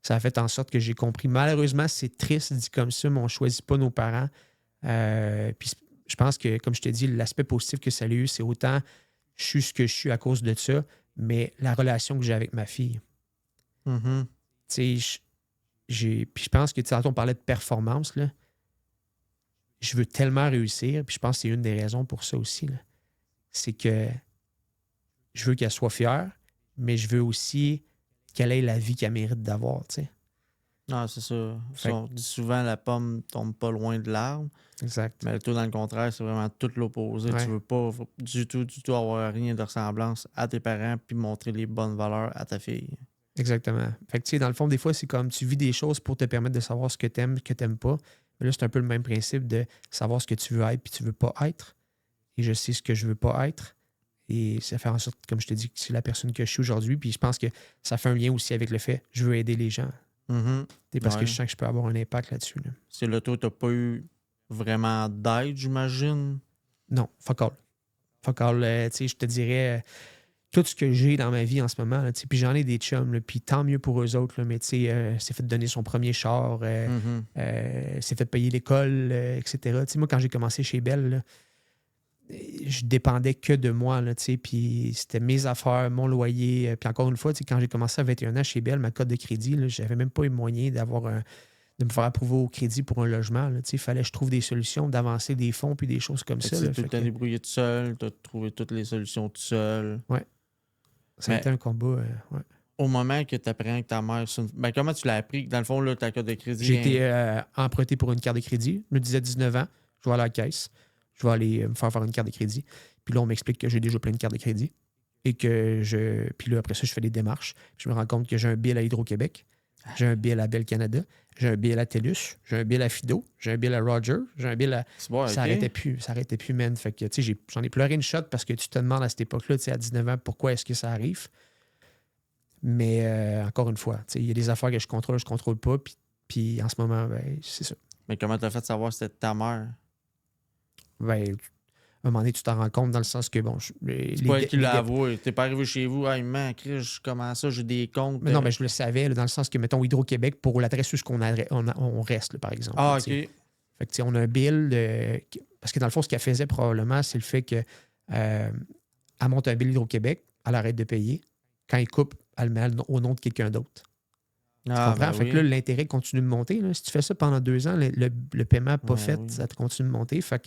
ça a fait en sorte que j'ai compris. Malheureusement, c'est triste dit comme ça, mais on ne choisit pas nos parents. Puis je pense que, comme je te dis, l'aspect positif que ça a eu, c'est autant je suis ce que je suis à cause de ça, mais la relation que j'ai avec ma fille. Mm-hmm. Tu sais, puis je pense que, tantôt, on parlait de performance, là. Je veux tellement réussir, puis je pense que c'est une des raisons pour ça aussi, là. C'est que je veux qu'elle soit fière, mais je veux aussi qu'elle ait la vie qu'elle mérite d'avoir, tu sais. Non, c'est ça. Fait- On dit souvent la pomme tombe pas loin de l'arbre. Exact. Mais toi, dans le contraire, c'est vraiment tout l'opposé. Ouais. Tu veux pas du tout avoir rien de ressemblance à tes parents puis montrer les bonnes valeurs à ta fille. Exactement. Fait que, tu sais, dans le fond, des fois, c'est comme tu vis des choses pour te permettre de savoir ce que t'aimes pas. Mais là, c'est un peu le même principe de savoir ce que tu veux être puis tu veux pas être. Et je sais ce que je veux pas être. Et ça fait en sorte, comme je te dis, que c'est la personne que je suis aujourd'hui. Puis je pense que ça fait un lien aussi avec le fait je veux aider les gens. Mm-hmm. C'est parce que Ouais. je sens que je peux avoir un impact là-dessus. Là. C'est là, toi, t'as pas eu vraiment d'aide, j'imagine. Non, fuck all. Fuck all. Tu sais, je te dirais tout ce que j'ai dans ma vie en ce moment. Là, tu sais, puis j'en ai des chums, là, puis tant mieux pour eux autres. Là, mais tu sais, c'est fait donner son premier char, Mm-hmm. c'est fait payer l'école, etc. Tu sais, moi, quand j'ai commencé chez Bell, là, je dépendais que de moi, là, tu sais, puis c'était mes affaires, mon loyer. Puis encore une fois, tu sais, quand j'ai commencé à 21 ans chez Bell, ma cote de crédit, là, j'avais même pas eu moyen de me faire approuver au crédit pour un logement. Là, tu sais, il fallait que je trouve des solutions, d'avancer des fonds puis des choses comme ça. Tu Là, t'es tout le temps débrouillé tout seul, t'as trouvé toutes les solutions tout seul. ça a Mais- été un combat. Ouais. Au moment que tu apprends que ta mère... Ben, comment tu l'as appris? Dans le fond, là, ta carte de crédit... J'ai été emprunté pour une carte de crédit. Je me disais 19 ans, je vais aller à la caisse, je vais aller me faire une carte de crédit. Puis là, on m'explique que j'ai déjà plein de cartes de crédit. Et que Puis là, après ça, je fais des démarches. Puis je me rends compte que j'ai un bill à Hydro-Québec, j'ai un bill à Bell Canada, j'ai un bill à TELUS, j'ai un bill à Fido, j'ai un bill à Roger, j'ai un bill à. C'est bon, Ça arrêtait plus, man. Fait que, tu sais, j'en ai pleuré une shot parce que tu te demandes à cette époque-là, tu sais, à 19 ans, pourquoi est-ce que ça arrive. Mais encore une fois, tu sais, il y a des affaires que je contrôle pas. Puis en ce moment, ben, c'est ça. Mais comment t'as fait savoir que c'était ta mère? Ben, à un moment donné, tu t'en rends compte dans le sens que, bon, C'est pas elle qui l'a avoué. T'es pas arrivé chez vous, hey, man, Chris, comment ça, j'ai des comptes. Mais non, mais je le savais, là, dans le sens que, mettons, Hydro-Québec, pour l'adresse où on reste, là, par exemple. Ah, là, ok. tu sais. Fait que, tu sais, on a un bill. Parce que dans le fond, ce qu'elle faisait probablement, c'est le fait que elle monte un bill Hydro-Québec, elle arrête de payer. Quand il coupe, elle le met au nom de quelqu'un d'autre. Tu comprends? Ben Fait que là, l'intérêt continue de monter. Là. Si tu fais ça pendant 2 ans, le paiement pas fait, ça te continue de monter. Fait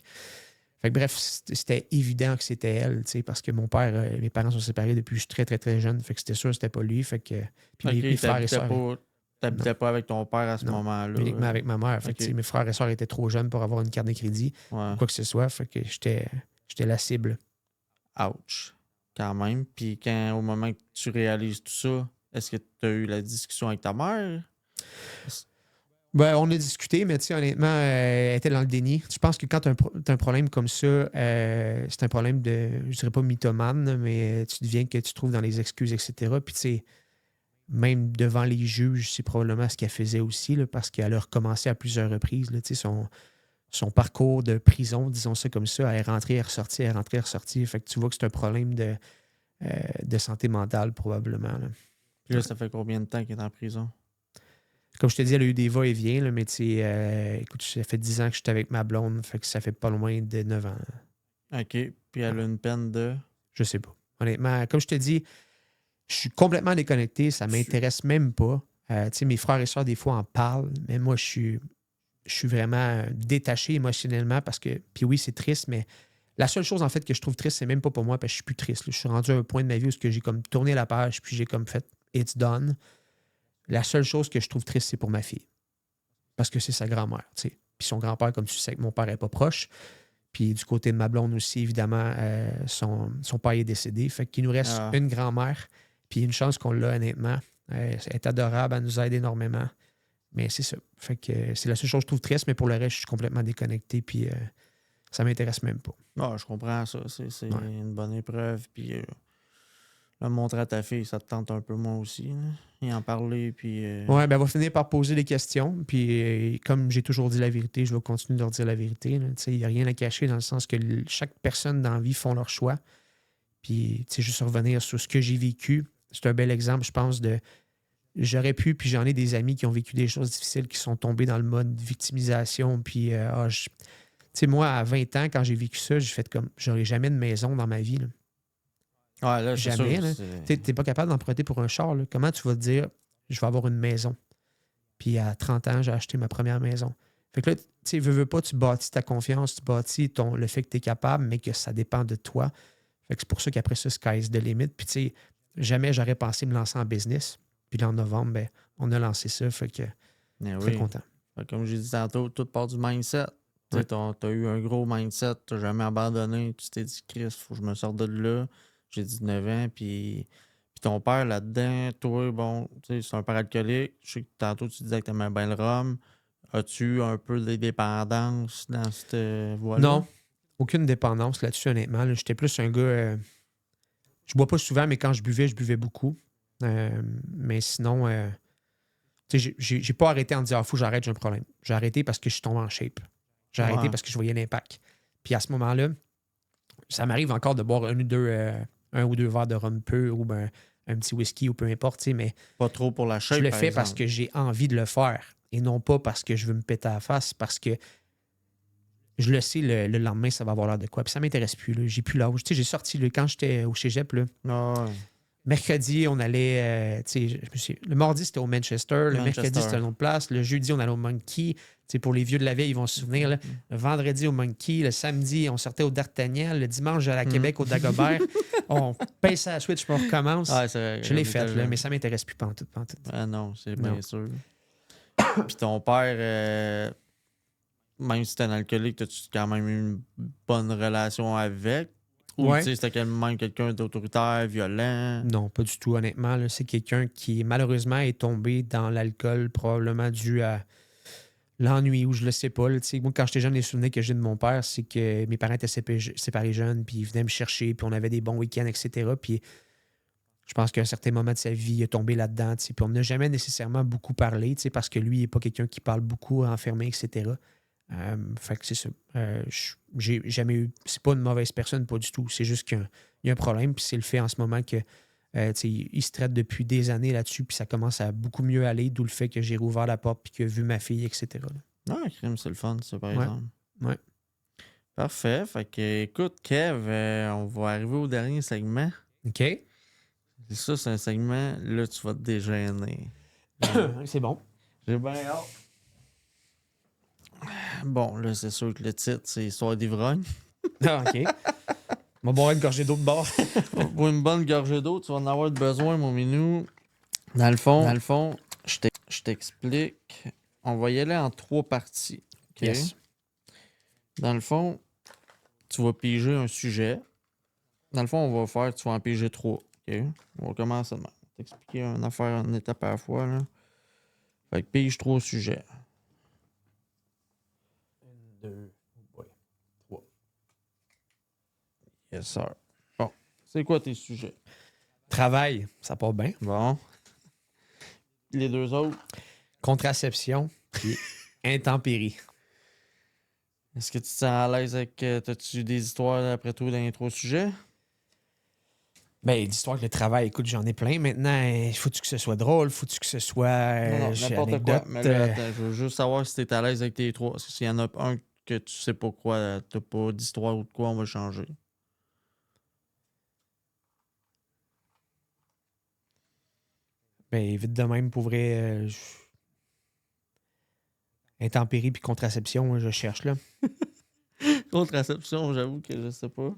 que bref, c'était évident que c'était elle, tu sais, parce que mes parents sont séparés depuis que je suis très, très, très jeune. Fait que c'était sûr que c'était pas lui. Fait que. Puis mes frères et sœurs. T'habitais pas avec ton père à ce moment-là. Uniquement avec ma mère. Fait que, tu sais, mes frères et sœurs étaient trop jeunes pour avoir une carte de crédit Ouais. ou quoi que ce soit. Fait que j'étais la cible. Ouch. Quand même. Puis au moment que tu réalises tout ça, est-ce que tu as eu la discussion avec ta mère? Ben, on a discuté, mais tu sais, honnêtement, elle était dans le déni. Je pense que quand tu as un problème comme ça, c'est un problème de, je dirais pas mythomane, mais tu deviens que tu trouves dans les excuses, etc. Puis tu sais, même devant les juges, c'est probablement ce qu'elle faisait aussi, là, parce qu'elle a recommencé à plusieurs reprises. Là, tu sais, son parcours de prison, disons ça comme ça, elle est rentrée, elle est ressortie, elle est rentrée, elle est ressortie. Fait que tu vois que c'est un problème de santé mentale, probablement. Là. Puis là, ça fait combien de temps qu'elle est en prison? Comme je te dis, elle a eu des va-et-vient, là, mais tu sais, écoute, ça fait 10 ans que je suis avec ma blonde, fait que ça fait pas loin de 9 ans. OK. Puis elle a une peine de... Je sais pas. Honnêtement, comme je te dis, je suis complètement déconnecté, ça m'intéresse même pas. Tu sais, mes frères et sœurs, des fois, en parlent, mais moi, je suis vraiment détaché émotionnellement parce que, puis oui, c'est triste, mais la seule chose, en fait, que je trouve triste, c'est même pas pour moi parce que je suis plus triste. Là. Je suis rendu à un point de ma vie où j'ai comme tourné la page, puis j'ai comme fait « it's done ». La seule chose que je trouve triste, c'est pour ma fille. Parce que c'est sa grand-mère, tu sais. Puis son grand-père, comme tu sais, que mon père n'est pas proche. Puis du côté de ma blonde aussi, évidemment, son père est décédé. Fait qu'il nous reste une grand-mère. Puis une chance qu'on l'a, honnêtement. Elle est adorable, elle nous aide énormément. Mais c'est ça. Fait que c'est la seule chose que je trouve triste, mais pour le reste, je suis complètement déconnecté. Puis ça m'intéresse même pas. Ah, je comprends ça. C'est une bonne épreuve. Puis le montrer à ta fille, ça te tente un peu moi aussi. Là. Et en parler. Puis. Ouais, ben elle va finir par poser des questions. Puis comme j'ai toujours dit la vérité, je vais continuer de leur dire la vérité. Il n'y a rien à cacher dans le sens que chaque personne dans la vie font leur choix. Puis juste revenir sur ce que j'ai vécu. C'est un bel exemple, je pense, de. J'aurais pu, puis j'en ai des amis qui ont vécu des choses difficiles, qui sont tombés dans le mode victimisation. Puis, tu sais, moi, à 20 ans, quand j'ai vécu ça, j'ai fait comme, j'aurais jamais de maison dans ma vie. Là. Ouais, là, Jamais. Tu n'es pas capable d'emprunter pour un char. Là. Comment tu vas te dire, je vais avoir une maison? Puis à 30 ans, j'ai acheté ma première maison. Fait que là, tu sais, veux pas, tu bâtis ta confiance, tu bâtis le fait que tu es capable, mais que ça dépend de toi. Fait que c'est pour ça qu'après ça, sky's the limit. Puis, tu sais, jamais j'aurais pensé me lancer en business. Puis là, en novembre, ben, on a lancé ça. Fait que très content. Comme j'ai dit tantôt, tout part du mindset. Ouais. Tu as eu un gros mindset, tu n'as jamais abandonné. Tu t'es dit, Chris, faut que je me sorte de là. J'ai 19 ans, puis ton père là-dedans, toi, bon, c'est un père alcoolique. Je sais que tantôt, tu disais que tu aimais bien le rhum. As-tu un peu de dépendance dans cette voie-là? Non, aucune dépendance là-dessus, honnêtement. Là, j'étais plus un gars... je bois pas souvent, mais quand je buvais beaucoup. Mais sinon, j'ai pas arrêté en disant faut que j'arrête, j'ai un problème. J'ai arrêté parce que je suis tombé en shape. J'ai arrêté parce que je voyais l'impact. Puis à ce moment-là, ça m'arrive encore de boire un ou deux verres de rhum pur ou ben, un petit whisky ou peu importe, mais pas trop pour la shape. Je le fais parce que j'ai envie de le faire et non pas parce que je veux me péter à la face, parce que je le sais, le lendemain, ça va avoir l'air de quoi. Puis ça m'intéresse plus. Là. J'ai plus l'âge. Tu sais, j'ai sorti quand j'étais au cégep. Là, mercredi, on allait. Le mardi, c'était au Manchester. Le mercredi, c'était à une autre place. Le jeudi, on allait au Monkey. Pour les vieux de la veille, ils vont se souvenir. Là. Le vendredi, au Monkey. Le samedi, on sortait au D'Artagnan. Le dimanche, j'allais à Québec, au Dagobert. On pèse à la Switch, puis on recommence. Je l'ai fait, là, mais ça m'intéresse plus pantoute. Ah non, c'est bien sûr. Puis ton père, même si t'es un alcoolique, as-tu quand même eu une bonne relation avec? Ou c'était même quelqu'un d'autoritaire, violent? Non, pas du tout, honnêtement. Là, c'est quelqu'un qui, malheureusement, est tombé dans l'alcool, probablement dû à l'ennui ou je le sais pas. Là, moi, quand j'étais jeune, les souvenirs que j'ai de mon père, c'est que mes parents étaient séparés jeunes, puis ils venaient me chercher, puis on avait des bons week-ends, etc. Puis je pense qu'à un certain moment de sa vie, il est tombé là-dedans. Puis on n'a jamais nécessairement beaucoup parlé, parce que lui, il n'est pas quelqu'un qui parle beaucoup, enfermé, etc. Fait que c'est ça. J'ai jamais eu. C'est pas une mauvaise personne, pas du tout. C'est juste qu'il y a un problème, puis c'est le fait en ce moment que il se traite depuis des années là-dessus, puis ça commence à beaucoup mieux aller, d'où le fait que j'ai rouvert la porte puis qu'il a vu ma fille, etc. Ah, crime, c'est le fun, ça, par exemple. Ouais. Parfait. Fait que, écoute, Kev, on va arriver au dernier segment. OK. Ça, c'est un segment, là, tu vas te dégêner. C'est bon. J'ai bien hâte. Bon, là, c'est sûr que le titre, c'est Histoire d'ivrogne. Ah, OK. On va boire une gorgée d'eau de bord. Pour une bonne gorgée d'eau, tu vas en avoir besoin, mon minou. Dans le fond, je t'explique. On va y aller en 3 parties. Okay? Yes. Dans le fond, tu vas piger un sujet. Dans le fond, tu vas en piger 3. Okay? On va commencer demain. Je vais t'expliquer une affaire en étape à la fois. Là. Fait que pige 3 sujets. 1, 2, 3. Yes, sir. Bon. C'est quoi tes sujets? Travail, ça part bien. Bon. Les 2 autres? Contraception et intempéries. Est-ce que tu te sens à l'aise avec... T'as-tu des histoires après tout dans les 3 sujets? Ben, l'histoire que le travail, écoute, j'en ai plein. Maintenant, faut-tu que ce soit drôle? Faut-tu que ce soit... non, n'importe quoi. Mais là, attends, je veux juste savoir si t'es à l'aise avec tes 3. Parce que s'il y en a un que tu sais pas quoi, t'as pas d'histoire ou de quoi, on va changer. Ben, vite de même, pour vrai, intempéries puis contraception, je cherche, là. Contraception, j'avoue que je sais pas.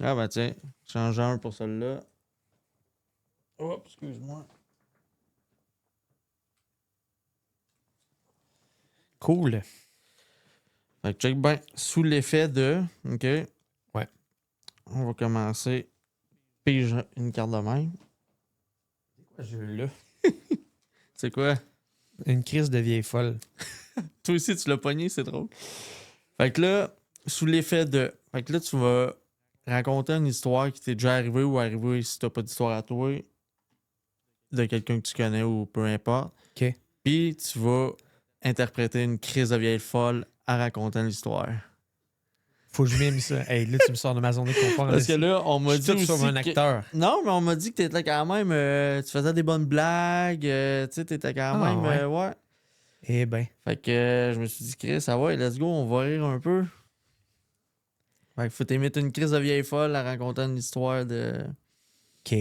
Ah ben tiens, change un pour celle-là. Oh, excuse-moi. Cool. Fait que check bien. Sous l'effet de. OK. Ouais. On va commencer. Pige une carte de même. Je là. C'est quoi? Une crise de vieille folle. Toi aussi, tu l'as pogné, c'est drôle. Fait que là, sous l'effet de. Fait que là, tu vas raconter une histoire qui t'est déjà arrivée ou arrivée si t'as pas d'histoire à toi, de quelqu'un que tu connais ou peu importe. OK. Puis tu vas interpréter une crise de vieille folle en racontant l'histoire. Faut que je mime ça. Hey, là, tu me sors de ma zone de confort. Parce que là, on m'a je dit suis tout aussi sur un que- acteur. Non, mais on m'a dit que t'étais quand même... tu faisais des bonnes blagues. Tu sais, t'étais quand Ah, même... ouais. ouais. Eh ben. Fait que je me suis dit, Chris, ça va, let's go, on va rire un peu. Fait que faut t'émettre une crise de vieille folle en racontant une histoire de... OK.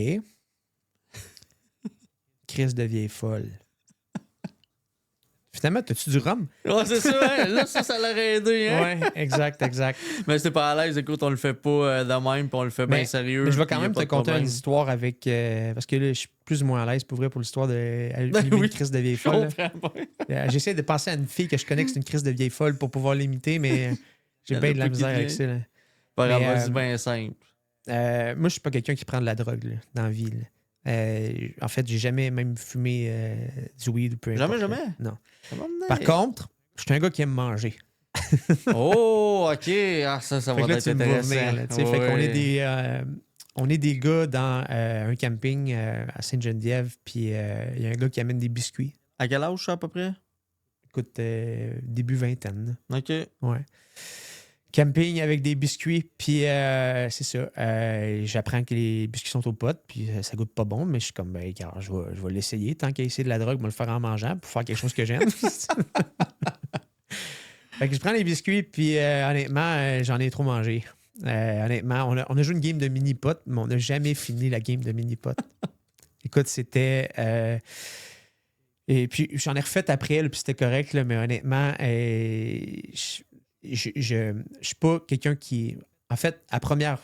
Crise de vieille folle. Finalement, t'as-tu du rhum? Ouais, c'est ça, hein? Là, ça l'aurait aidé, hein? Ouais, exact. Mais c'était pas à l'aise, écoute, on le fait pas de même, puis on le fait bien sérieux. Mais je vais puis quand y a même pas te de conter problème. une histoire avec... parce que là, je suis plus ou moins à l'aise pour vrai pour l'histoire de Ben une oui, crise de vieille Je folle. comprends bien. J'essaie de penser à une fille que je connais que c'est une crise de vieille folle pour pouvoir l'imiter, mais j'ai Y en bien a de la pas qui misère avec vient. ça. Là. Pas grave, Mais, vas-y, bien simple. Moi, je suis pas quelqu'un qui prend de la drogue là, dans la vie. Là. En fait, j'ai jamais même fumé du weed ou peu importe. Jamais? Là. Non. Ça va mener. Par contre, je suis un gars qui aime manger. Oh, OK. Ah, ça Fait va que là, être tu me vois intéressant. venir. Là, tu sais, Fait qu'on est on est des gars dans un camping à Sainte-Geneviève, puis il y a un gars qui amène des biscuits. À quel âge, ça, à peu près? Écoute, début vingtaine. Là. OK. Ouais. Camping avec des biscuits, puis c'est ça. J'apprends que les biscuits sont aux potes, puis ça goûte pas bon, mais je suis comme, ben, regarde, je vais l'essayer. Tant qu'à essayer de la drogue, je vais le faire en mangeant pour faire quelque chose que j'aime. Fait que je prends les biscuits, puis honnêtement, j'en ai trop mangé. Honnêtement, on a joué une game de mini-pot, mais on n'a jamais fini la game de mini-pot. Écoute, c'était... et puis, j'en ai refait après, là, puis c'était correct, là, mais honnêtement, je suis pas quelqu'un qui... En fait, à première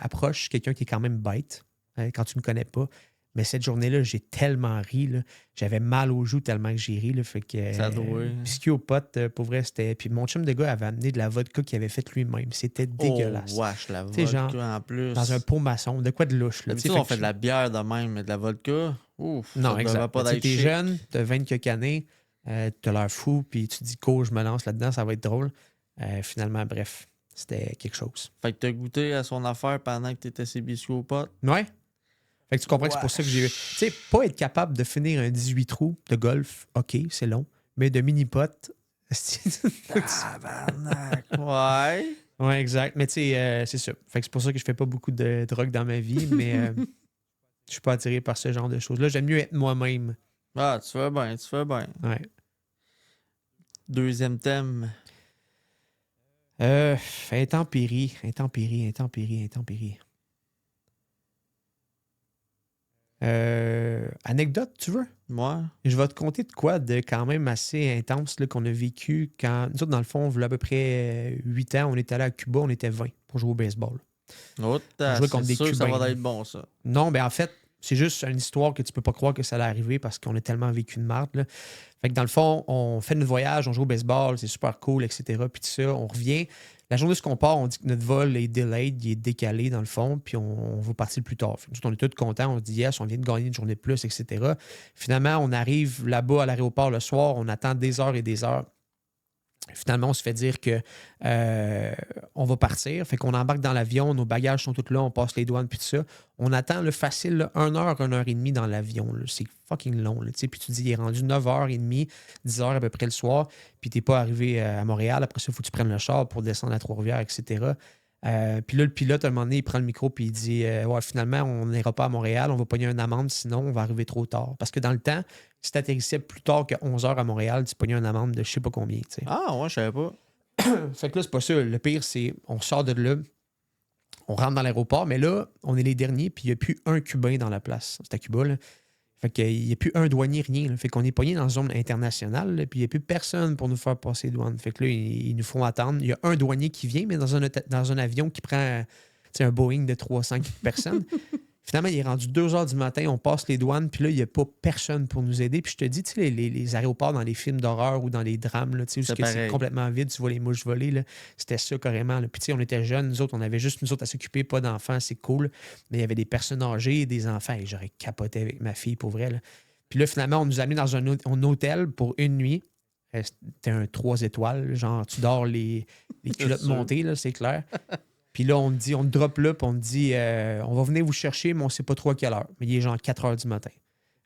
approche, je suis quelqu'un qui est quand même bête, quand tu me connais pas. Mais cette journée-là, j'ai tellement ri. Là. J'avais mal aux joues tellement que j'ai ri. Là, fait que, Ça doit. biscuit aux potes, pour vrai, c'était... Puis mon chum de gars avait amené de la vodka qu'il avait faite lui-même. C'était dégueulasse. Oh, wesh, la T'sais, vodka genre, en plus. Dans un pot maçon, de quoi de louche. Là, D'habitude, on fait de la bière de même, mais de la vodka, ouf, Non, ça exact. devrait pas Tu sais, d'être t'es chic. jeune, t'as 20 quelques années, t'as l'air fou, puis tu te dis, cours, je me lance là-dedans, ça va être drôle. Finalement, bref, c'était quelque chose. Fait que t'as goûté à son affaire pendant que t'étais ses biscuits aux potes. Ouais. Fait que tu comprends que c'est pour ça que j'ai eu. Tu sais, pas être capable de finir un 18 trous de golf, OK, c'est long. Mais de mini-pot. Tabarnak. Ouais. Ouais, exact. Mais tu sais, c'est ça. Fait que c'est pour ça que je fais pas beaucoup de drogue dans ma vie, mais je suis pas attiré par ce genre de choses-là. J'aime mieux être moi-même. Ah, tu fais bien, tu fais bien. Ouais. Deuxième thème. Intempérie. Anecdote, tu veux? Moi? Je vais te conter de quoi de quand même assez intense là, qu'on a vécu quand. Nous autres, dans le fond, il y a à peu près 8 ans, on est allé à Cuba, on était 20 pour jouer au baseball. Oh, jouer contre c'est des sûr que ça Cubains, va là. être bon, ça. Non, ben en fait, c'est juste une histoire que tu peux pas croire que ça allait arriver parce qu'on a tellement vécu de marde. Là. Fait que dans le fond, on fait notre voyage, on joue au baseball, c'est super cool, etc. Puis tout ça, on revient. La journée où on part, on dit que notre vol est delayed, il est décalé dans le fond, puis on va partir plus tard. Fait que nous, on est tous contents, on se dit yes, on vient de gagner une journée de plus, etc. Finalement, on arrive là-bas à l'aéroport le soir, on attend des heures et des heures. Finalement, on se fait dire que on va partir. Fait qu'on embarque dans l'avion, nos bagages sont tous là, on passe les douanes, puis tout ça. On attend le facile là, 1 heure, 1 heure et demie dans l'avion. Là. C'est fucking long. Là, puis tu dis, il est rendu 9h30, 10h à peu près le soir, puis t'es pas arrivé à Montréal. Après ça, il faut que tu prennes le char pour descendre à Trois-Rivières, etc. Puis là, le pilote, à un moment donné, il prend le micro puis il dit ouais, finalement, on n'ira pas à Montréal, on va pogner une amende, sinon on va arriver trop tard. Parce que dans le temps, si tu atterrissais plus tard que 11h à Montréal, tu pognais une amende de je sais pas combien. T'sais. Ah, ouais, je savais pas. Fait que là, c'est pas ça. Le pire, c'est on sort de là, on rentre dans l'aéroport, mais là, on est les derniers, puis il n'y a plus un Cubain dans la place. C'est à Cuba, là. Fait qu'il n'y a plus un douanier, rien. Là. Fait qu'on est pogné dans une zone internationale, là, puis il n'y a plus personne pour nous faire passer les douanes. Fait que là, ils nous font attendre. Il y a un douanier qui vient, mais dans un avion qui prend un Boeing de 300 personnes. Finalement, il est rendu 2 heures du matin, on passe les douanes, puis là, il n'y a pas personne pour nous aider. Puis je te dis, tu sais, les aéroports dans les films d'horreur ou dans les drames, là, tu sais, où c'est complètement vide, tu vois les mouches voler, là, c'était ça carrément. Là. Puis tu sais, on était jeunes, nous autres, on avait juste nous autres à s'occuper, pas d'enfants, c'est cool. Mais il y avait des personnes âgées et des enfants, et j'aurais capoté avec ma fille, pour vrai. Là. Puis là, finalement, on nous a amenés dans un hôtel pour une nuit. C'était un 3 étoiles, genre, tu dors les culottes montées, là, c'est clair. Puis là, on te drop là, puis on te dit, on va venir vous chercher, mais on ne sait pas trop à quelle heure. Mais il est genre 4 heures du matin.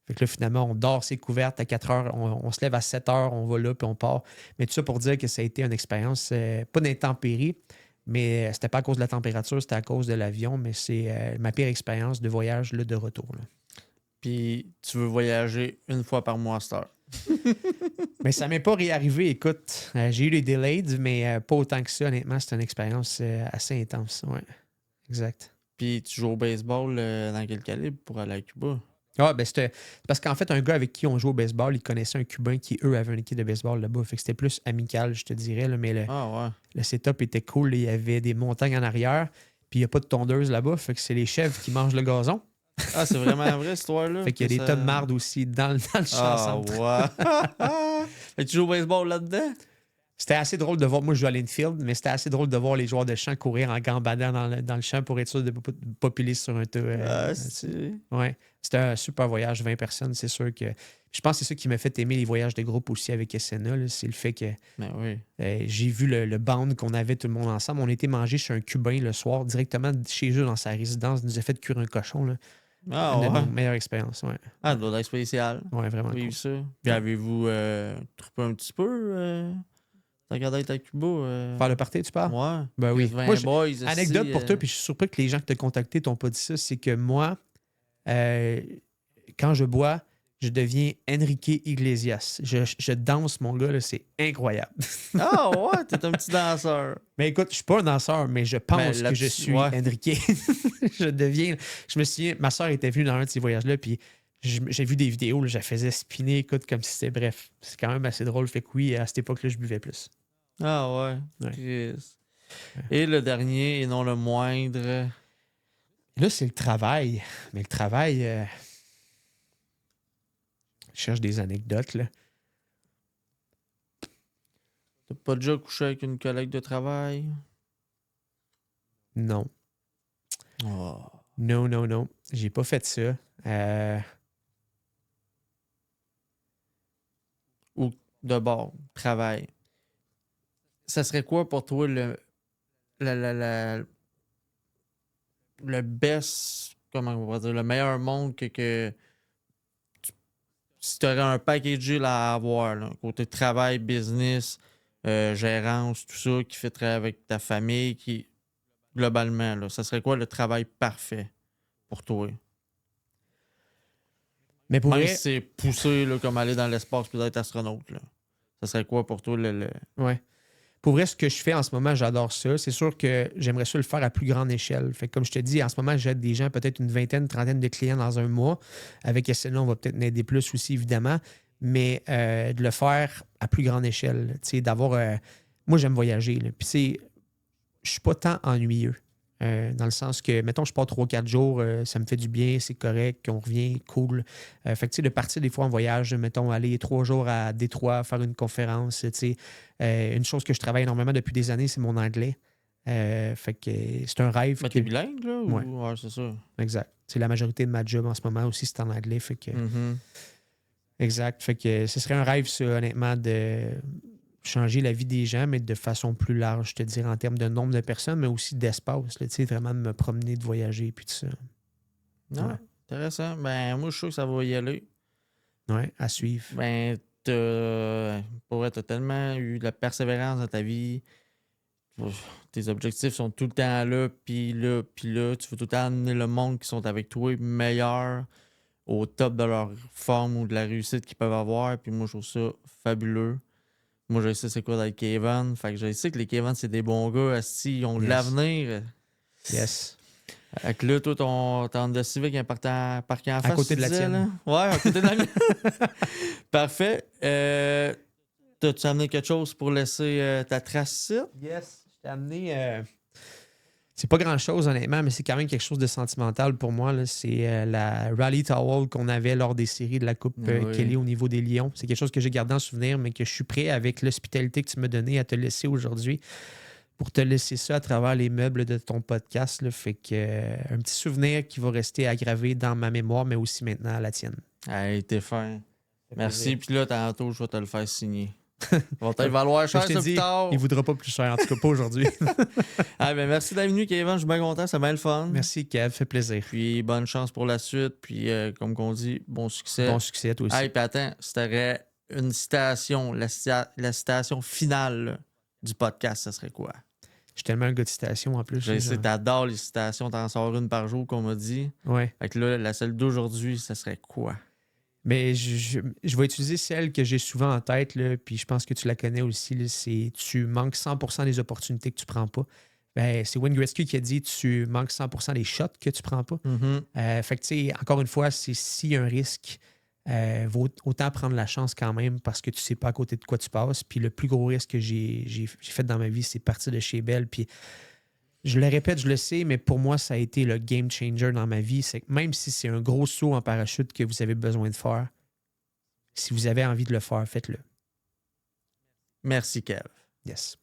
Fait que là, finalement, on dort ses couvertes à 4 heures, on se lève à 7 heures, on va là, puis on part. Mais tout ça pour dire que ça a été une expérience, pas d'intempérie, mais c'était pas à cause de la température, c'était à cause de l'avion, mais c'est ma pire expérience de voyage là, de retour. Là. Puis tu veux voyager une fois par mois à cette heure. Mais ça m'est pas réarrivé, écoute. J'ai eu des delayed, mais pas autant que ça, honnêtement. C'était une expérience assez intense. Ouais, exact. Puis tu joues au baseball dans quel calibre pour aller à Cuba? Ah, ben c'était. Parce qu'en fait, un gars avec qui on joue au baseball, il connaissait un Cubain qui, eux, avait une équipe de baseball là-bas. Fait que c'était plus amical, je te dirais. Là, mais le setup était cool. Il y avait des montagnes en arrière. Puis il n'y a pas de tondeuse là-bas. Fait que c'est les chèvres qui mangent le gazon. Ah, c'est vraiment vrai, cette histoire-là? Fait qu'il y a des tas de marde aussi dans le champ. Et tu joues au baseball là-dedans? C'était assez drôle de voir, moi je joue à l'infield, mais c'était assez drôle de voir les joueurs de champ courir en gambadant dans le champ pour être sûr de ne pas populer sur un tas. Ouais. C'était un super voyage, 20 personnes, c'est sûr que. Je pense que c'est ça qui m'a fait aimer les voyages de groupe aussi avec SNA. Là, c'est le fait que j'ai vu le band qu'on avait tout le monde ensemble. On était mangé chez un Cubain le soir, directement chez eux dans sa résidence. Il nous a fait cuire un cochon. Là. Une meilleure expérience, ouais. Ah, de être spécial. Ouais, vraiment. Oui, cool. Ça. Puis avez-vous troupé un petit peu? T'as regardé être à Cuba? Faire le party, tu parles? Ouais. Ben oui. Moi, boys anecdote pour toi, puis je suis surpris que les gens qui t'ont contacté t'ont pas dit ça, c'est que moi, quand je bois, je deviens Enrique Iglesias. Je danse, mon gars, là, c'est incroyable. Ah ouais, t'es un petit danseur. Mais écoute, je suis pas un danseur, mais je pense que je suis Enrique. Je me souviens, ma soeur était venue dans un de ces voyages-là, puis j'ai vu des vidéos, là, je la faisais spinner, écoute, comme si c'était bref. C'est quand même assez drôle. Fait que oui, à cette époque-là, je buvais plus. Ah ouais. Et le dernier, et non le moindre. Là, c'est le travail. Mais le travail... Je cherche des anecdotes, là. T'as pas déjà couché avec une collègue de travail? Non. Oh. Non. J'ai pas fait ça. Ou de bord, travail. Ça serait quoi pour toi le best, comment on va dire, le meilleur monde que si tu aurais un package à avoir, là, côté travail, business, gérance, tout ça, qui fitterait avec ta famille, qui globalement, là, ça serait quoi le travail parfait pour toi? Mais pour même si c'est poussé là, comme aller dans l'espace puis être astronaute, là. Ça serait quoi pour toi le... Ouais. Pour vrai, ce que je fais en ce moment, j'adore ça. C'est sûr que j'aimerais ça le faire à plus grande échelle. Fait que comme je te dis, en ce moment, j'aide des gens, peut-être une vingtaine, trentaine de clients dans un mois. Avec SNA, on va peut-être m'aider plus aussi, évidemment. Mais de le faire à plus grande échelle. D'avoir. Moi, j'aime voyager. Là. Puis, je suis pas tant ennuyeux. Dans le sens que, mettons, je pars 3-4 jours, ça me fait du bien, c'est correct, on revient, cool. Fait que, de partir des fois en voyage, mettons, aller 3 jours à Détroit, faire une conférence, une chose que je travaille énormément depuis des années, c'est mon anglais. Fait que c'est un rêve. Mais t'es bilingue, là? Ouais. Ouais, c'est ça. Exact. La majorité de ma job en ce moment aussi, c'est en anglais. Fait que... Exact. Fait que ce serait un rêve, ça, honnêtement, de changer la vie des gens, mais de façon plus large, je te dirais, en termes de nombre de personnes, mais aussi d'espace. Vraiment de me promener, de voyager, puis tout ça. Non, intéressant. Ben, moi, je suis sûr que ça va y aller. Ouais, à suivre. Ben, t'as tellement eu de la persévérance dans ta vie. Tes objectifs sont tout le temps là, puis là, puis là. Tu veux tout le temps amener le monde qui sont avec toi meilleur, au top de leur forme ou de la réussite qu'ils peuvent avoir. Puis moi, je trouve ça fabuleux. Moi, je sais c'est quoi d'être Kevin. Fait que je sais que les Kevin, c'est des bons gars. Ils ont de l'avenir. Yes. Fait que là, toi, ton Honda Civic est parqué en face. À côté de la tienne. Là? Ouais, à côté de la mienne. Parfait. T'as-tu amené quelque chose pour laisser ta trace ici? Yes. Je t'ai amené C'est pas grand-chose, honnêtement, mais c'est quand même quelque chose de sentimental pour moi. Là. C'est la Rally Towel qu'on avait lors des séries de la Coupe Kelly au niveau des Lions. C'est quelque chose que j'ai gardé en souvenir, mais que je suis prêt, avec l'hospitalité que tu m'as donnée, à te laisser aujourd'hui pour te laisser ça à travers les meubles de ton podcast. Là. Fait que un petit souvenir qui va rester aggravé dans ma mémoire, mais aussi maintenant à la tienne. Hey, t'es fin. Merci. Puis là, tantôt, je vais te le faire signer. Va peut-être valoir cher, ça, plus tard. Il ne voudra pas plus cher, en tout cas pas aujourd'hui. Ah, ben, merci d'être venu, Kevin. Je suis bien content. C'est bien le fun. Merci, Kev. Fait plaisir. Puis bonne chance pour la suite. Puis, comme on dit, bon succès. Bon succès à toi aussi. Hey, puis attends, si t'aurais une citation, la citation finale là, du podcast, ça serait quoi? Je suis tellement un gars de citation en plus. Je sais, t'adores les citations. T'en sors une par jour, qu'on m'a dit. Ouais. Fait que là, la celle d'aujourd'hui, ça serait quoi? Mais je vais utiliser celle que j'ai souvent en tête, là, puis je pense que tu la connais aussi. Là, c'est tu manques 100% des opportunités que tu prends pas. Ben, c'est Wayne Gretzky qui a dit tu manques 100% des shots que tu prends pas. Fait que, tu sais, encore une fois, c'est s'il y a un risque, vaut autant prendre la chance quand même parce que tu sais pas à côté de quoi tu passes. Puis le plus gros risque que j'ai fait dans ma vie, c'est partir de chez Bell. Puis je le répète, je le sais, mais pour moi, ça a été le game changer dans ma vie. C'est que même si c'est un gros saut en parachute que vous avez besoin de faire, si vous avez envie de le faire, faites-le. Merci, Kev. Yes.